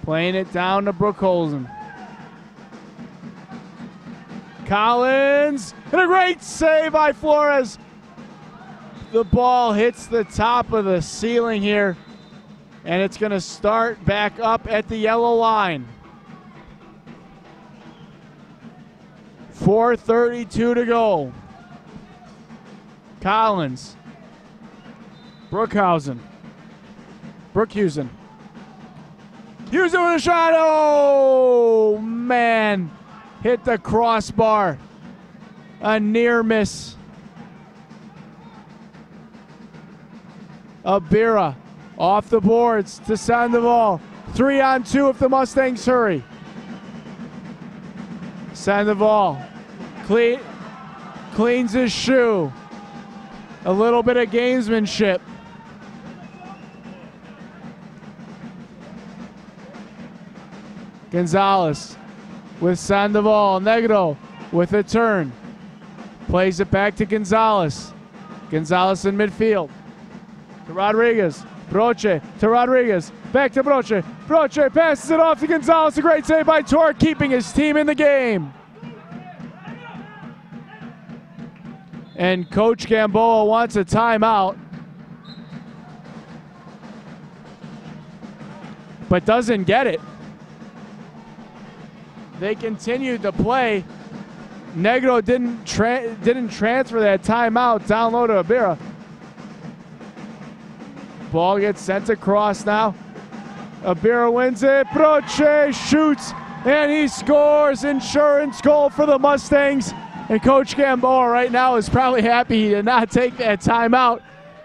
playing it down to Brookholzen. Collins, and a great save by Flores. The ball hits the top of the ceiling here, and it's going to start back up at the yellow line. 4:32 to go. Collins, Brookhusen. Houston with a shot. Oh, man. Hit the crossbar. A near miss. Abira off the boards to Sandoval. 3-on-2 if the Mustangs hurry. Sandoval cleans his shoe. A little bit of gamesmanship. Gonzalez with Sandoval. Negro with a turn. Plays it back to Gonzalez. Gonzalez in midfield. To Rodriguez. Broche to Rodriguez. Back to Broche. Broche passes it off to Gonzalez. A great save by Torek, keeping his team in the game. And Coach Gamboa wants a timeout, but doesn't get it. They continued to play. Negro didn't transfer that timeout. Down low to Abira. Ball gets sent across now. Abira wins it. Broche shoots, and he scores. Insurance goal for the Mustangs. And Coach Gamboa right now is probably happy he did not take that timeout,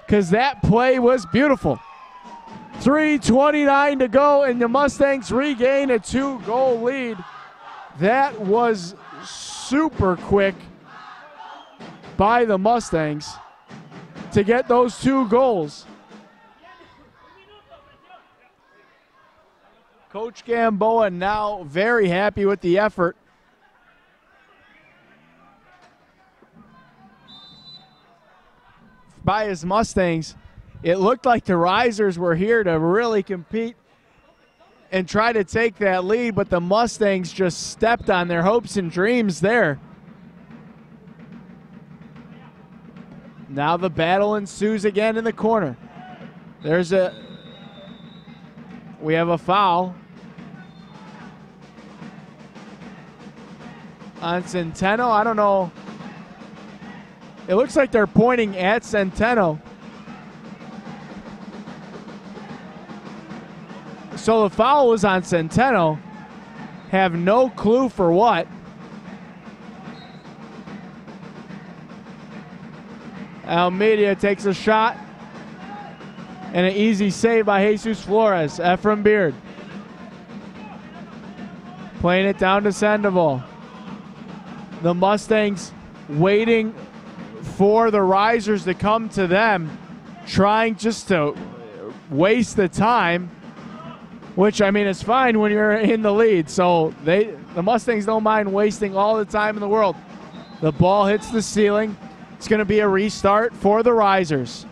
because that play was beautiful. 3:29 to go, and the Mustangs regain a 2-goal lead. That was super quick by the Mustangs to get those 2 goals. Coach Gamboa now very happy with the effort. By his Mustangs. It looked like the Risers were here to really compete and try to take that lead, but the Mustangs just stepped on their hopes and dreams there. Now the battle ensues again in the corner. We have a foul on Centeno. I don't know. It looks like they're pointing at Centeno. So the foul was on Centeno. Have no clue for what. Almeida takes a shot. And an easy save by Jesus Flores. Ephraim Beard playing it down to Sandoval. The Mustangs waiting for the risers to come to them, trying just to waste the time, which, I mean, is fine when you're in the lead. So the Mustangs don't mind wasting all the time in the world. The ball hits the ceiling. It's going to be a restart for the risers.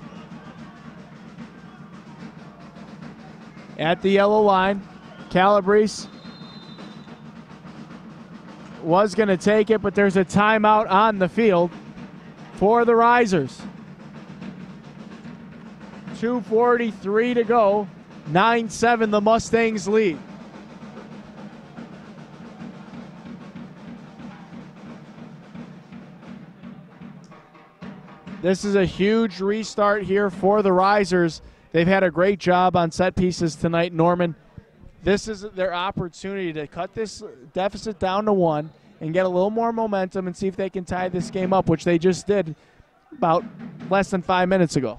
At the yellow line, Calabrese was going to take it, but there's a timeout on the field for the risers. 2:43 to go. 9-7 the Mustangs lead. This is a huge restart here for the risers. They've had a great job on set pieces tonight, Norman. This is their opportunity to cut this deficit down to 1 and get a little more momentum and see if they can tie this game up, which they just did about less than 5 minutes ago.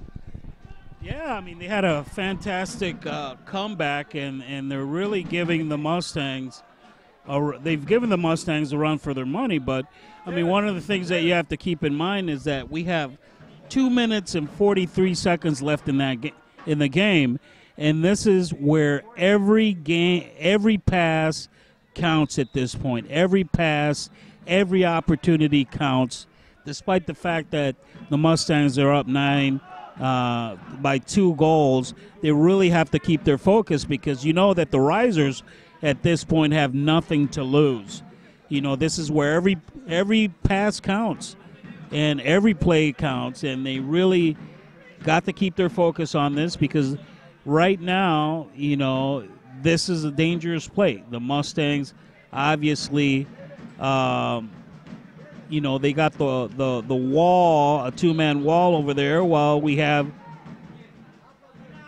Yeah, I mean, they had a fantastic comeback, and they're really giving the Mustangs they've given the Mustangs a run for their money. But, I mean, one of the things that you have to keep in mind is that we have 2 minutes and 43 seconds left in the game, and this is where every pass counts at this point. Every pass, every opportunity counts, despite the fact that the Mustangs are up 9 by 2 goals. They really have to keep their focus, because you know that the risers at this point have nothing to lose. You know, this is where every pass counts and every play counts, and they really got to keep their focus on this, because right now, you know, this is a dangerous play. The Mustangs obviously, you know, they got the wall, a 2-man wall over there, while we have,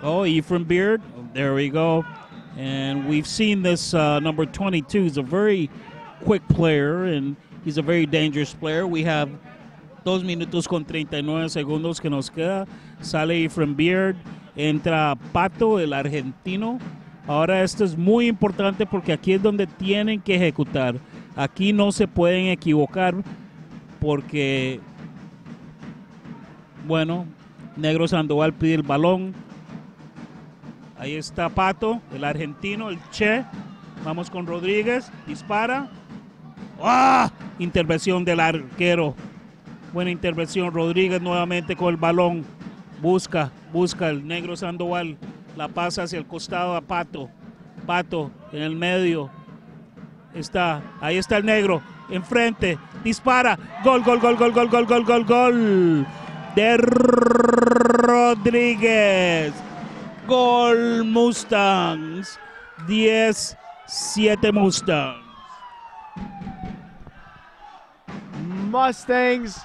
Ephraim Beard. There we go. And we've seen this number 22. He's a very quick player, and he's a very dangerous player. We have 2 minutos con 39 segundos que nos queda. Sale Ephraim Beard, entra Pato, el argentino. Ahora esto es muy importante, porque aquí es donde tienen que ejecutar. Aquí no se pueden equivocar, porque, bueno, Negro Sandoval pide el balón. Ahí está Pato, el argentino, el Che. Vamos con Rodríguez, dispara. ¡Ah! Intervención del arquero. Buena intervención, Rodríguez nuevamente con el balón. Busca el Negro Sandoval. La pasa hacia el costado a Pato. Pato en el medio. Ahí está el Negro. Enfrente. Dispara. Gol. Gol de Rodríguez. Gol Mustangs. 10-7 Mustangs. Mustangs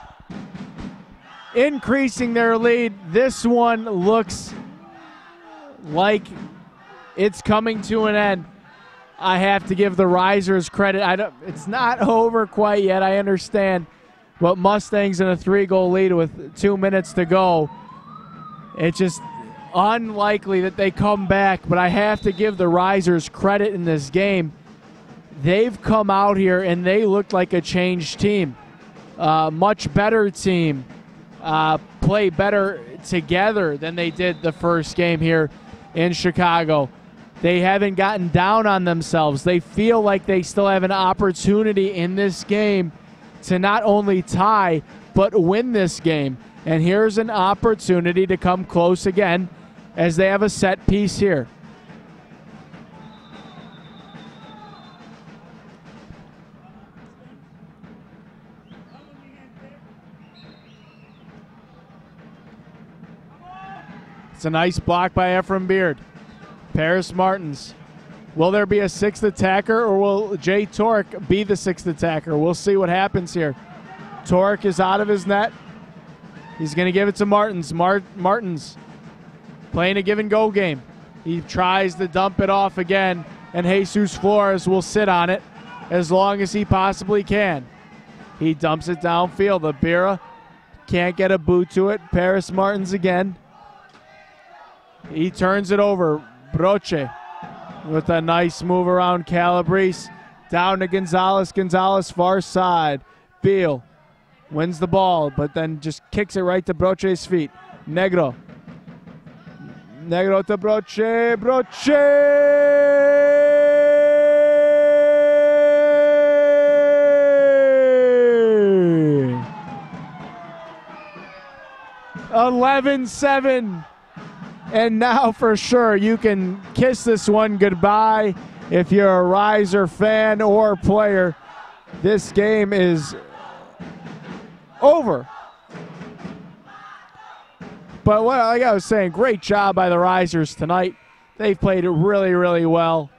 increasing their lead. This one looks like it's coming to an end. I have to give the risers credit. It's not over quite yet, I understand. But Mustangs in a 3-goal lead with 2 minutes to go. It's just unlikely that they come back, but I have to give the risers credit in this game. They've come out here and they looked like a changed team. Much better team. Play better together than they did the first game here in Chicago. They haven't gotten down on themselves. They feel like they still have an opportunity in this game to not only tie, but win this game. And here's an opportunity to come close again as they have a set piece here. It's a nice block by Ephraim Beard. Paris Martins. Will there be a 6th attacker, or will Jay Torek be the 6th attacker? We'll see what happens here. Torek is out of his net. He's going to give it to Martins. Martins playing a give-and-go game. He tries to dump it off again, and Jesus Flores will sit on it as long as he possibly can. He dumps it downfield. Abira Can't get a boot to it. Paris Martins again. He turns it over. Broche with a nice move around Calabrese. Down to Gonzalez. Gonzalez far side. Beal wins the ball, but then just kicks it right to Broche's feet. Negro. Negro to Broche. Broche! 11-7. And now for sure you can kiss this one goodbye if you're a Riser fan or player. This game is over. But like I was saying, great job by the Risers tonight. They've played really, really well.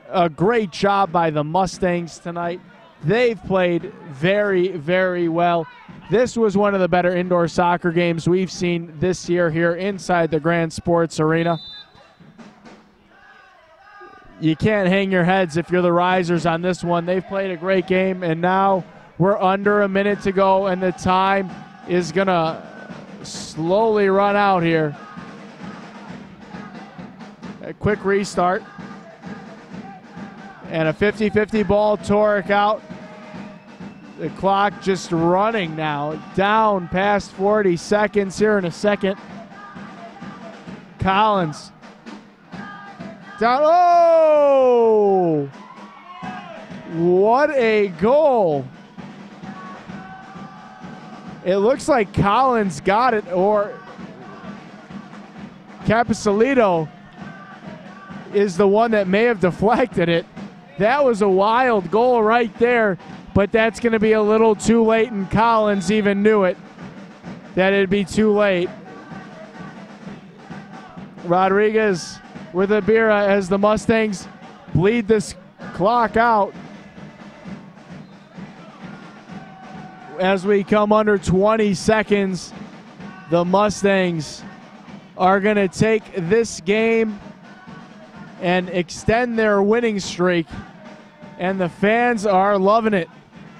A great job by the Mustangs tonight. They've played very, very well. This was one of the better indoor soccer games we've seen this year here inside the Grand Sports Arena. You can't hang your heads if you're the Risers on this one. They've played a great game, and now we're under a minute to go, and the time is going to slowly run out here. A quick restart. And a 50-50 ball, Torek out. The clock just running now, down past 40 seconds here in a second. Collins. Down, oh! What a goal. It looks like Collins got it, or Capicilito is the one that may have deflected it. That was a wild goal right there, but that's going to be a little too late, and Collins even knew it, that it'd be too late. Rodriguez with Ibira as the Mustangs bleed this clock out. As we come under 20 seconds, the Mustangs are going to take this game and extend their winning streak, and the fans are loving it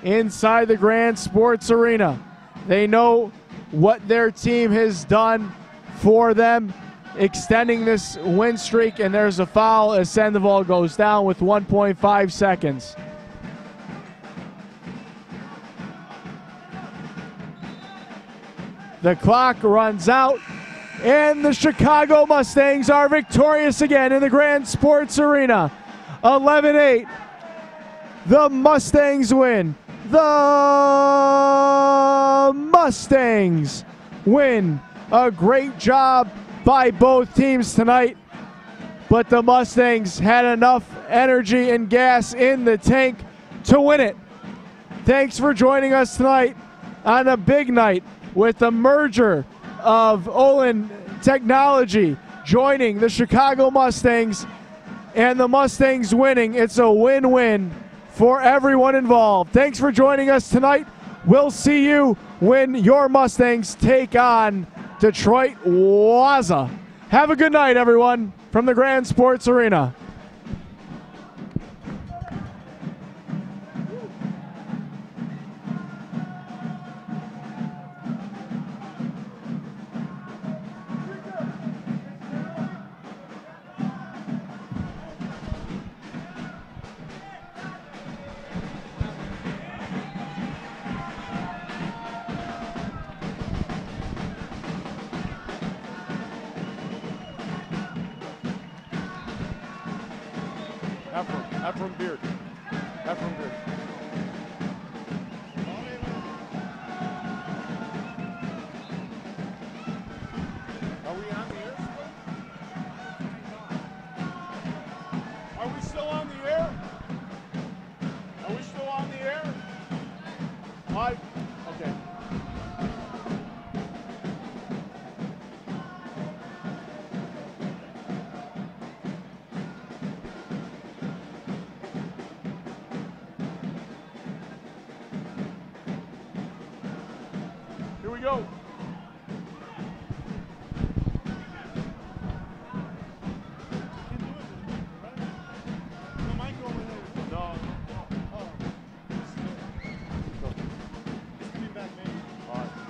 inside the Grand Sports Arena. They know what their team has done for them, extending this win streak, and there's a foul as Sandoval goes down with 1.5 seconds. The clock runs out, and the Chicago Mustangs are victorious again in the Grand Sports Arena. 11-8. The Mustangs win. The Mustangs win. A great job by both teams tonight, but the Mustangs had enough energy and gas in the tank to win it. Thanks for joining us tonight on a big night with the merger of Ollin Technology joining the Chicago Mustangs, and the Mustangs winning. It's a win-win for everyone involved. Thanks for joining us tonight. We'll see you when your Mustangs take on Detroit Waza. Have a good night, everyone, from the Grand Sports Arena. Ephraim Beard. Ephraim Beard. Are we on the air still? Are we still on the air? Are we still on the air? Live? Okay. Here we go. No. Oh. Just be back, man. All right.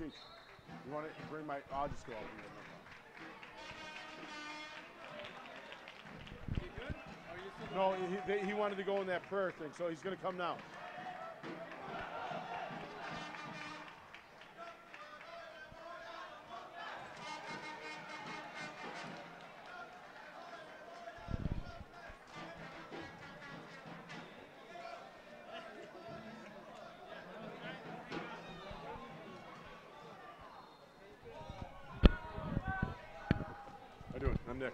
Chief, you want to bring my? I'll just go up. No, he wanted to go in that prayer thing, so he's going to come now. How you doing? I'm Nick.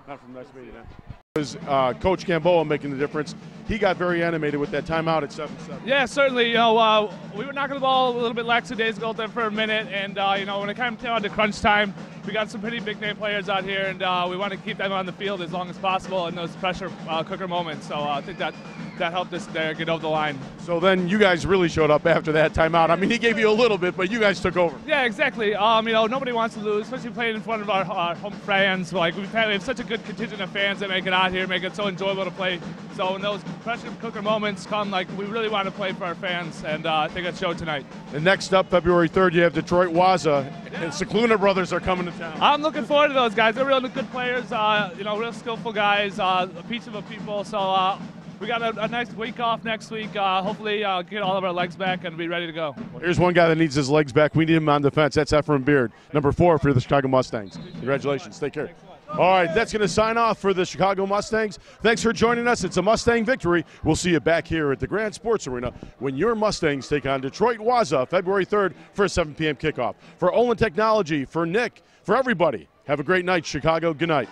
Not from nice to meet you, man. Was Coach Gamboa making the difference? He got very animated with that timeout at 7-7. Yeah, certainly. You know, we were knocking the ball a little bit lackadaisical there for a minute, and you know, when it came down to crunch time, we got some pretty big name players out here, and we want to keep them on the field as long as possible in those pressure cooker moments. So I think that helped us there get over the line. So then you guys really showed up after that timeout. I mean, he gave you a little bit, but you guys took over. Yeah, exactly. You know, nobody wants to lose, especially playing in front of our home fans. Like we have such a good contingent of fans that make it out here, make it so enjoyable to play. So when those pressure cooker moments come, like we really want to play for our fans, and I think it showed tonight. And next up, February 3rd, you have Detroit Waza, and Cicluna brothers are coming to town. I'm looking forward to those guys. They're real good players. You know, real skillful guys. Peaceable people. So. We got a nice week off next week. Hopefully get all of our legs back and be ready to go. Well, here's one guy that needs his legs back. We need him on defense. That's Ephraim Beard, number 4 for the Chicago Mustangs. Congratulations. Take care. All right, that's going to sign off for the Chicago Mustangs. Thanks for joining us. It's a Mustang victory. We'll see you back here at the Grand Sports Arena when your Mustangs take on Detroit Waza February 3rd for a 7 p.m. kickoff. For Ollin Technology, for Nick, for everybody, have a great night, Chicago. Good night.